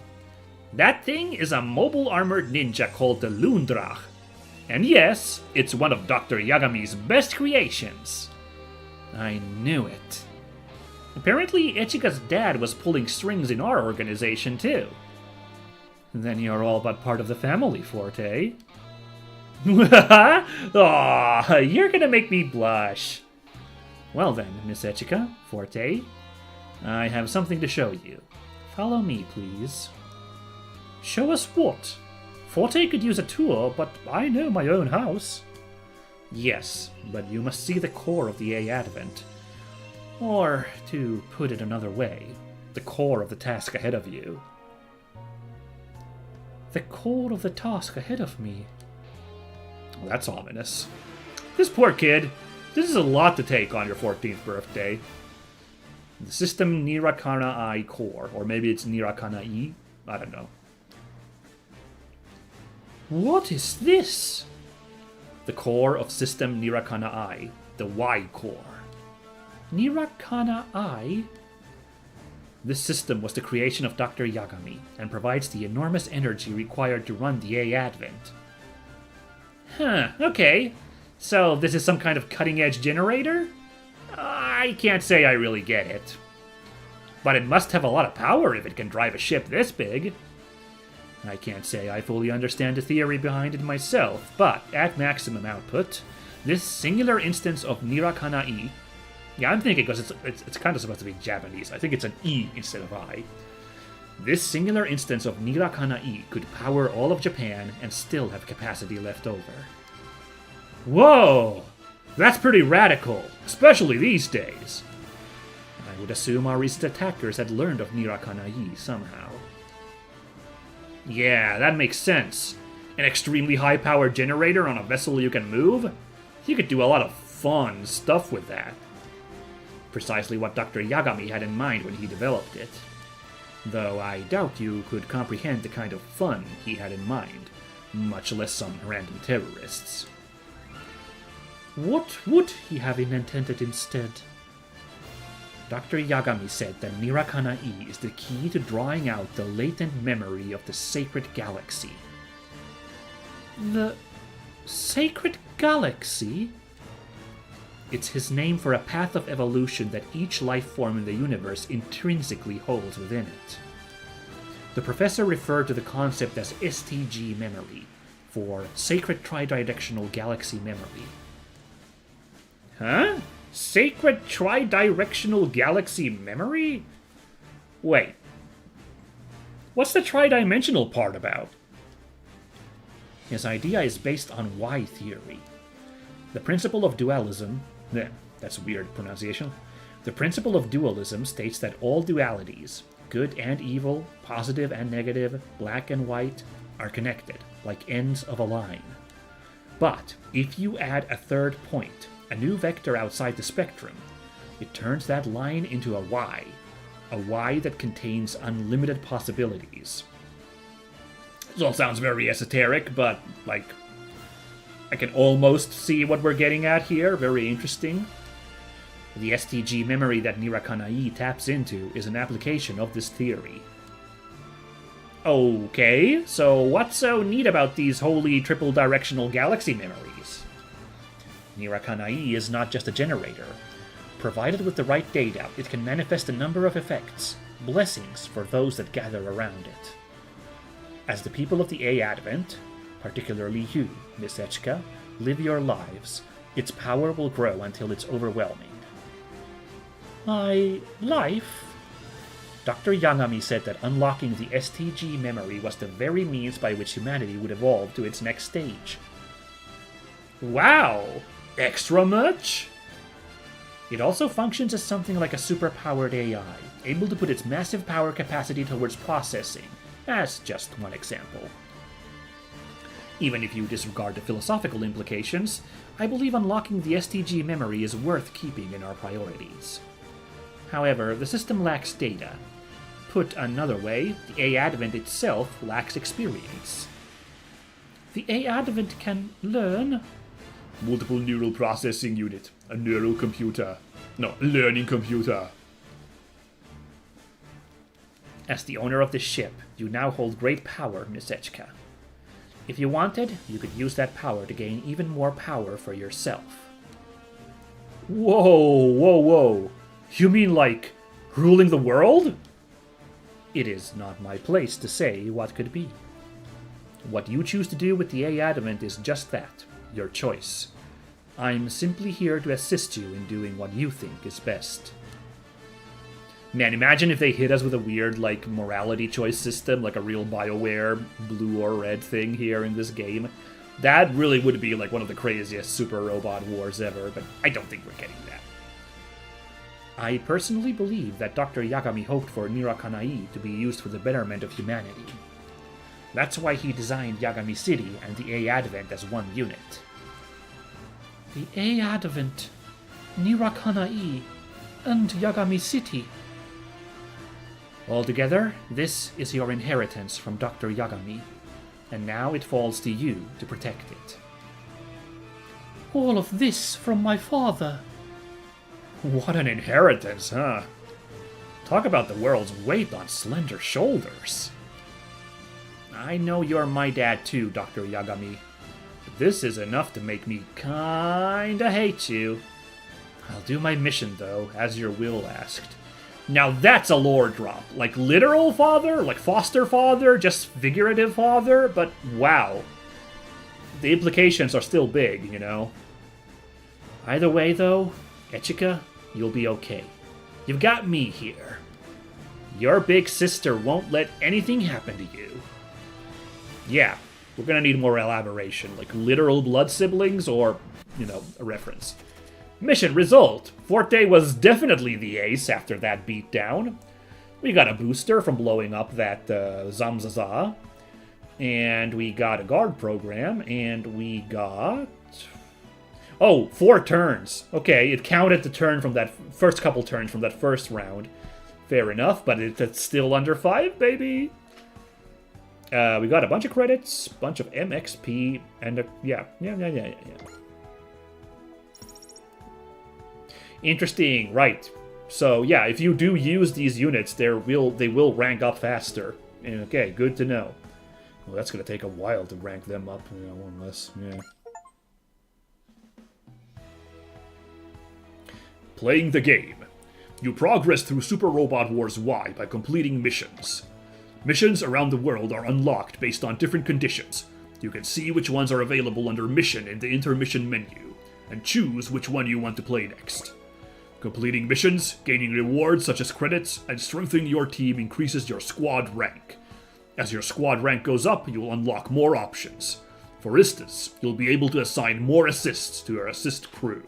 That thing is a mobile armored ninja called the Lundrach. And yes, it's one of Dr. Yagami's best creations. I knew it. Apparently, Echika's dad was pulling strings in our organization, too. Then you're all but part of the family, Forte. Aw, you're gonna make me blush. Well then, Miss Echika, Forte, I have something to show you. Follow me, please. Show us what? Forte could use a tour, but I know my own house. Yes, but you must see the core of the A Advent. Or, to put it another way, the core of the task ahead of you. The core of the task ahead of me? Well, that's ominous. This poor kid. This is a lot to take on your 14th birthday. The System Nirakana-I core, or maybe it's Nirakana-I? I don't know. What is this? The core of System Nirakana-I, the Y core. Nirakana-I? This system was the creation of Dr. Yagami, and provides the enormous energy required to run the A Advent. Huh, okay. So this is some kind of cutting-edge generator? I can't say I really get it. But it must have a lot of power if it can drive a ship this big. I can't say I fully understand the theory behind it myself, but at maximum output, this singular instance of Nirakanai, yeah, I'm thinking because it's kind of supposed to be Japanese. I think it's an E instead of I. This singular instance of Nirakanai could power all of Japan and still have capacity left over. Whoa! That's pretty radical, especially these days. I would assume our recent attackers had learned of Nirakanai somehow. Yeah, that makes sense. An extremely high-powered generator on a vessel you can move? You could do a lot of fun stuff with that. Precisely what Dr. Yagami had in mind when he developed it. Though I doubt you could comprehend the kind of fun he had in mind, much less some random terrorists. What would he have intended instead? Dr. Yagami said that Nirakanai is the key to drawing out the latent memory of the sacred galaxy. The sacred galaxy? It's his name for a path of evolution that each life form in the universe intrinsically holds within it. The professor referred to the concept as STG memory, for Sacred Tridirectional Galaxy Memory. Huh? Sacred Tridirectional Galaxy Memory? Wait. What's the tridimensional part about? His idea is based on Y theory. The principle of dualism... that's a weird pronunciation. The principle of dualism states that all dualities, good and evil, positive and negative, black and white, are connected, like ends of a line. But if you add a third point, a new vector outside the spectrum, it turns that line into a Y that contains unlimited possibilities. This all sounds very esoteric, but, I can almost see what we're getting at here. Very interesting. The STG memory that Nirakanai taps into is an application of this theory. Okay, so what's so neat about these holy triple-directional galaxy memories? Nirakanai is not just a generator. Provided with the right data, it can manifest a number of effects, blessings for those that gather around it. As the people of the A Advent, particularly you, Miss Echka, live your lives, its power will grow until it's overwhelming. My life? Dr. Yagami said that unlocking the STG memory was the very means by which humanity would evolve to its next stage. Wow! Extra much? It also functions as something like a superpowered AI, able to put its massive power capacity towards processing, as just one example. Even if you disregard the philosophical implications, I believe unlocking the STG memory is worth keeping in our priorities. However, the system lacks data. Put another way, the A Advent itself lacks experience. The A Advent can learn? Multiple neural processing unit. A neural computer. No, learning computer. As the owner of this ship, you now hold great power, Miss Echka. If you wanted, you could use that power to gain even more power for yourself. Whoa. You mean like ruling the world? It is not my place to say what could be. What you choose to do with the A Adamant is just that, your choice. I'm simply here to assist you in doing what you think is best. Man, imagine if they hit us with a weird, morality choice system, like a real BioWare blue or red thing here in this game. That really would be, one of the craziest super robot wars ever, but I don't think we're getting that. I personally believe that Dr. Yagami hoped for Nirakanai to be used for the betterment of humanity. That's why he designed Yagami City and the A Advent as one unit. The A Advent, Nirakanai, and Yagami City. Altogether, this is your inheritance from Dr. Yagami, and now it falls to you to protect it. All of this from my father. What an inheritance, huh? Talk about the world's weight on slender shoulders. I know you're my dad too, Dr. Yagami, This is enough to make me kinda hate you. I'll do my mission, though, as your will asked. Now that's a lore drop. Like literal father, like foster father, just figurative father, but wow. The implications are still big, you know? Either way, though, Echika, you'll be okay. You've got me here. Your big sister won't let anything happen to you. Yeah, we're gonna need more elaboration, like literal blood siblings or, you know, a reference. Mission result. Forte was definitely the ace after that beatdown. We got a booster from blowing up that Zamzaza. And we got a guard program, and we got... Oh, 4 turns. Okay, it counted the turn from that first couple turns from that first round. Fair enough, but it's still under 5, baby. We got a bunch of credits, bunch of MXP, and yeah. Interesting, right. So yeah, if you do use these units, they will rank up faster. Okay, good to know. Well, that's gonna take a while to rank them up, you know, unless, yeah. Playing the game. You progress through Super Robot Wars Y by completing missions. Missions around the world are unlocked based on different conditions. You can see which ones are available under Mission in the intermission menu, and choose which one you want to play next. Completing missions, gaining rewards such as credits, and strengthening your team increases your squad rank. As your squad rank goes up, you will unlock more options. For instance, you'll be able to assign more assists to your assist crew.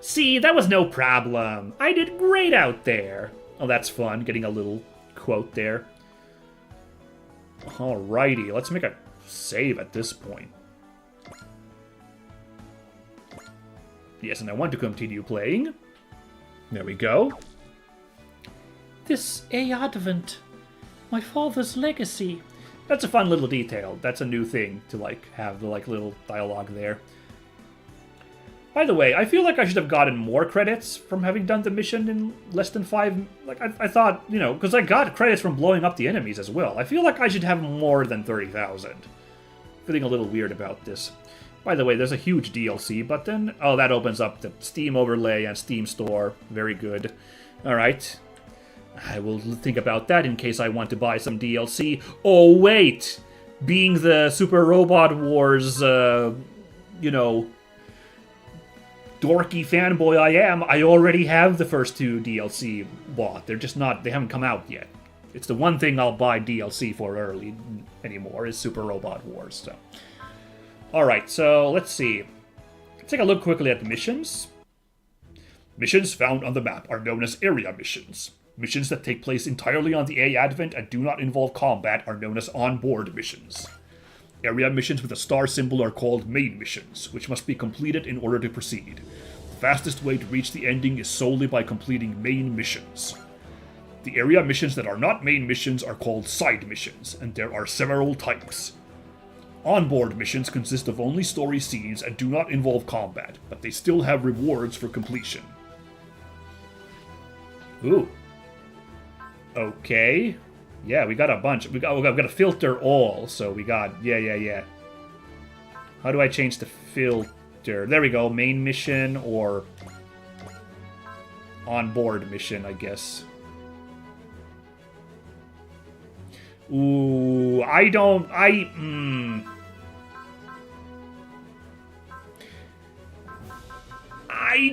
See, that was no problem. I did great out there. Oh, that's fun, getting a little quote there. Alrighty, let's make a save at this point. Yes, and I want to continue playing. There we go. This advent, my father's legacy. That's a fun little detail. That's a new thing to like have the like little dialogue there. By the way, I feel like I should have gotten more credits from having done the mission in less than 5... Like, I thought, you know, because I got credits from blowing up the enemies as well. I feel like I should have more than 30,000. Feeling a little weird about this. By the way, there's a huge DLC button. Oh, that opens up the Steam overlay and Steam store. Very good. Alright. I will think about that in case I want to buy some DLC. Oh, wait! Being the Super Robot Wars, you know... dorky fanboy I am, I already have the first 2 DLC bought. They're just not, they haven't come out yet. It's the one thing I'll buy DLC for early anymore, is Super Robot Wars, so. Alright, so let's see. Let's take a look quickly at the missions. Missions found on the map are known as area missions. Missions that take place entirely on the A Advent and do not involve combat are known as on-board missions. Area missions with a star symbol are called main missions, which must be completed in order to proceed. The fastest way to reach the ending is solely by completing main missions. The area missions that are not main missions are called side missions, and there are several types. Onboard missions consist of only story scenes and do not involve combat, but they still have rewards for completion. Ooh. Okay. Yeah, we got a bunch. We've got to filter all, so we got... Yeah. How do I change the filter? There we go. Main mission or... on-board mission, I guess. Ooh, I don't... I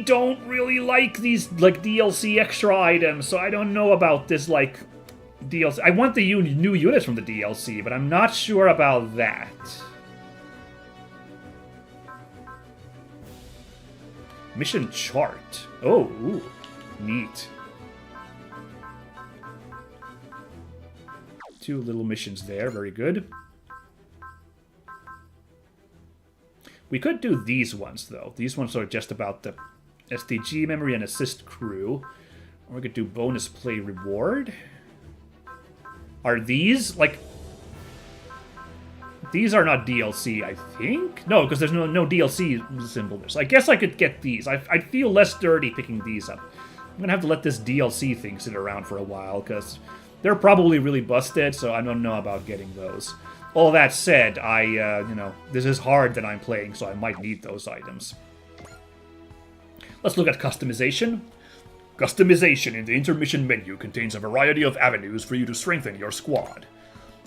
don't really like these, like, DLC extra items, so I don't know about this, like... DLC. I want the new units from the DLC, but I'm not sure about that. Mission chart. Oh, ooh, neat. 2 little missions there, very good. We could do these ones, though. These ones are just about the STG memory and assist crew. Or we could do bonus play reward. Are these, like... These are not DLC, I think? No, because there's no DLC symbol there. So I guess I could get these. I'd feel less dirty picking these up. I'm going to have to let this DLC thing sit around for a while, because they're probably really busted, so I don't know about getting those. All that said, this is hard that I'm playing, so I might need those items. Let's look at customization. Customization in the intermission menu contains a variety of avenues for you to strengthen your squad.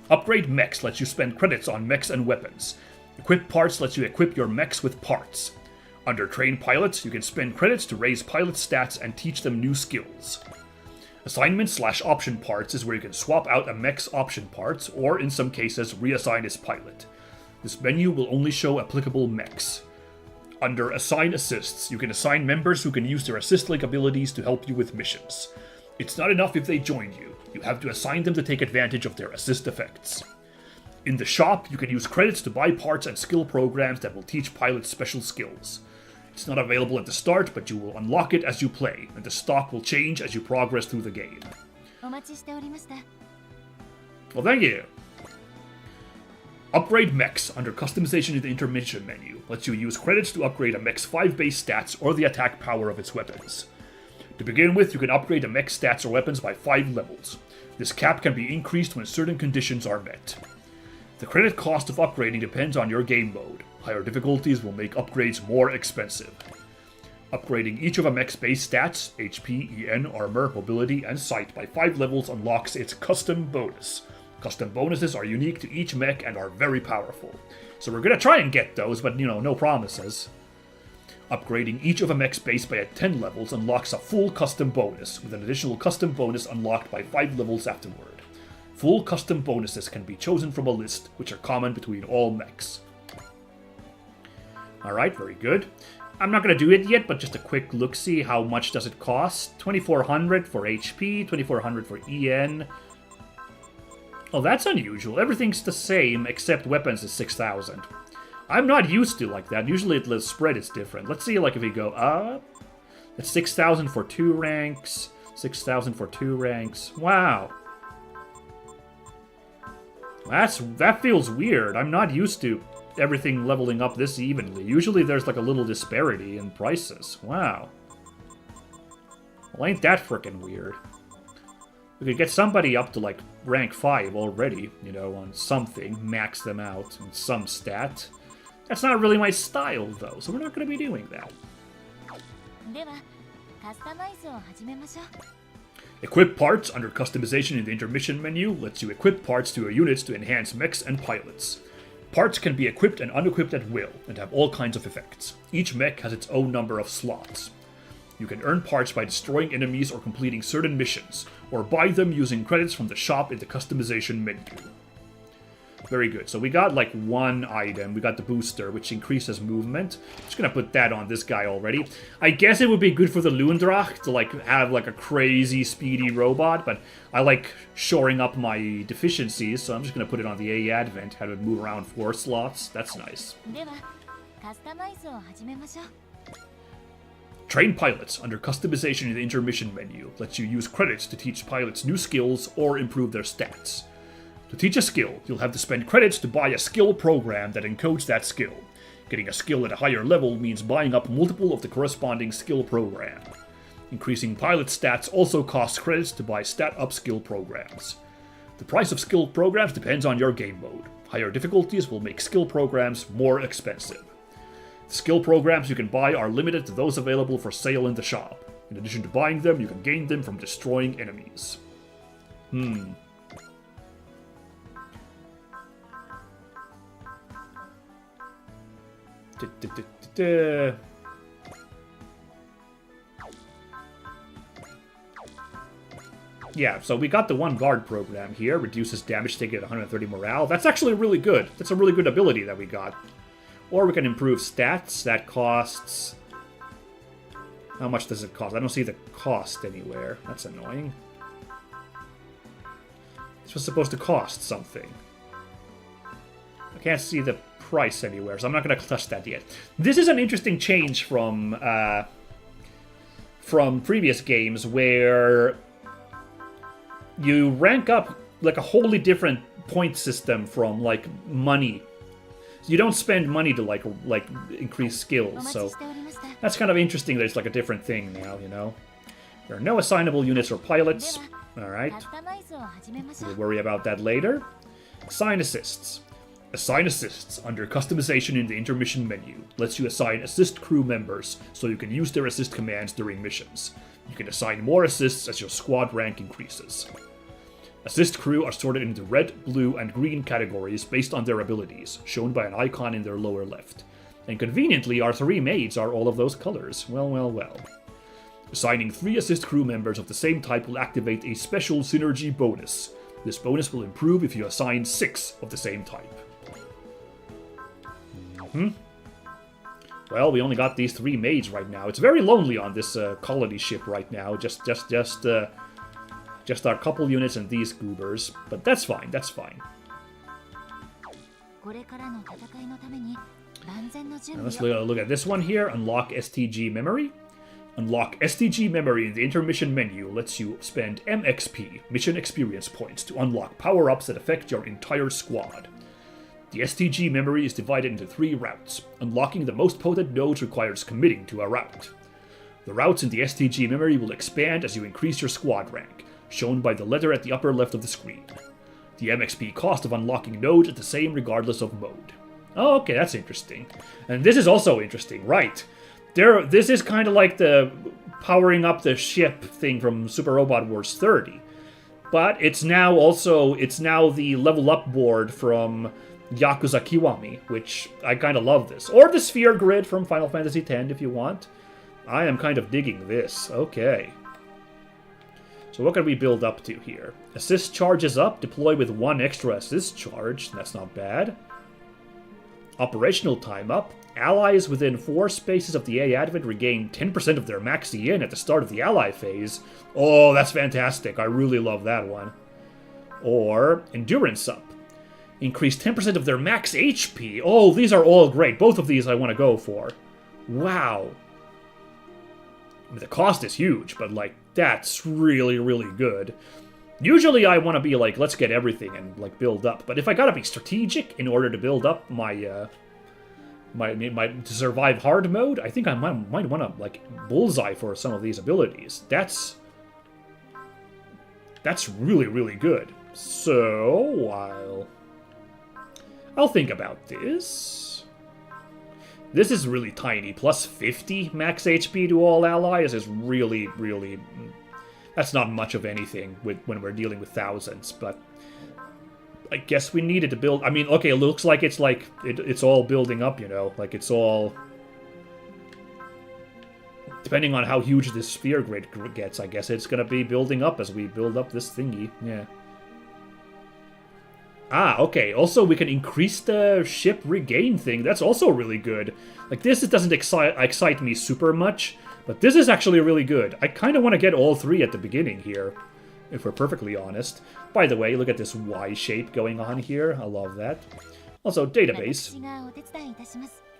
Upgrade mechs lets you spend credits on mechs and weapons. Equip parts lets you equip your mechs with parts. Under train pilots, you can spend credits to raise pilot stats and teach them new skills. Assignment/option parts is where you can swap out a mech's option parts, or in some cases, reassign its pilot. This menu will only show applicable mechs. Under Assign Assists, you can assign members who can use their assist-like abilities to help you with missions. It's not enough if they join you. You have to assign them to take advantage of their assist effects. In the shop, you can use credits to buy parts and skill programs that will teach pilots special skills. It's not available at the start, but you will unlock it as you play, and the stock will change as you progress through the game. お待ちしておりました。 Well, thank you. Upgrade mechs under customization in the intermission menu lets you use credits to upgrade a mech's 5 base stats or the attack power of its weapons. To begin with, you can upgrade a mech's stats or weapons by 5 levels. This cap can be increased when certain conditions are met. The credit cost of upgrading depends on your game mode. Higher difficulties will make upgrades more expensive. Upgrading each of a mech's base stats, HP, EN, armor, mobility, and sight by 5 levels unlocks its custom bonus. Custom bonuses are unique to each mech and are very powerful. So we're gonna try and get those, but no promises. Upgrading each of a mech's base by 10 levels unlocks a full custom bonus, with an additional custom bonus unlocked by 5 levels afterward. Full custom bonuses can be chosen from a list, which are common between all mechs. Alright, very good. I'm not going to do it yet, but just a quick look-see. How much does it cost? 2,400 for HP, 2,400 for EN. Oh, that's unusual. Everything's the same, except weapons is 6,000. I'm not used to like that. Usually the spread is different. Let's see, like, if we go up. That's 6,000 for 2 ranks. 6,000 for 2 ranks. Wow. That feels weird. I'm not used to everything leveling up this evenly. Usually there's like a little disparity in prices. Wow. Well, ain't that frickin' weird. We could get somebody up to like rank 5 already, on something, max them out in some stat. That's not really my style though, so we're not going to be doing that. では、カスタマイズを始めましょう。 Equip parts under customization in the intermission menu lets you equip parts to your units to enhance mechs and pilots. Parts can be equipped and unequipped at will, and have all kinds of effects. Each mech has its own number of slots. You can earn parts by destroying enemies or completing certain missions, or buy them using credits from the shop in the customization menu. Very good. So we got like one item. We got the booster, which increases movement. Just gonna put that on this guy already. I guess it would be good for the Lundrach to like have like a crazy speedy robot, but I like shoring up my deficiencies, so I'm just gonna put it on the A Advent, have it move around 4 slots. That's nice. では、カスタマイズを始めましょう。 Train pilots under customization in the intermission menu lets you use credits to teach pilots new skills or improve their stats. To teach a skill, you'll have to spend credits to buy a skill program that encodes that skill. Getting a skill at a higher level means buying up multiple of the corresponding skill program. Increasing pilot stats also costs credits to buy stat-up skill programs. The price of skill programs depends on your game mode. Higher difficulties will make skill programs more expensive. The skill programs you can buy are limited to those available for sale in the shop. In addition to buying them, you can gain them from destroying enemies. Yeah, so we got the 1 guard program here. Reduces damage taken at 130 morale. That's actually really good. That's a really good ability that we got. Or we can improve stats. That costs... How much does it cost? I don't see the cost anywhere. That's annoying. This was supposed to cost something. I can't see the price anywhere, so I'm not going to touch that yet. This is an interesting change from previous games where you rank up like a wholly different point system from like money. So you don't spend money to like increase skills. So that's kind of interesting that it's like a different thing now, There are no assignable units or pilots. All right. We'll worry about that later. Assign assists. Assign assists under customization in the intermission menu. Lets you assign assist crew members so you can use their assist commands during missions. You can assign more assists as your squad rank increases. Assist crew are sorted into red, blue, and green categories based on their abilities, shown by an icon in their lower left. And conveniently, our 3 maids are all of those colors. Well, well, well. Assigning 3 assist crew members of the same type will activate a special synergy bonus. This bonus will improve if you assign 6 of the same type. Well, we only got these 3 maids right now. It's very lonely on this colony ship right now. Just our couple units and these goobers. But that's fine, that's fine. Now let's look at this one here. Unlock STG memory. Unlock STG memory in the intermission menu lets you spend MXP, mission experience points, to unlock power-ups that affect your entire squad. The STG memory is divided into 3 routes. Unlocking the most potent nodes requires committing to a route. The routes in the STG memory will expand as you increase your squad rank, shown by the letter at the upper left of the screen. The MXP cost of unlocking nodes is the same regardless of mode. Oh, okay, that's interesting. And this is also interesting, right? This is kind of like the powering up the ship thing from Super Robot Wars 30. But it's now the level up board from Yakuza Kiwami, which I kind of love this. Or the sphere grid from Final Fantasy X if you want. I am kind of digging this. Okay. So what can we build up to here? Assist charges up, deploy with 1 extra assist charge. That's not bad. Operational time up. Allies within 4 spaces of the A Advent regain 10% of their max EN at the start of the ally phase. Oh, that's fantastic. I really love that one. Or Endurance up. Increase 10% of their max HP. Oh, these are all great. Both of these I want to go for. Wow. I mean, the cost is huge, but, like, that's really, really good. Usually I want to be like, let's get everything and, like, build up. But if I gotta be strategic in order to build up my to survive hard mode, I think I might want to, like, bullseye for some of these abilities. That's really, really good. So, I'll think about this. This is really tiny. Plus 50 max HP to all allies is really, really... That's not much of anything when we're dealing with thousands, but... I guess we needed to build... I mean, okay, it looks like it's all building up, you know? Like, it's all... Depending on how huge this sphere grid gets, I guess it's gonna be building up as we build up this thingy. Yeah. Ah, okay. Also, we can increase the ship regain thing. That's also really good. Like, this doesn't excite me super much, but this is actually really good. I kind of want to get all 3 at the beginning here, if we're perfectly honest. By the way, look at this Y shape going on here. I love that. Also, database.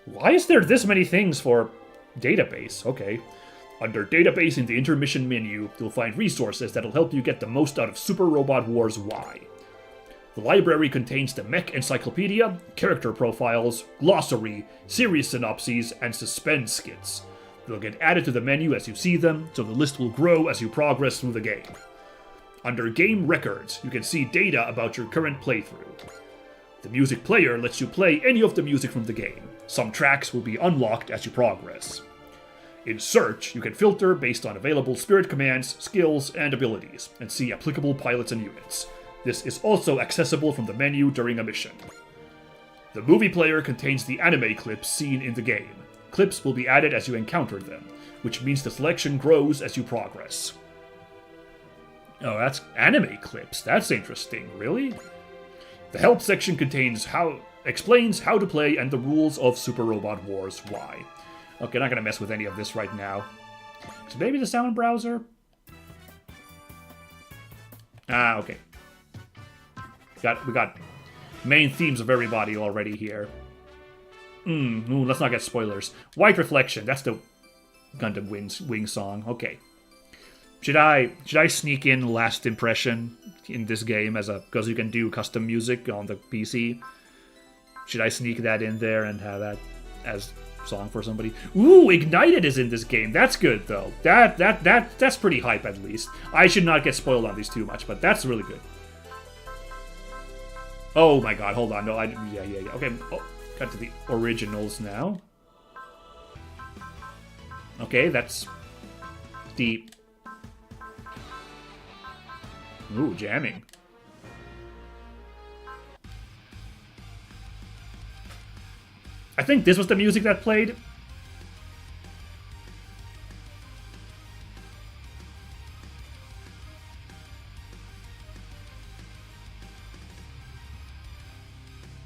Why is there this many things for database? Okay. Under database in the intermission menu, you'll find resources that'll help you get the most out of Super Robot Wars Y. The library contains the Mech Encyclopedia, character profiles, glossary, series synopses, and suspense skits. They'll get added to the menu as you see them, so the list will grow as you progress through the game. Under Game Records, you can see data about your current playthrough. The music player lets you play any of the music from the game. Some tracks will be unlocked as you progress. In Search, you can filter based on available spirit commands, skills, and abilities, and see applicable pilots and units. This is also accessible from the menu during a mission. The movie player contains the anime clips seen in the game. Clips will be added as you encounter them, which means the selection grows as you progress. Oh, that's anime clips. That's interesting. Really? The help section explains how to play and the rules of Super Robot Wars Y. Okay, not gonna mess with any of this right now. So maybe the sound browser? Ah, okay. We got main themes of everybody already here. Ooh, let's not get spoilers. White Reflection, that's the Gundam Wing song. Okay. Should I sneak in Last Impression in this game because you can do custom music on the PC? Should I sneak that in there and have that as song for somebody? Ooh, Ignited is in this game. That's good though. That's pretty hype at least. I should not get spoiled on these too much, but that's really good. Oh my god, hold on. No, yeah. Okay, got to the originals now. Okay, that's the... Ooh, jamming. I think this was the music that played.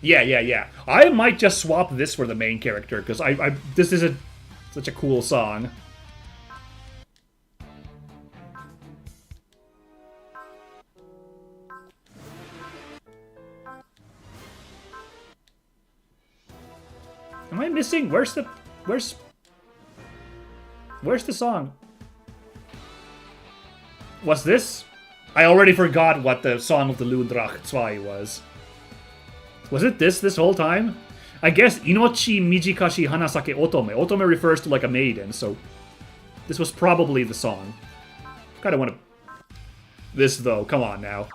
Yeah. I might just swap this for the main character, because this is such a cool song. Am I missing? Where's the song? Was this? I already forgot what the Song of the Lundrach 2 was. Was it this whole time? I guess Inochi Mijikashi Hanasake Otome. Otome refers to like a maiden, so this was probably the song. Kinda wanna... This though, come on now.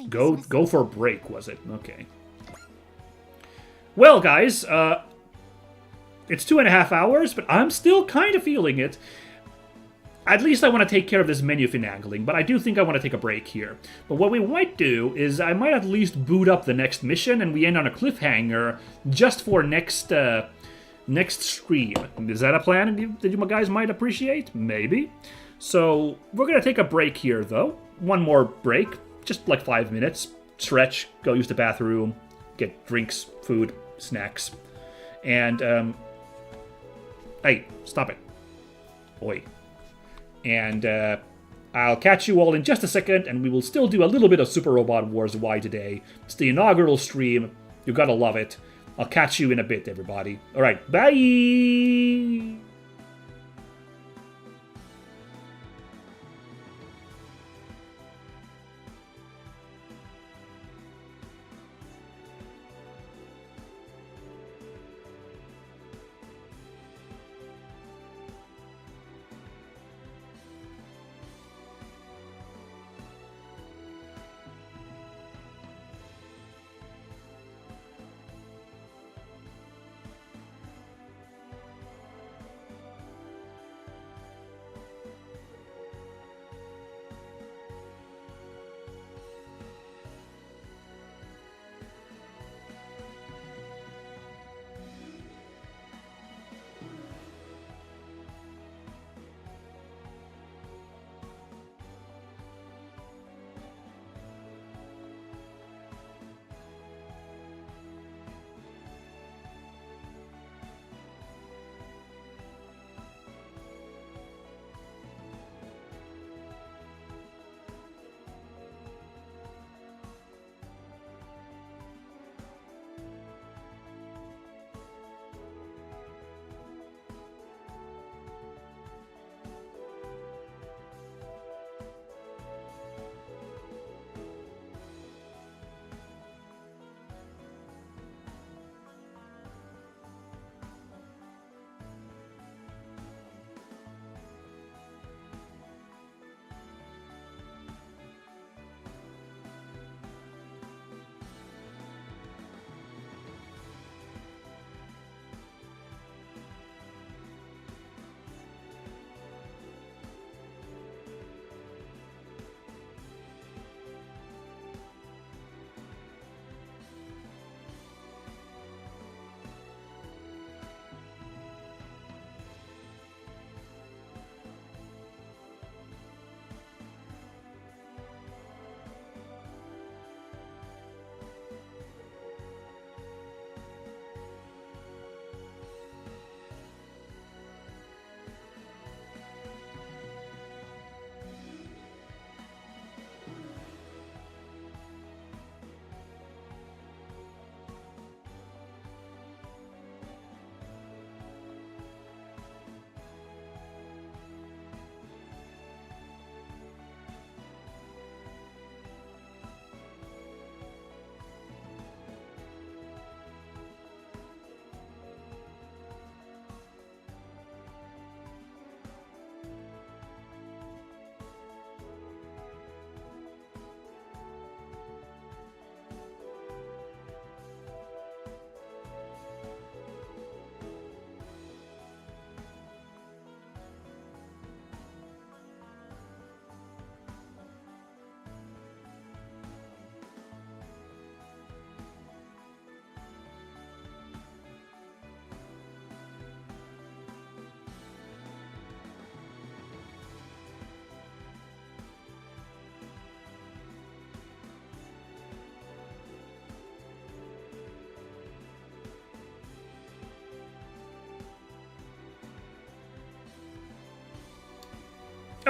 Go for a break, was it? Okay. Well, guys, it's 2.5 hours, but I'm still kind of feeling it. At least I want to take care of this menu finagling, but I do think I want to take a break here. But what we might do is I might at least boot up the next mission, and we end on a cliffhanger just for next stream. Is that a plan that you guys might appreciate? Maybe. So we're going to take a break here, though. One more break, just like 5 minutes. Stretch, go use the bathroom, get drinks, food, snacks. And, hey, stop it. Oi. And I'll catch you all in just a second, and we will still do a little bit of Super Robot Wars Y today. It's the inaugural stream. You gotta love it. I'll catch you in a bit, everybody. Alright, bye!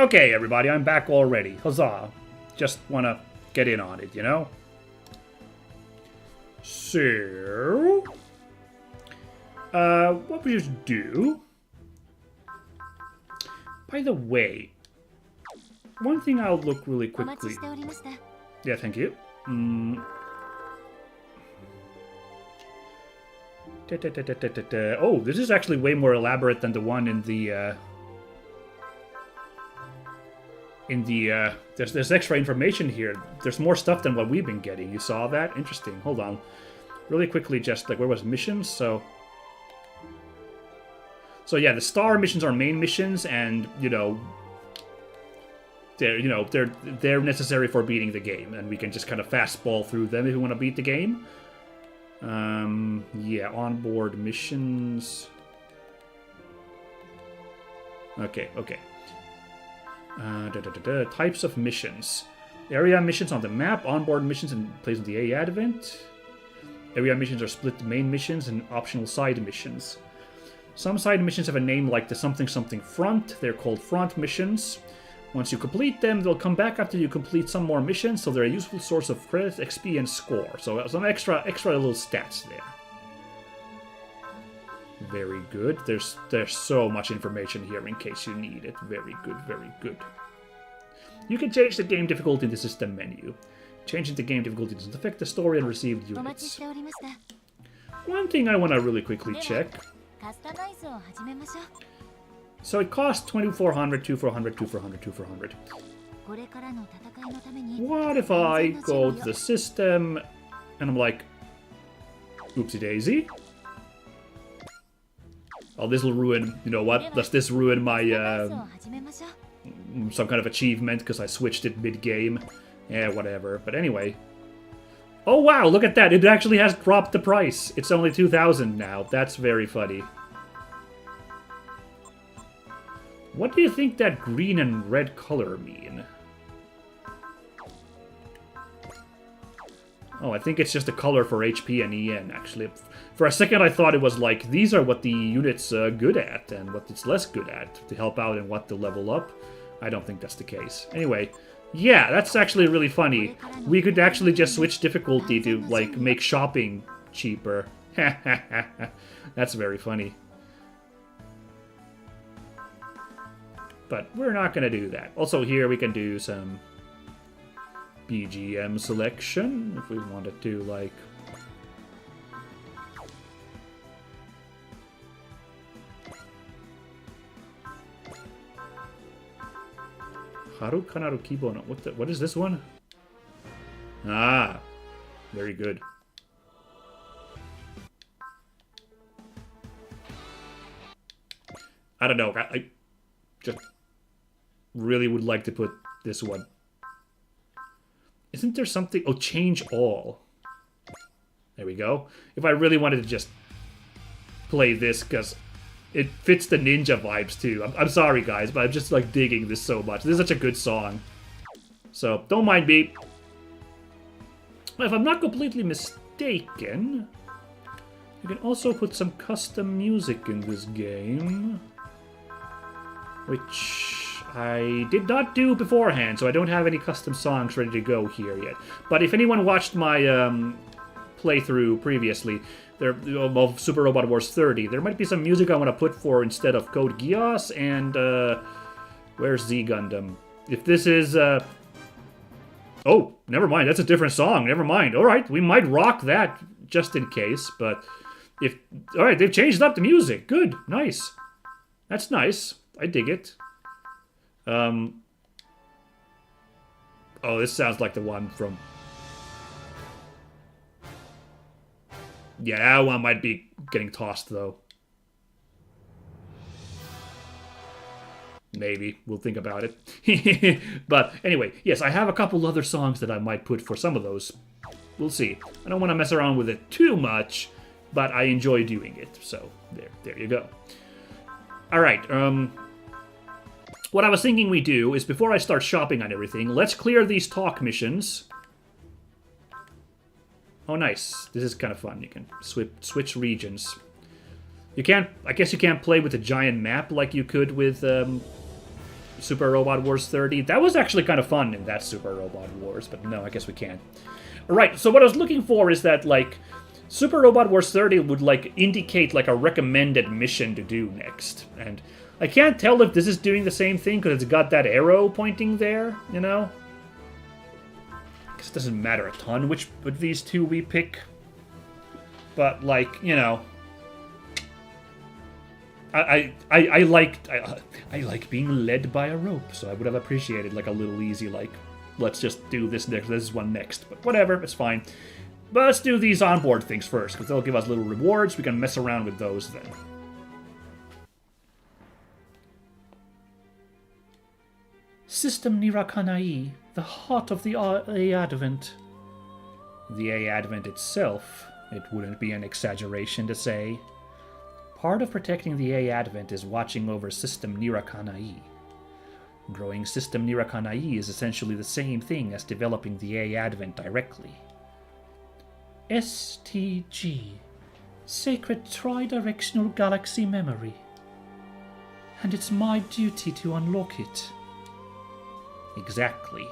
Okay, everybody, I'm back already. Huzzah. Just wanna get in on it, you know? So... what we just do... By the way, one thing I'll look really お待ち quickly... しておりました。 Yeah, thank you. Oh, this is actually way more elaborate than the one in the... there's extra information here. There's more stuff than what we've been getting. You saw that? Interesting. Hold on. Really quickly, just like, where was missions? So yeah, the star missions are main missions, and they're necessary for beating the game, and we can just kind of fastball through them if we want to beat the game. Yeah, onboard missions. Okay. Types of missions. Area missions on the map, onboard missions in place of the A Advent. Area missions are split to main missions and optional side missions. Some side missions have a name like the something something front. They're called front missions. Once you complete them, they'll come back after you complete some more missions, so they're a useful source of credits, XP, and score. So some extra little stats there. Very good. There's so much information here in case you need it. Very good, very good. You can change the game difficulty in the system menu. Changing the game difficulty doesn't affect the story and received お待ち units. しておりました。 One thing I want to really quickly check. カスタマイズを始めましょう。 So it costs 2400, 2400, 2400, 2400. これからの戦いのために What if I go to the system and I'm like, oopsie daisy? Oh, this will ruin, you know what? Does this ruin my, を始めましょう。 some kind of achievement because I switched it mid-game? Yeah, whatever. But anyway. Oh wow, look at that. It actually has dropped the price. It's only 2,000 now. That's very funny. What do you think that green and red color mean? Oh, I think it's just a color for HP and EN, actually. For a second I thought it was like, these are what the unit's good at, and what it's less good at, to help out and what to level up. I don't think that's the case. Anyway, yeah, that's actually really funny. We could actually just switch difficulty to, like, make shopping cheaper. That's very funny. But we're not gonna do that. Also here we can do some BGM selection, if we wanted to, like... Haru Kanaru Kibono. What is this one? Ah, very good. I don't know. I just really would like to put this one. Isn't there something? Oh, change all. There we go. If I really wanted to just play this, because it fits the ninja vibes too. I'm sorry, guys, but I'm just like digging this so much. This is such a good song. So don't mind me. If I'm not completely mistaken, you can also put some custom music in this game, which I did not do beforehand, so I don't have any custom songs ready to go here yet. But if anyone watched my playthrough previously of Super Robot Wars 30, there might be some music I want to put for instead of Code Geass and where's Z Gundam? If this is oh, never mind, that's a different song. Never mind. All right, we might rock that just in case, but if all right, they've changed up the music. Good. Nice. That's nice. I dig it. Oh, this sounds like the one from... Yeah, that one might be getting tossed, though. Maybe. We'll think about it. But anyway, yes, I have a couple other songs that I might put for some of those. We'll see. I don't want to mess around with it too much, but I enjoy doing it. So, there you go. Alright, what I was thinking we do is, before I start shopping on everything, let's clear these talk missions. Oh, nice. This is kind of fun. You can switch regions. You can't... I guess you can't play with a giant map like you could with Super Robot Wars 30. That was actually kind of fun in that Super Robot Wars, but no, I guess we can't. Right, so what I was looking for is that, like, Super Robot Wars 30 would, like, indicate, like, a recommended mission to do next. And I can't tell if this is doing the same thing because it's got that arrow pointing there, you know? I guess it doesn't matter a ton which of these two we pick. But, like, you know... I like being led by a rope, so I would have appreciated, like, a little easy, like, let's just do this one next. But whatever, it's fine. But let's do these onboard things first, because they'll give us little rewards. We can mess around with those then. System Nirakanai, the heart of the A Advent. The A Advent itself, it wouldn't be an exaggeration to say. Part of protecting the A Advent is watching over System Nirakanai. Growing System Nirakanai is essentially the same thing as developing the A Advent directly. STG, Sacred Tridirectional Galaxy Memory. And it's my duty to unlock it. Exactly.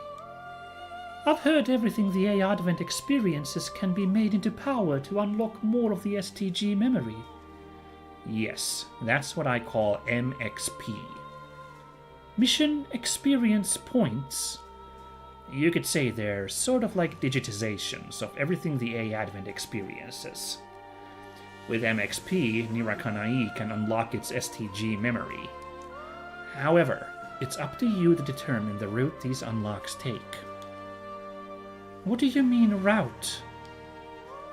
I've heard everything the A Advent experiences can be made into power to unlock more of the STG memory. Yes, that's what I call MXP. Mission Experience Points? You could say they're sort of like digitizations of everything the A Advent experiences. With MXP, Nirakanai can unlock its STG memory. However, it's up to you to determine the route these unlocks take. What do you mean, route?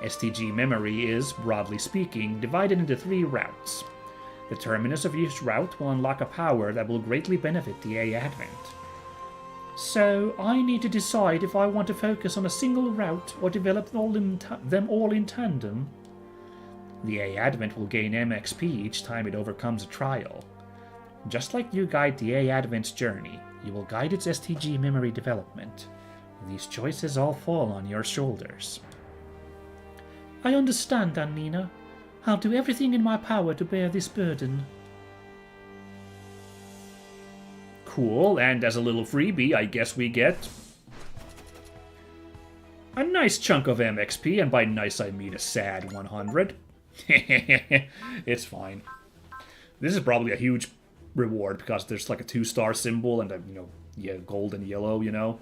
STG memory is, broadly speaking, divided into 3 routes. The terminus of each route will unlock a power that will greatly benefit the A Advent. So, I need to decide if I want to focus on a single route or develop them all in tandem. The A Advent will gain MXP each time it overcomes a trial. Just like you guide the A Advent's journey, you will guide its STG memory development. These choices all fall on your shoulders. I understand, Annina. I'll do everything in my power to bear this burden. Cool, and as a little freebie, I guess we get a nice chunk of MXP, and by nice I mean a sad 100. It's fine. This is probably a huge reward because there's like a 2-star symbol and a, yeah, gold and yellow,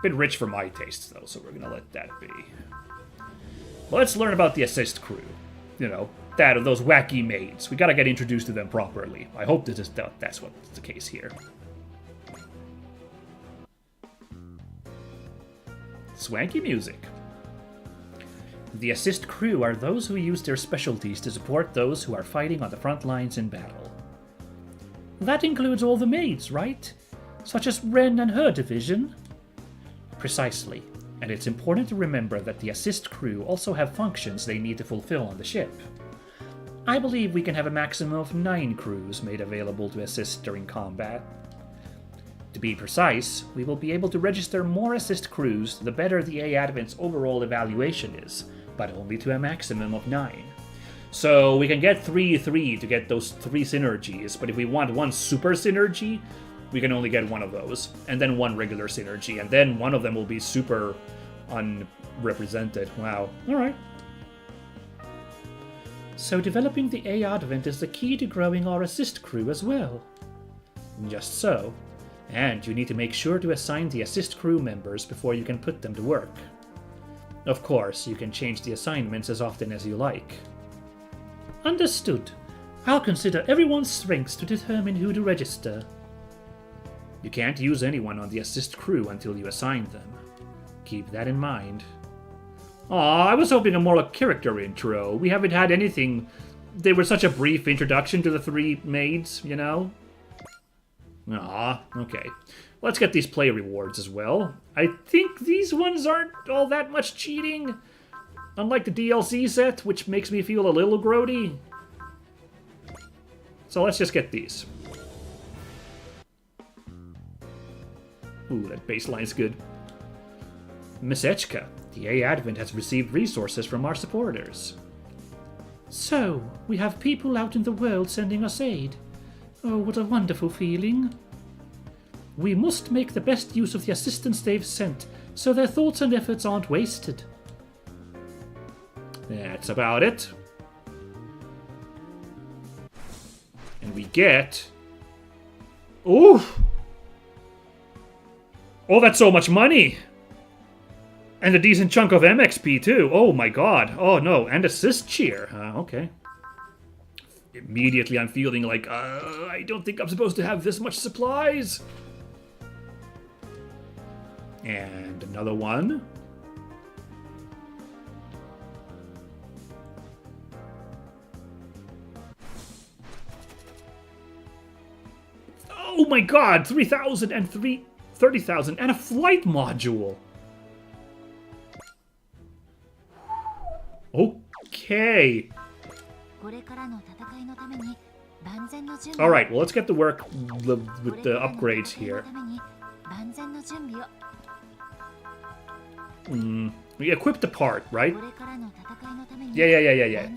Bit rich for my tastes though, so we're gonna let that be. Let's learn about the assist crew. That of those wacky maids. We gotta get introduced to them properly. I hope that's what's the case here. Swanky music. The assist crew are those who use their specialties to support those who are fighting on the front lines in battle. That includes all the maids, right? Such as Ren and her division? Precisely. And it's important to remember that the assist crew also have functions they need to fulfill on the ship. I believe we can have a maximum of 9 crews made available to assist during combat. To be precise, we will be able to register more assist crews the better the A Advent's overall evaluation is, but only to a maximum of 9. So we can get 3 to get those 3 synergies, but if we want 1 super synergy, we can only get 1 of those, and then 1 regular synergy, and then one of them will be super unrepresented. Wow. Alright. So developing the A Advent is the key to growing our assist crew as well. Just so. And you need to make sure to assign the assist crew members before you can put them to work. Of course, you can change the assignments as often as you like. Understood. I'll consider everyone's strengths to determine who to register. You can't use anyone on the assist crew until you assign them. Keep that in mind. Aw, I was hoping a more character intro. We haven't had anything. They were such a brief introduction to the 3 maids, Aw, okay. Let's get these play rewards as well. I think these ones aren't all that much cheating. Unlike the DLC set, which makes me feel a little grody. So let's just get these. Ooh, that bassline's good. Miss Echka, the A Advent has received resources from our supporters. So, we have people out in the world sending us aid. Oh, what a wonderful feeling. We must make the best use of the assistance they've sent, so their thoughts and efforts aren't wasted. That's about it. And we get... Ooh! Oh, that's so much money! And a decent chunk of MXP, too. Oh, my god. Oh, no. And assist cheer. Okay. Immediately, I'm feeling like, I don't think I'm supposed to have this much supplies. And another one. Oh my god, 3,000 and 30,000 and a flight module. Okay. Alright, well, let's get to work with the upgrades here. We equipped the part, right? Yeah.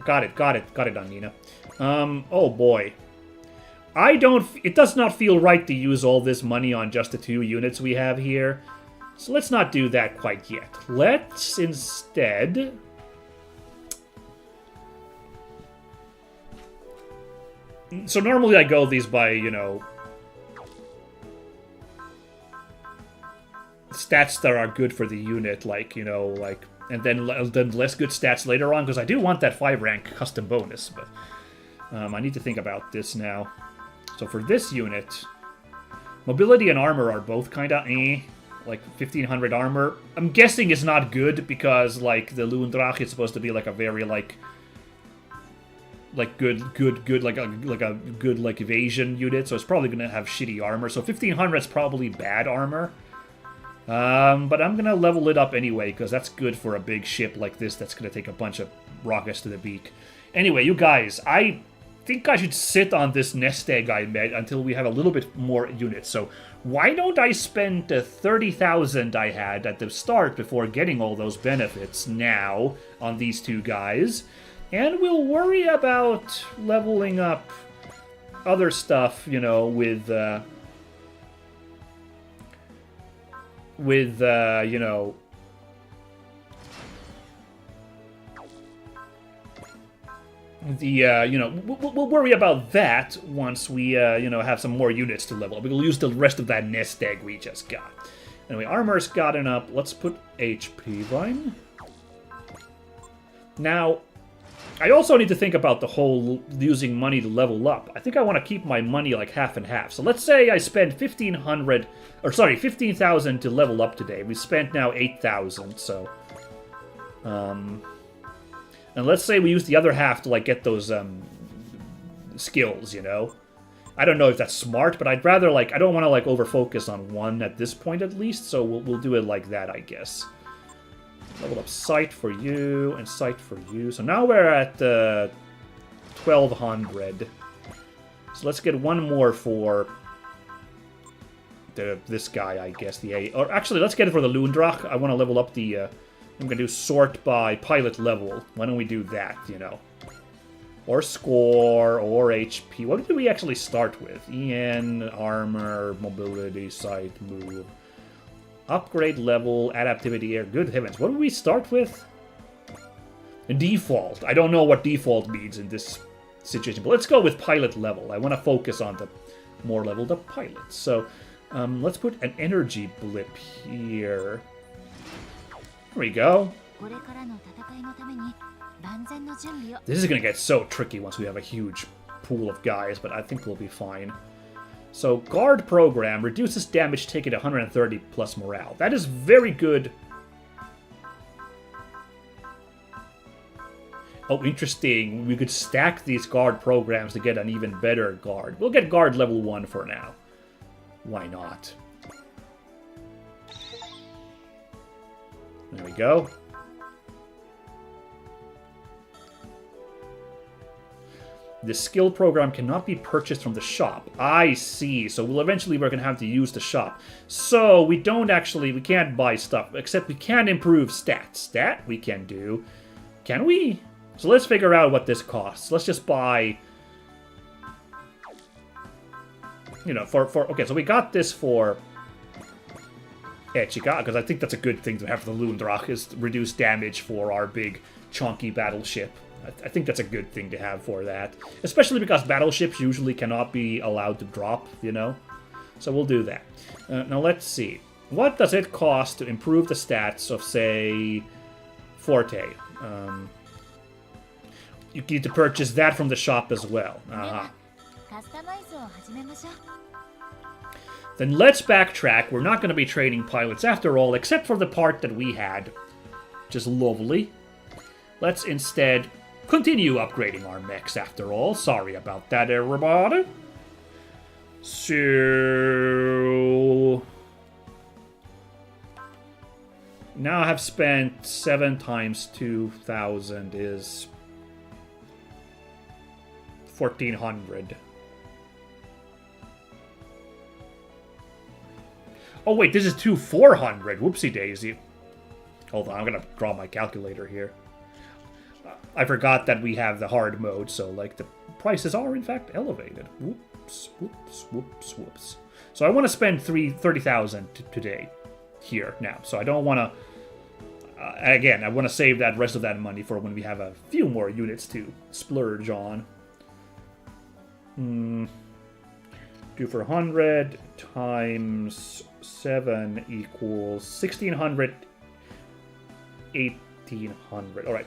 Got it, Anina. Oh boy. It does not feel right to use all this money on just the 2 units we have here. So let's not do that quite yet. Let's instead... So normally I go these by, you know... stats that are good for the unit, like, you know, like... And then less good stats later on, because I do want that 5 rank custom bonus, but... I need to think about this now. So for this unit, mobility and armor are both kind of like 1500 armor. I'm guessing it's not good because like the Lundrach is supposed to be like a very like good like a good like evasion unit. So it's probably gonna have shitty armor. So 1500 is probably bad armor. But I'm gonna level it up anyway because that's good for a big ship like this that's gonna take a bunch of rockets to the beak. Anyway, you guys, I think I should sit on this nest egg I made until we have a little bit more units. So why don't I spend the 30,000 I had at the start before getting all those benefits now on these 2 guys, and we'll worry about leveling up other stuff, you know, with you know, the, you know, we'll worry about that once we, you know, have some more units to level up. We'll use the rest of that nest egg we just got. Anyway, armor's gotten up. Let's put HP line. Now, I also need to think about the whole using money to level up. I think I want to keep my money like half and half. So let's say I spend 15,000 to level up today. We spent now 8,000, so... And let's say we use the other half to, like, get those, skills, you know? I don't know if that's smart, but I'd rather, like, I don't want to, like, over-focus on one at this point, at least, so we'll do it like that, I guess. Level up sight for you, and sight for you. So now we're at, 1,200. So let's get one more for this guy, I guess, the A. Or actually, let's get it for the Lundrach. I want to level up the, I'm going to do sort by pilot level. Why don't we do that, you know? Or score, or HP. What did we actually start with? EN, armor, mobility, sight, move. Upgrade level, adaptivity, air. Good heavens. What did we start with? Default. I don't know what default means in this situation, but let's go with pilot level. I want to focus on the more leveled up pilots. So, let's put an energy blip here. There we go. This is going to get so tricky once we have a huge pool of guys, but I think we'll be fine. So, guard program reduces damage taken to 130 plus morale. That is very good. Oh, interesting. We could stack these guard programs to get an even better guard. We'll get guard level 1 for now. Why not? There we go. The skill program cannot be purchased from the shop. I see. So we're going to have to use the shop. So we can't buy stuff, except we can improve stats. Stat we can do. Can we? So let's figure out what this costs. Let's just buy... you know, okay, so we got this for Echika, because I think that's a good thing to have for the Lundrach, is reduce damage for our big, chunky battleship. I think that's a good thing to have for that. Especially because battleships usually cannot be allowed to drop, you know? So we'll do that. Now let's see. What does it cost to improve the stats of, say, Forte? You need to purchase that from the shop as well. Then let's backtrack. We're not going to be training pilots after all, except for the part that we had, which is lovely. Let's instead continue upgrading our mechs after all. Sorry about that, everybody. So... now I have spent 7 times 2,000 is 1,400. Oh wait, this is 2,400. Whoopsie daisy. Hold on, I'm gonna draw my calculator here. I forgot that we have the hard mode, so like the prices are in fact elevated. Whoops, whoops, whoops, whoops. So I want to spend 30,000 today, here now. So I don't want to. Again, I want to save that rest of that money for when we have a few more units to splurge on. 2 for 100 times 7 equals 1,600, 1,800. All right.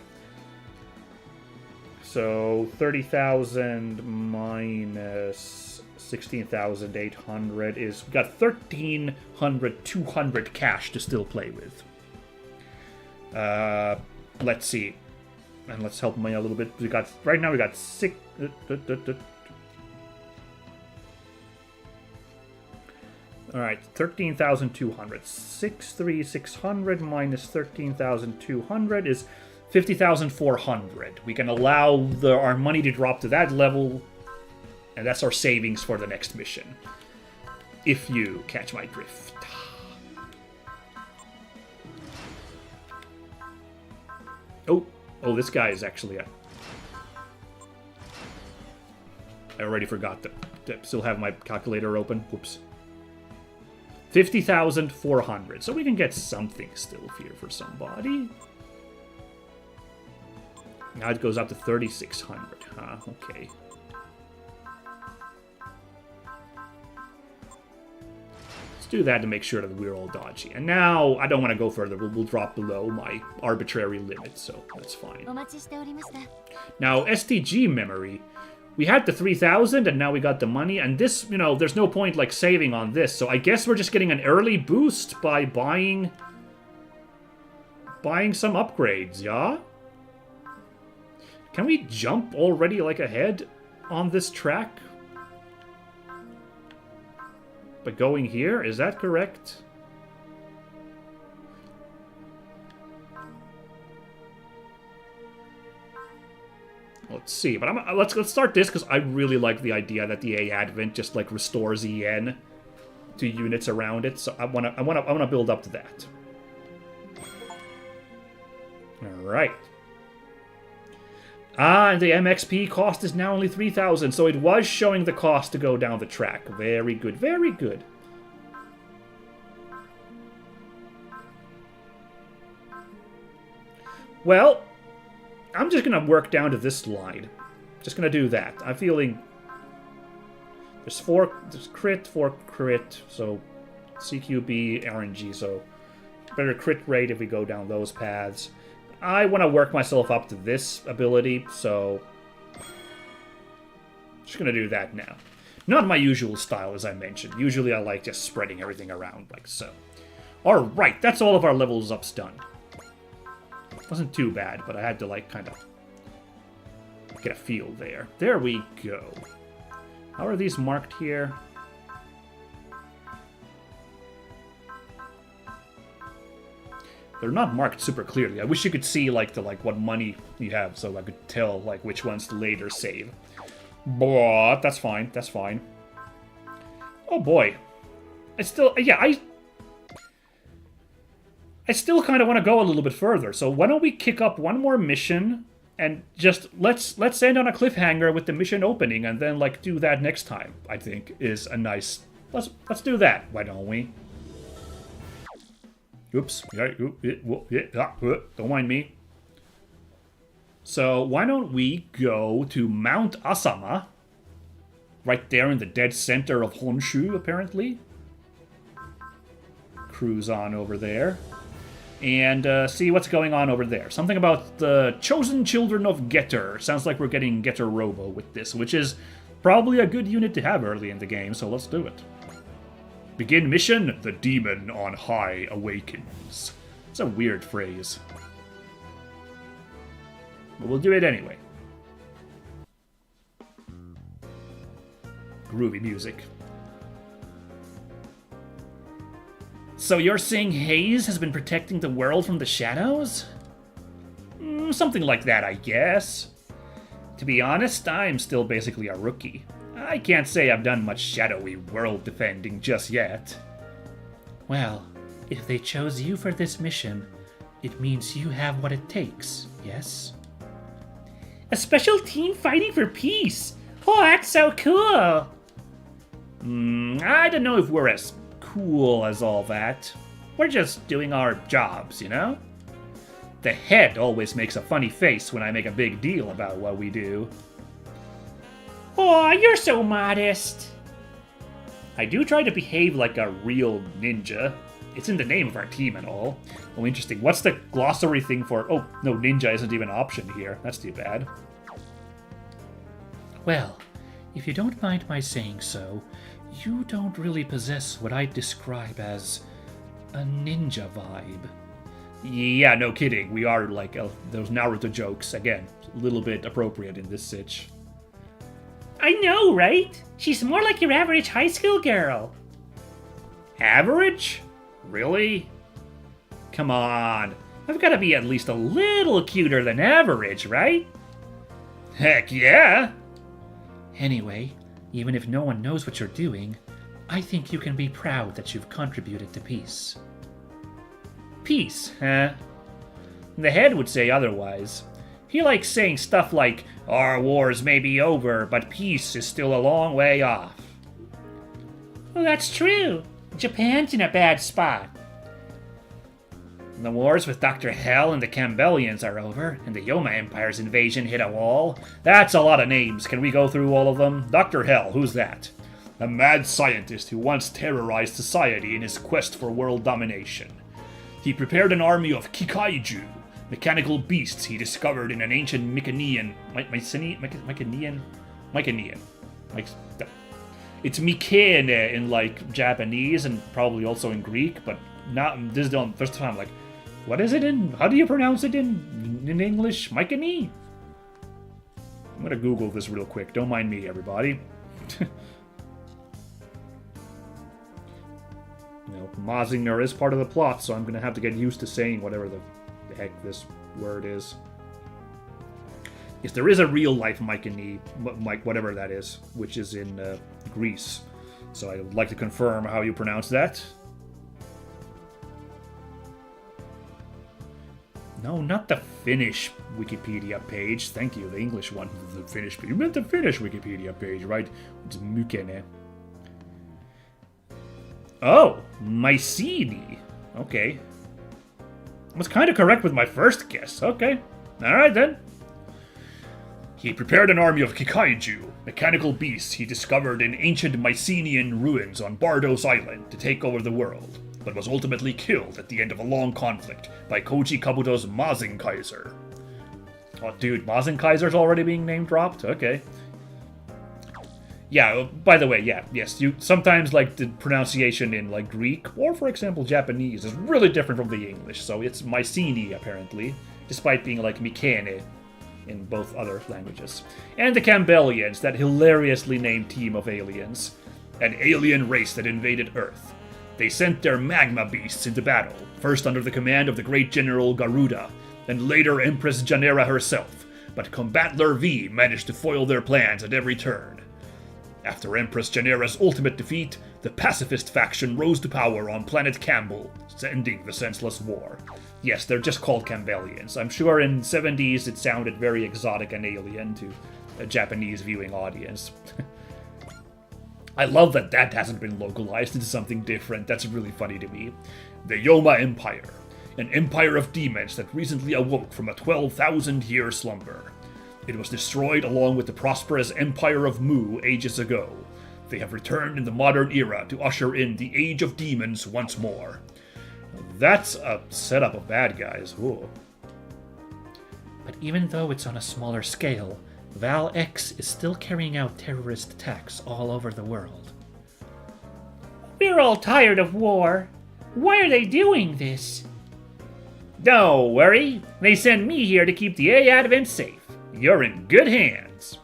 So 30,000 minus 16,800 is, we got 1,300, 200 cash to still play with. Let's see, and let's help money a little bit. We got right now. We got 6. All right, 13,200. 6,600 minus 13,200 is 50,400. We can allow our money to drop to that level, and that's our savings for the next mission. If you catch my drift. Oh, this guy is actually a... I already forgot to still have my calculator open. Whoops. 50,400. So we can get something still here for somebody. Now it goes up to 3,600. Huh, okay. Do that to make sure that we're all dodgy. And now, I don't want to go further. We'll drop below my arbitrary limit, so that's fine. Now, STG memory. We had the 3,000, and now we got the money. And this, you know, there's no point, like, saving on this. So I guess we're just getting an early boost by buying some upgrades, yeah? Can we jump already, like, ahead on this track? But going here, is that correct? Let's see, but let's start this because I really like the idea that the A Advent just like restores EN to units around it. So I wanna build up to that. All right. And the MXP cost is now only 3,000, so it was showing the cost to go down the track. Very good, very good. Well, I'm just going to work down to this slide. Just going to do that. I'm feeling... There's crit, 4 crit, so CQB, RNG, so better crit rate if we go down those paths. I want to work myself up to this ability, so just going to do that now. Not my usual style, as I mentioned. Usually I like just spreading everything around like so. Alright, that's all of our levels ups done. Wasn't too bad, but I had to like kind of get a feel there. There we go. How are these marked here? They're not marked super clearly. I wish you could see like what money you have, so I could tell like which ones to later save. But that's fine. That's fine. Oh boy, I still I still kind of want to go a little bit further. So why don't we kick up one more mission And just let's end on a cliffhanger with the mission opening, and then like do that next time. I think is a nice. Let's do that. Why don't we? Oops. Don't mind me. So why don't we go to Mount Asama? Right there in the dead center of Honshu, apparently. Cruise on over there. And see what's going on over there. Something about the chosen children of Getter. Sounds like we're getting Getter Robo with this, which is probably a good unit to have early in the game, so let's do it. Begin mission, the demon on high awakens. It's a weird phrase. But we'll do it anyway. Groovy music. So you're saying Haze has been protecting the world from the shadows? Something like that, I guess. To be honest, I'm still basically a rookie. I can't say I've done much shadowy world defending just yet. Well, if they chose you for this mission, it means you have what it takes, yes? A special team fighting for peace. Oh, that's so cool. I don't know if we're as cool as all that. We're just doing our jobs, you know? The head always makes a funny face when I make a big deal about what we do. Oh, you're so modest. I do try to behave like a real ninja. It's in the name of our team and all. Oh, interesting. What's the glossary thing for... Oh, no, ninja isn't even an option here. That's too bad. Well, if you don't mind my saying so, you don't really possess what I'd describe as a ninja vibe. Yeah, no kidding. We are like those Naruto jokes. Again, a little bit appropriate in this sitch. I know, right? She's more like your average high school girl. Average? Really? Come on. I've got to be at least a little cuter than average, right? Heck yeah! Anyway, even if no one knows what you're doing, I think you can be proud that you've contributed to peace. Peace, huh? The head would say otherwise. He likes saying stuff like, our wars may be over, but peace is still a long way off. Well, that's true. Japan's in a bad spot. The wars with Dr. Hell and the Campbellians are over, and the Yoma Empire's invasion hit a wall. That's a lot of names. Can we go through all of them? Dr. Hell, who's that? A mad scientist who once terrorized society in his quest for world domination. He prepared an army of Kikaiju, mechanical beasts he discovered in an ancient Mycenaean... It's Mycenae in, like, Japanese and probably also in Greek, but not... This is the first time, like... What is it in... How do you pronounce it in English? Mycenae? I'm gonna Google this real quick. Don't mind me, everybody. You know, Mazinger is part of the plot, so I'm gonna have to get used to saying whatever the heck this word is. Yes, there is a real-life Mycenae, whatever that is, which is in Greece. So I would like to confirm how you pronounce that. No, not the Finnish Wikipedia page. Thank you, the English one. The Finnish. You meant the Finnish Wikipedia page, right? It's Mykene. Oh, Mycenae. Okay. I was kind of correct with my first guess. Okay. Alright then. He prepared an army of Kikaiju, mechanical beasts he discovered in ancient Mycenaean ruins on Bardos Island to take over the world, but was ultimately killed at the end of a long conflict by Koji Kabuto's Mazinkaiser. Oh, dude, Mazinkaiser's already being name-dropped? Okay. Yeah, by the way, yes, you sometimes, like, the pronunciation in, like, Greek, or, for example, Japanese, is really different from the English, so it's Mycenae, apparently, despite being, like, Mycenae in both other languages. And the Campbellians, that hilariously named team of aliens. An alien race that invaded Earth. They sent their magma beasts into battle, first under the command of the great General Garuda, and later Empress Janera herself, but Combattler V managed to foil their plans at every turn. After Empress Janera's ultimate defeat, the pacifist faction rose to power on planet Campbell, ending the senseless war. Yes, they're just called Campbellians. I'm sure in 70s it sounded very exotic and alien to a Japanese viewing audience. I love that that hasn't been localized into something different. That's really funny to me. The Yoma Empire, an empire of demons that recently awoke from a 12,000-year slumber. It was destroyed along with the prosperous Empire of Mu ages ago. They have returned in the modern era to usher in the Age of Demons once more. That's a setup of bad guys. Ooh. But even though it's on a smaller scale, Val X is still carrying out terrorist attacks all over the world. We're all tired of war. Why are they doing this? Don't worry, they send me here to keep the A Advent safe. You're in good hands.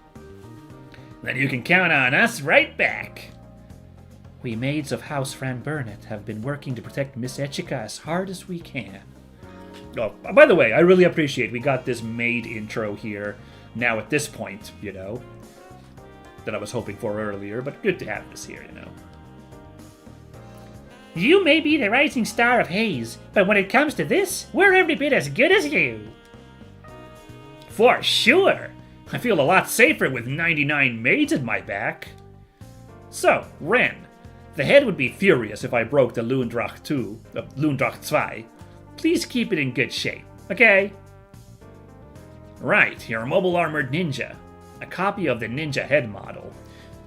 Then you can count on us right back. We maids of House Fran Burnett have been working to protect Miss Echika as hard as we can. Oh, by the way, I really appreciate we got this maid intro here now at this point, you know, that I was hoping for earlier, but good to have this here, you know. You may be the rising star of Haze, but when it comes to this, we're every bit as good as you. For sure! I feel a lot safer with 99 maids at my back. So, Ren, the head would be furious if I broke the Lundrach 2, Lundrach 2. Please keep it in good shape, okay? Right, you're a mobile armored ninja. A copy of the ninja head model.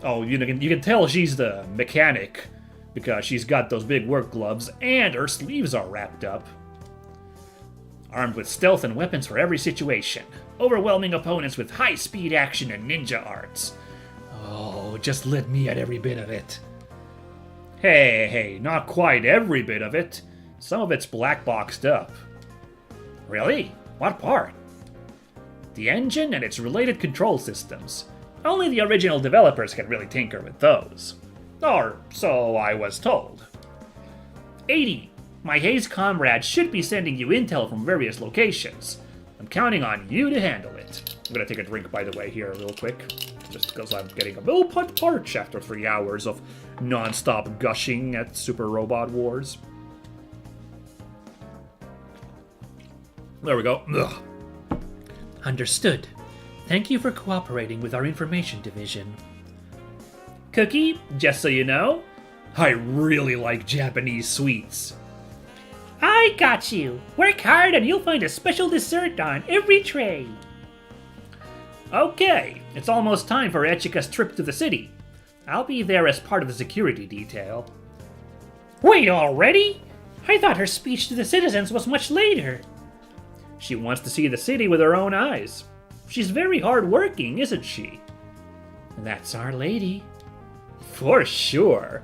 Oh, you can tell she's the mechanic, because she's got those big work gloves and her sleeves are wrapped up. Armed with stealth and weapons for every situation. Overwhelming opponents with high-speed action and ninja arts. Oh, just let me at every bit of it. Hey, not quite every bit of it. Some of it's black boxed up. Really? What part? The engine and its related control systems. Only the original developers can really tinker with those. Or so I was told. 80. My Haze comrade should be sending you intel from various locations. I'm counting on you to handle it. I'm gonna take a drink, by the way, here real quick. Just because I'm getting a little parched after 3 hours of non-stop gushing at Super Robot Wars. There we go. Ugh. Understood. Thank you for cooperating with our information division. Cookie, just so you know, I really like Japanese sweets. I got you. Work hard and you'll find a special dessert on every tray. Okay, it's almost time for Echika's trip to the city. I'll be there as part of the security detail. Wait, already? I thought her speech to the citizens was much later. She wants to see the city with her own eyes. She's very hardworking, isn't she? That's our lady. For sure.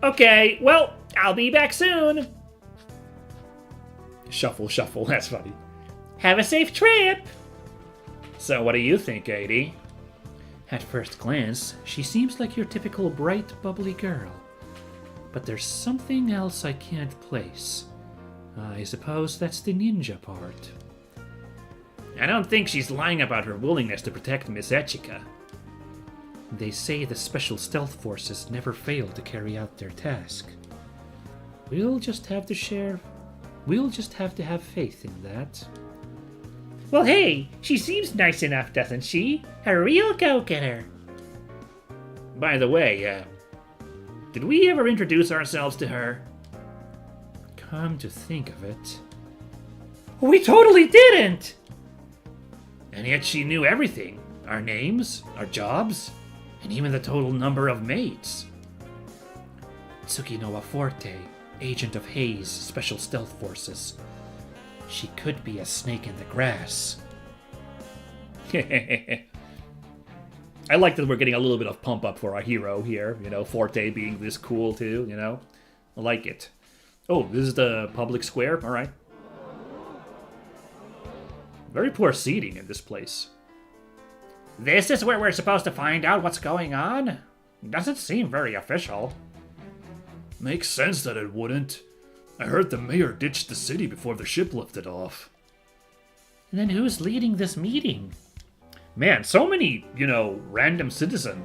Okay, well, I'll be back soon. Shuffle, shuffle, that's funny. Have a safe trip! So what do you think, 80? At first glance, she seems like your typical bright, bubbly girl. But there's something else I can't place. I suppose that's the ninja part. I don't think she's lying about her willingness to protect Miss Echika. They say the Special Stealth Forces never fail to carry out their task. We'll just have to have faith in that. Well, hey, she seems nice enough, doesn't she? A real go-getter. By the way, did we ever introduce ourselves to her? Come to think of it... We totally didn't! And yet she knew everything. Our names, our jobs, and even the total number of mates. Tsukinoa Forte, agent of Haze Special Stealth Forces. She could be a snake in the grass. I like that we're getting a little bit of pump up for our hero here. You know, Forte being this cool too, you know? I like it. Oh, this is the public square? Alright. Very poor seating in this place. This is where we're supposed to find out what's going on? Doesn't seem very official. Makes sense that it wouldn't. I heard the mayor ditched the city before the ship lifted off. And then who's leading this meeting? Man, so many, random citizen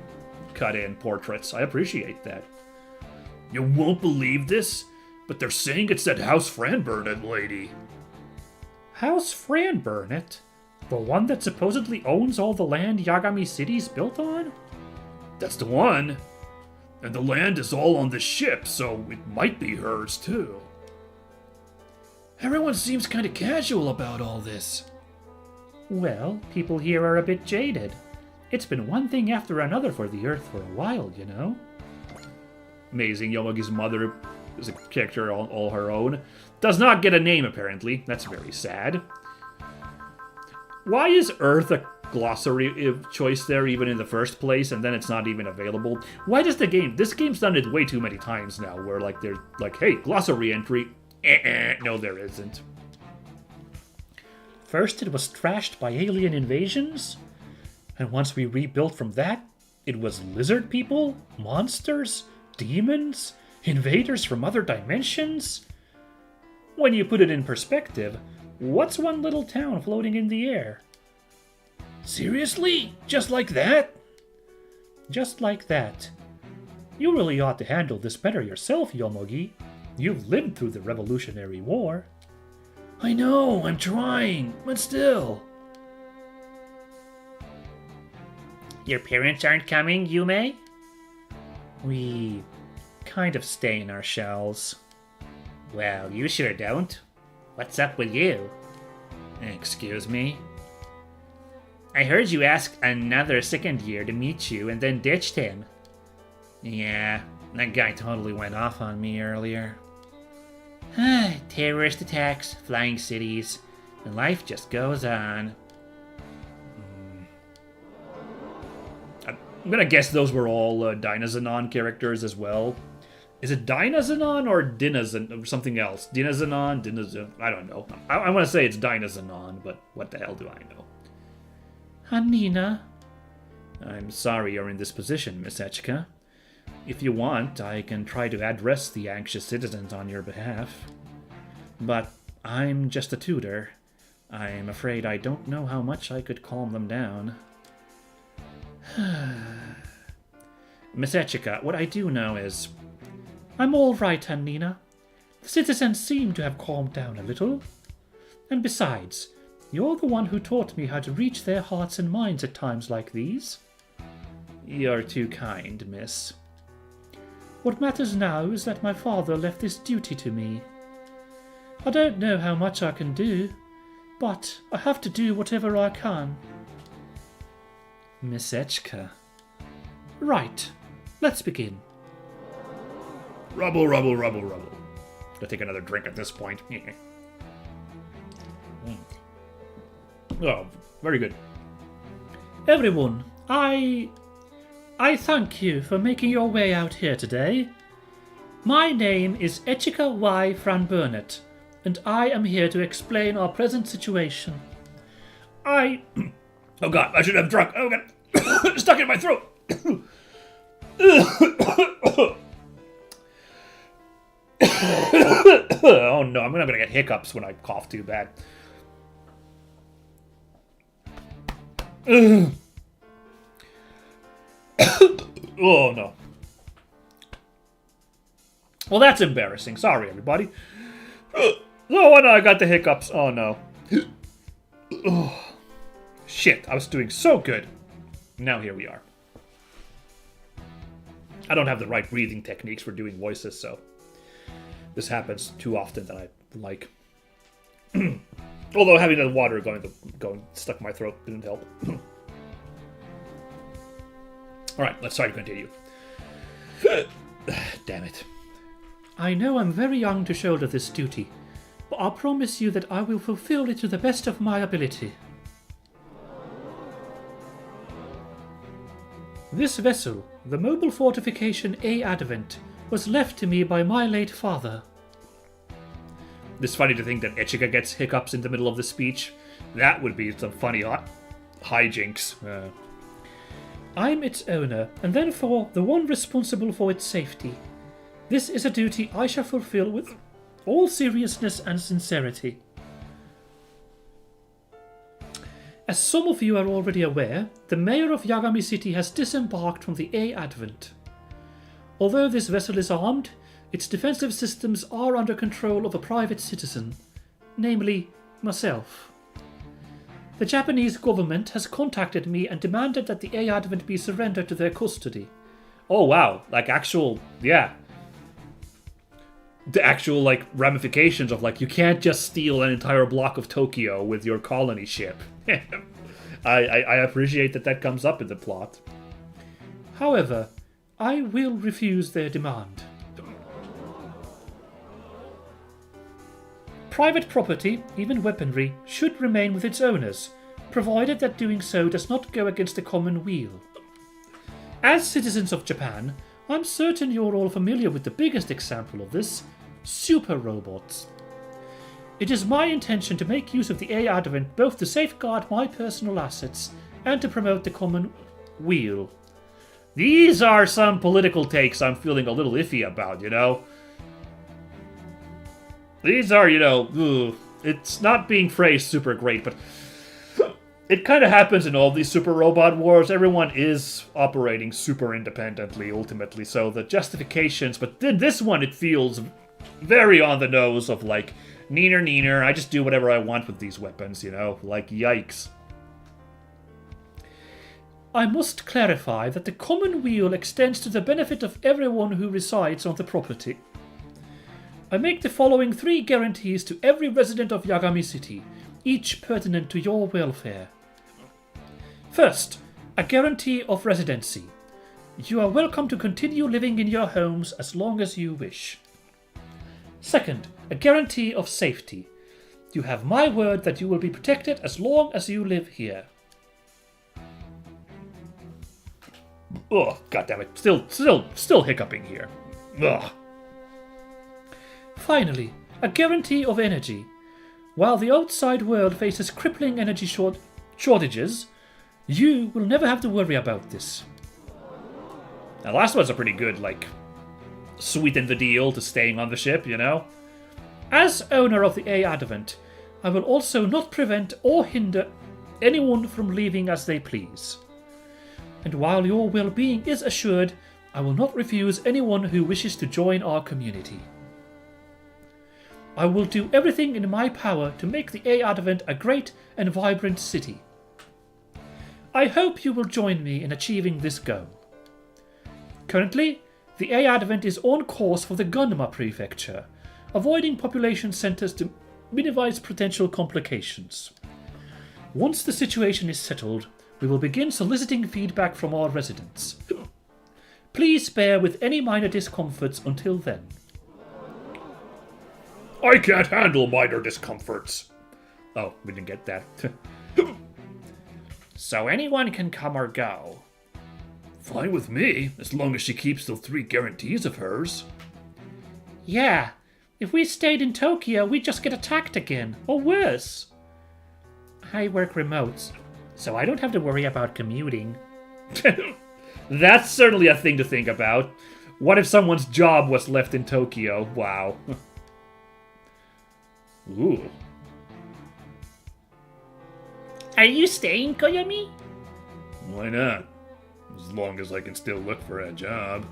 cut-in portraits. I appreciate that. You won't believe this, but they're saying it's that House Fran Burnett lady. House Fran Burnett? The one that supposedly owns all the land Yagami City's built on? That's the one. And the land is all on the ship, so it might be hers too. Everyone seems kind of casual about all this. Well, people here are a bit jaded. It's been one thing after another for the Earth for a while, you know? Amazing, Yomogi's mother is a character all her own. Does not get a name, apparently. That's very sad. Why is Earth a glossary choice there even in the first place, and then it's not even available? Why does this game's done it way too many times now, where like they're like, hey, glossary entry. No, there isn't. First it was trashed by alien invasions, and once we rebuilt from that, it was lizard people, monsters, demons, invaders from other dimensions. When you put it in perspective, what's one little town floating in the air? Seriously? Just like that? Just like that. You really ought to handle this better yourself, Yomogi. You've lived through the Revolutionary War. I know, I'm trying, but still. Your parents aren't coming, Yume? We kind of stay in our shells. Well, you sure don't. What's up with you? Excuse me? I heard you asked another second year to meet you and then ditched him. Yeah, that guy totally went off on me earlier. Terrorist attacks, flying cities, and life just goes on. I'm gonna guess those were all Dynazenon characters as well. Is it Dynazenon or Dinazenon or something else? Dinazenon, Dinazenon, I don't know. I want to say it's Dynazenon, but what the hell do I know? Hanina? I'm sorry you're in this position, Miss Echika. If you want, I can try to address the anxious citizens on your behalf. But I'm just a tutor. I'm afraid I don't know how much I could calm them down. Miss Echika, what I do know is... I'm all right, Hanina. The citizens seem to have calmed down a little. And besides, you're the one who taught me how to reach their hearts and minds at times like these. You're too kind, miss. What matters now is that my father left this duty to me. I don't know how much I can do, but I have to do whatever I can. Miss Echika. Right, let's begin. Rubble, rubble, rubble, rubble. Gonna take another drink at this point. Oh, very good. Everyone, I thank you for making your way out here today. My name is Echika Y. Fran Burnett, and I am here to explain our present situation. Oh god, I should have drunk. Oh god, stuck in my throat. Oh no, I'm gonna get hiccups when I cough too bad. Oh no. Well, that's embarrassing. Sorry, everybody. Oh, no, I got the hiccups. Oh no. Oh, shit, I was doing so good. Now here we are. I don't have the right breathing techniques for doing voices, so this happens too often that I like. Although having the water going stuck in my throat didn't help. Alright, let's try to continue. Damn it. I know I'm very young to shoulder this duty, but I promise you that I will fulfill it to the best of my ability. This vessel, the mobile fortification A Advent, was left to me by my late father. It's funny to think that Echika gets hiccups in the middle of the speech. That would be some funny hijinks. I'm its owner, and therefore the one responsible for its safety. This is a duty I shall fulfill with all seriousness and sincerity. As some of you are already aware, the mayor of Yagami City has disembarked from the A Advent. Although this vessel is armed, its defensive systems are under control of a private citizen, namely myself. The Japanese government has contacted me and demanded that the A Advent be surrendered to their custody. Oh wow, like actual, yeah. The actual like ramifications of like you can't just steal an entire block of Tokyo with your colony ship. I appreciate that comes up in the plot. However, I will refuse their demand. Private property, even weaponry, should remain with its owners, provided that doing so does not go against the common weal. As citizens of Japan, I'm certain you're all familiar with the biggest example of this, super robots. It is my intention to make use of the A Advent both to safeguard my personal assets and to promote the common weal. These are some political takes I'm feeling a little iffy about, you know? These are, it's not being phrased super great, but it kind of happens in all these super robot wars. Everyone is operating super independently, ultimately, so the justifications, but then this one, it feels very on the nose of like, neener, I just do whatever I want with these weapons, like, yikes. I must clarify that the common weal extends to the benefit of everyone who resides on the property. I make the following 3 guarantees to every resident of Yagami City, each pertinent to your welfare. First, a guarantee of residency. You are welcome to continue living in your homes as long as you wish. Second, a guarantee of safety. You have my word that you will be protected as long as you live here. Oh, goddammit. Still hiccuping here. Ugh. Finally, a guarantee of energy. While the outside world faces crippling energy shortages, you will never have to worry about this. The last one's a pretty good, sweeten the deal to staying on the ship, As owner of the A Advent, I will also not prevent or hinder anyone from leaving as they please. And while your well-being is assured, I will not refuse anyone who wishes to join our community. I will do everything in my power to make the A Advent a great and vibrant city. I hope you will join me in achieving this goal. Currently, the A Advent is on course for the Gunma Prefecture, avoiding population centers to minimize potential complications. Once the situation is settled, we will begin soliciting feedback from our residents. Please bear with any minor discomforts until then. I can't handle minor discomforts. Oh, we didn't get that. So anyone can come or go. Fine with me, as long as she keeps those 3 guarantees of hers. Yeah, if we stayed in Tokyo, we'd just get attacked again, or worse. I work remote, so I don't have to worry about commuting. That's certainly a thing to think about. What if someone's job was left in Tokyo? Wow. Ooh. Are you staying, Koyomi? Why not? As long as I can still look for a job.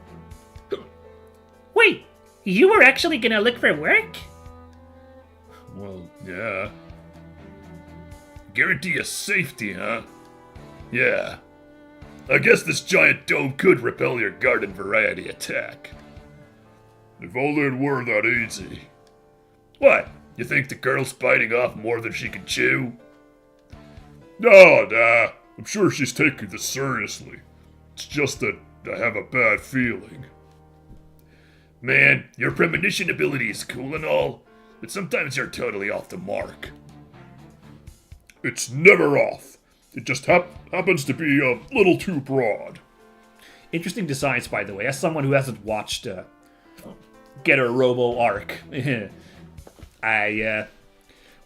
Wait, you were actually gonna look for work? Well, yeah. Guarantee of safety, huh? Yeah. I guess this giant dome could repel your garden variety attack. If only it were that easy. What? You think the girl's biting off more than she can chew? Nah. I'm sure she's taking this seriously. It's just that I have a bad feeling. Man, your premonition ability is cool and all, but sometimes you're totally off the mark. It's never off. It just happens to be a little too broad. Interesting designs, by the way. As someone who hasn't watched Getter Robo Arc,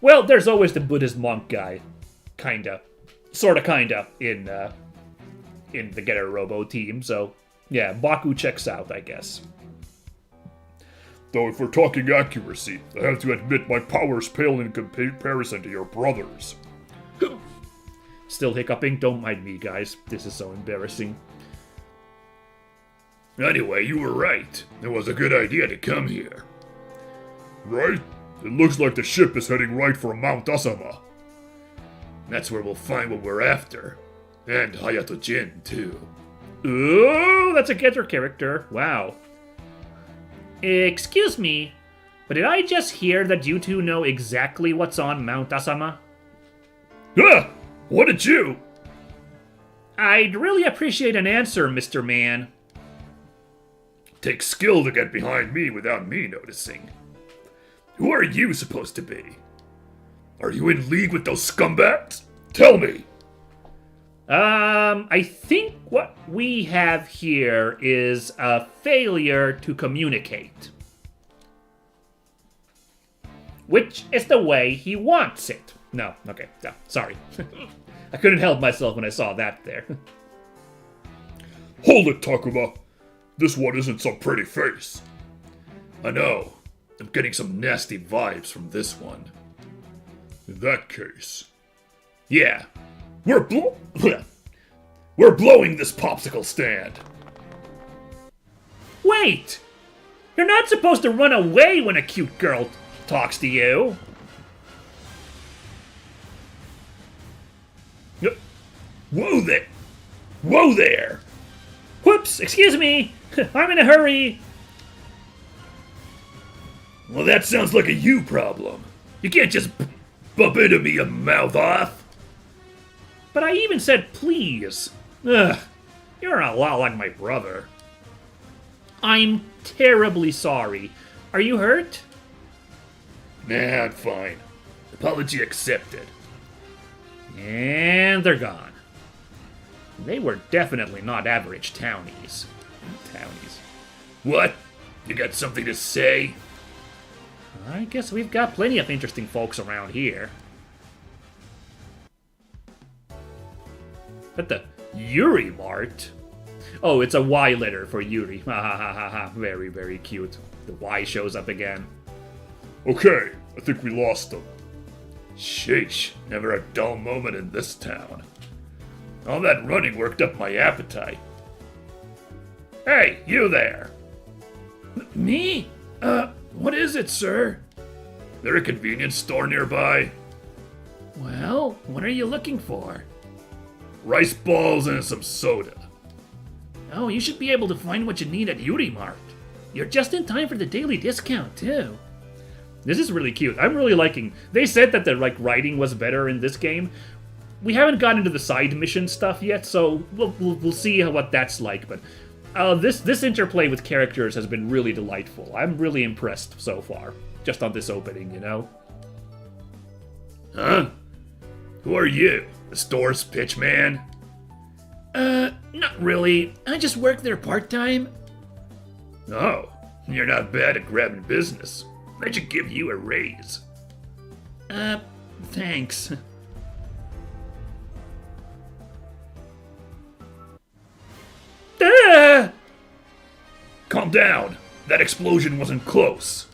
well, there's always the Buddhist monk guy, kinda, in the Getter Robo team. So yeah, Baku checks out, I guess. Though if we're talking accuracy, I have to admit my powers pale in comparison to your brother's. Still hiccuping? Don't mind me, guys. This is so embarrassing. Anyway, you were right. It was a good idea to come here. Right? It looks like the ship is heading right for Mount Asama. That's where we'll find what we're after. And Hayato Jin, too. Ooh, that's a Getter character. Wow. Excuse me, but did I just hear that you two know exactly what's on Mount Asama? Ah! What did you? I'd really appreciate an answer, Mr. Man. Takes skill to get behind me without me noticing. Who are you supposed to be? Are you in league with those scumbags? Tell me! I think what we have here is a failure to communicate. Which is the way he wants it. No, okay, no, sorry. I couldn't help myself when I saw that there. Hold it, Takuma! This one isn't some pretty face. I know. I'm getting some nasty vibes from this one. In that case... Yeah, we're blowing this popsicle stand. Wait! You're not supposed to run away when a cute girl talks to you. Whoa there! Whoa there! Whoops, excuse me. I'm in a hurry. Well, that sounds like a you problem. You can't just bump into me, you mouth off. But I even said please. Ugh, you're a lot like my brother. I'm terribly sorry. Are you hurt? Nah, I'm fine. Apology accepted. And they're gone. They were definitely not average townies. What? You got something to say? I guess we've got plenty of interesting folks around here. But the Yuri Mart? Oh, it's a Y letter for Yuri. Ha ha ha ha ha. Very, very cute. The Y shows up again. Okay, I think we lost them. Sheesh, never a dull moment in this town. All that running worked up my appetite. Hey, you there! Me? What is it, sir? There a convenience store nearby? Well, what are you looking for? Rice balls and some soda. Oh, you should be able to find what you need at Yuri Mart. You're just in time for the daily discount, too. This is really cute. I'm really liking... They said that the writing was better in this game. We haven't gotten into the side mission stuff yet, so we'll see what that's like. But this interplay with characters has been really delightful. I'm really impressed so far, just on this opening, you know? Huh? Who are you? The store's pitchman? Not really. I just work there part-time. Oh, you're not bad at grabbing business. I should give you a raise. Thanks. Calm down. That explosion wasn't close.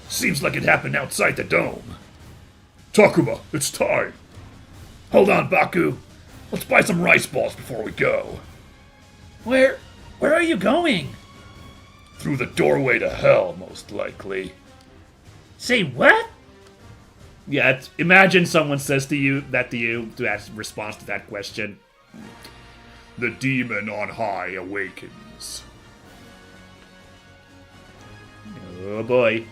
Seems like it happened outside the dome. Takuma, it's time. Hold on, Baku. Let's buy some rice balls before we go. Where are you going? Through the doorway to hell, most likely. Say what? Yeah, imagine someone says to you, to ask response to that question. The demon on high awakens. Oh boy.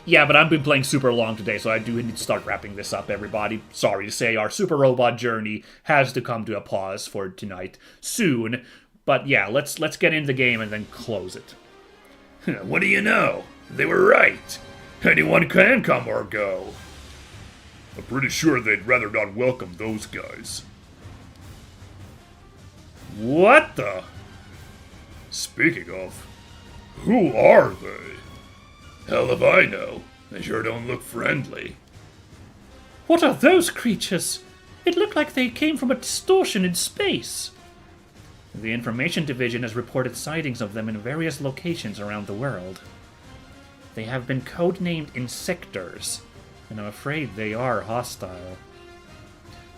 Yeah, but I've been playing super long today, so I do need to start wrapping this up, everybody. Sorry to say, our Super Robot journey has to come to a pause for tonight soon. But yeah, let's get into the game and then close it. What do you know? They were right. Anyone can come or go. I'm pretty sure they'd rather not welcome those guys. What the? Speaking of, who are they? Hell if I know. They sure don't look friendly. What are those creatures? It looked like they came from a distortion in space. The Information Division has reported sightings of them in various locations around the world. They have been codenamed Insectors, and I'm afraid they are hostile.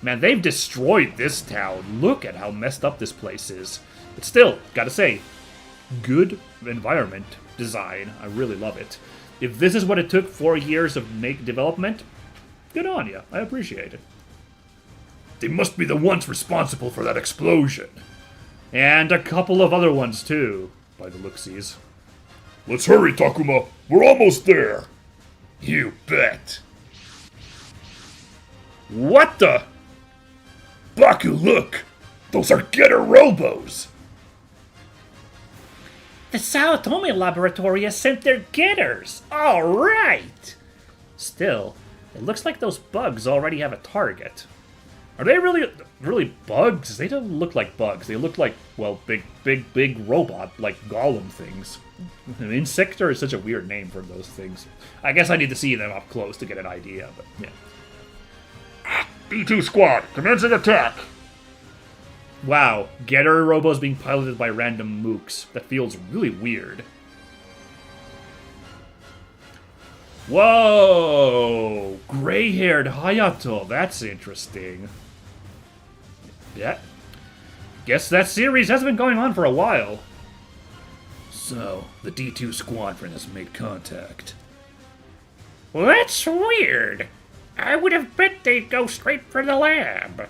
Man, they've destroyed this town. Look at how messed up this place is. But still, gotta say, good environment design. I really love it. If this is what it took 4 years of development, good on you. I appreciate it. They must be the ones responsible for that explosion. And a couple of other ones too, by the looksies. Let's hurry, Takuma. We're almost there. You bet. What the? Baku, look! Those are Getter Robos! The Sao Tome laboratory has sent their getters! Alright! Still, it looks like those bugs already have a target. Are they really bugs? They don't look like bugs. They look like, well, big robot, like golem things. Insector is such a weird name for those things. I guess I need to see them up close to get an idea, but yeah. B2 squad, commencing attack! Wow, Getter Robos being piloted by random mooks. That feels really weird. Whoa! Gray-haired Hayato, that's interesting. Yeah. Guess that series has been going on for a while. So, the D2 squadron has made contact. Well, that's weird. I would have bet they'd go straight for the lab.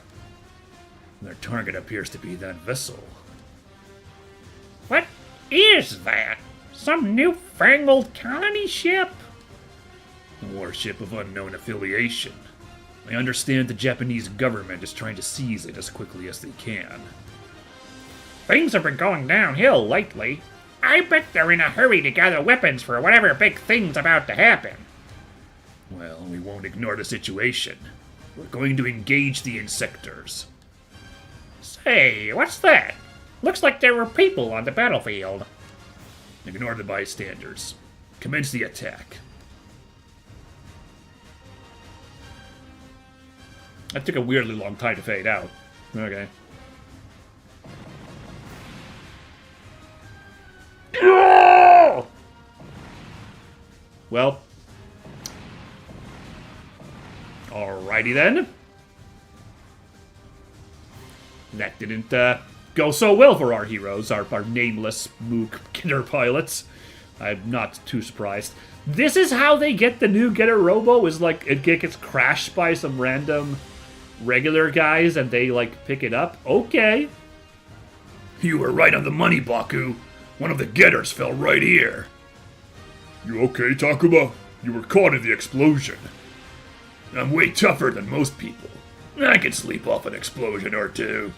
Their target appears to be that vessel. What is that? Some newfangled colony ship? A warship of unknown affiliation. I understand the Japanese government is trying to seize it as quickly as they can. Things have been going downhill lately. I bet they're in a hurry to gather weapons for whatever big thing's about to happen. Well, we won't ignore the situation. We're going to engage the insectors. Say, what's that? Looks like there were people on the battlefield. Ignore the bystanders. Commence the attack. That took a weirdly long time to fade out. Okay. Well. Alrighty then. That didn't go so well for our heroes, our nameless Mook Getter pilots. I'm not too surprised. This is how they get the new Getter Robo, is like it gets crashed by some random regular guys and they like pick it up. Okay. You were right on the money, Baku. One of the Getters fell right here. You okay, Takuma? You were caught in the explosion. I'm way tougher than most people. I can sleep off an explosion or two.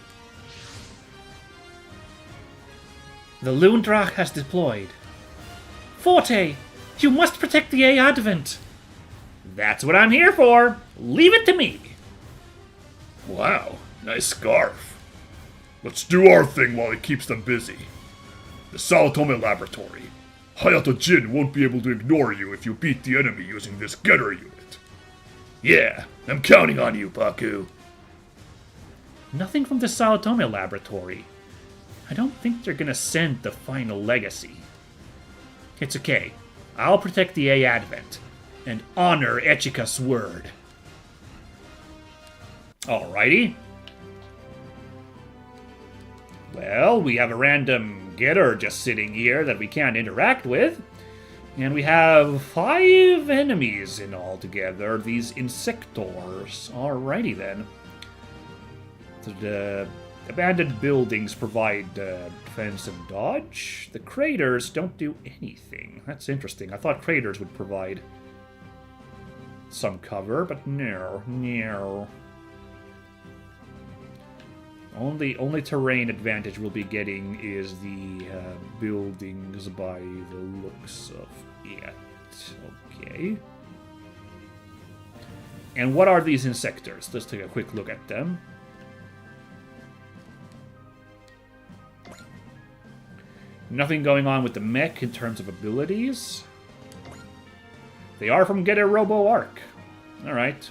The Loondrach has deployed. Forte, you must protect the A Advent. That's what I'm here for. Leave it to me. Wow, nice scarf. Let's do our thing while it keeps them busy. The Saotome Laboratory. Hayato Jin won't be able to ignore you if you beat the enemy using this Getter unit. Yeah, I'm counting on you, Baku. Nothing from the Sao Tome Laboratory. I don't think they're gonna send the final legacy. It's okay. I'll protect the A Advent and honor Echika's word. Alrighty. Well, we have a random Getter just sitting here that we can't interact with. And we have 5 enemies in all together, these Insectors. Alrighty then. So the abandoned buildings provide defense and dodge. The craters don't do anything. That's interesting. I thought craters would provide some cover, but no. Only terrain advantage we'll be getting is the buildings by the looks of it. Okay. And what are these insectors? Let's take a quick look at them. Nothing going on with the mech in terms of abilities. They are from Getter Robo Arc. Alright.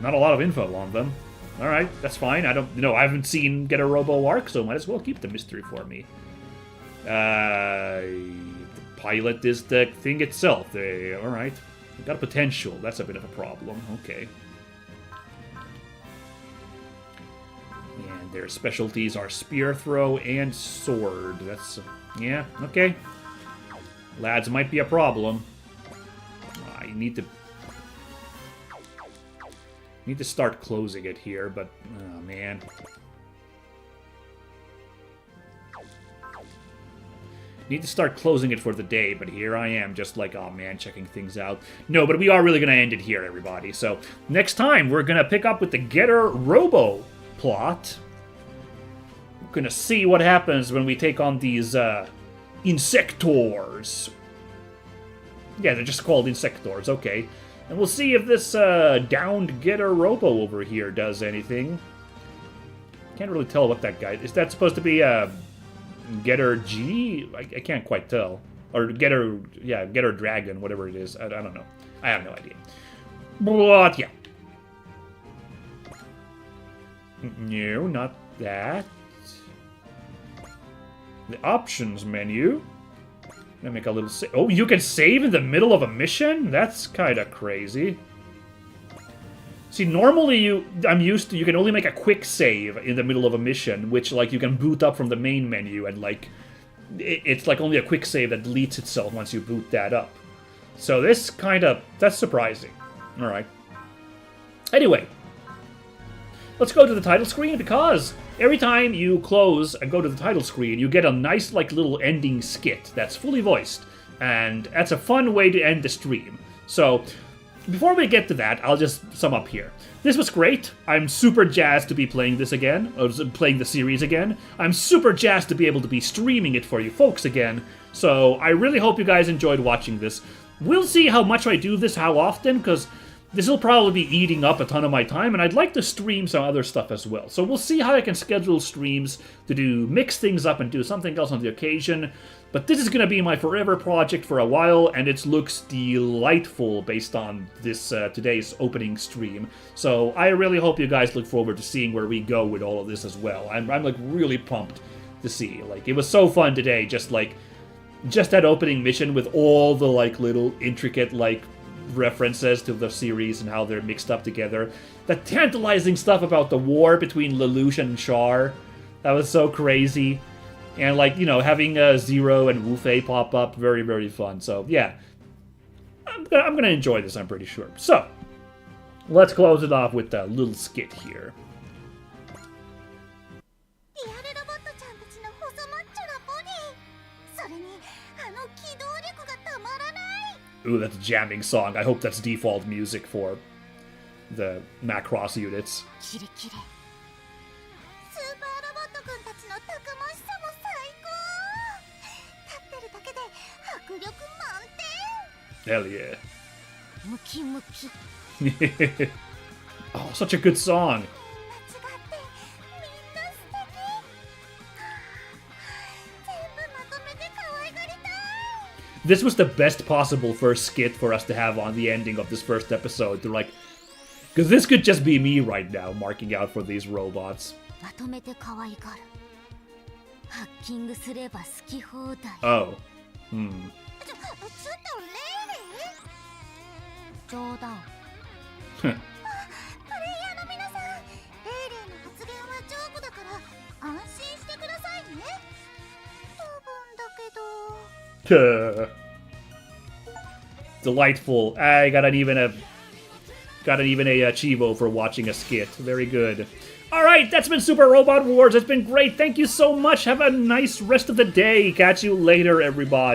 Not a lot of info on them. Alright, that's fine. I haven't seen Getter Robo Arc, so might as well keep the mystery for me. The pilot is the thing itself. Alright. They got a potential. That's a bit of a problem. Okay. And their specialties are spear throw and sword. That's... yeah, okay. Lads might be a problem. You need to start closing it here, but oh man. Need to start closing it for the day, but here I am, just like, oh man, checking things out. No, but we are really gonna end it here, everybody. So next time we're gonna pick up with the Getter Robo plot. We're gonna see what happens when we take on these Insectors. Yeah, they're just called Insectors, okay. And we'll see if this downed Getter Robo over here does anything. Can't really tell what that guy... Is that supposed to be Getter G? I can't quite tell. Or Getter... Yeah, Getter Dragon, whatever it is. I don't know. I have no idea. But, yeah. No, not that. The options menu. Gonna make a little save. Oh, you can save in the middle of a mission? That's kind of crazy. See, normally you can only make a quick save in the middle of a mission, which, like, you can boot up from the main menu, and, like, it's, like, only a quick save that deletes itself once you boot that up. So this that's surprising. Alright. Anyway. Let's go to the title screen, because every time you close and go to the title screen, you get a nice, like, little ending skit that's fully voiced. And that's a fun way to end the stream. So, before we get to that, I'll just sum up here. This was great. I'm super jazzed to be playing this again, or playing the series again. I'm super jazzed to be able to be streaming it for you folks again. So, I really hope you guys enjoyed watching this. We'll see how much I do this, how often, because this will probably be eating up a ton of my time, and I'd like to stream some other stuff as well. So we'll see how I can schedule streams to mix things up and do something else on the occasion. But this is going to be my forever project for a while, and it looks delightful based on this today's opening stream. So I really hope you guys look forward to seeing where we go with all of this as well. I'm like really pumped to see. Like, it was so fun today, just that opening mission with all the like little intricate like references to the series and how they're mixed up together. The tantalizing stuff about the war between Lelouch and Char, that was so crazy. And, like, you know, having Zero and Wu Fei pop up, very, very fun. So, yeah, I'm gonna enjoy this, I'm pretty sure. So, let's close it off with a little skit here. Ooh, that's a jamming song. I hope that's default music for the Macross units. Hell yeah. Oh, such a good song. This was the best possible first skit for us to have on the ending of this first episode. To like, because this could just be me right now marking out for these robots. Oh. Delightful. I got an even a Chivo for watching a skit. Very good. Alright, that's been Super Robot Wars. It's been great. Thank you so much. Have a nice rest of the day. Catch you later, everybody.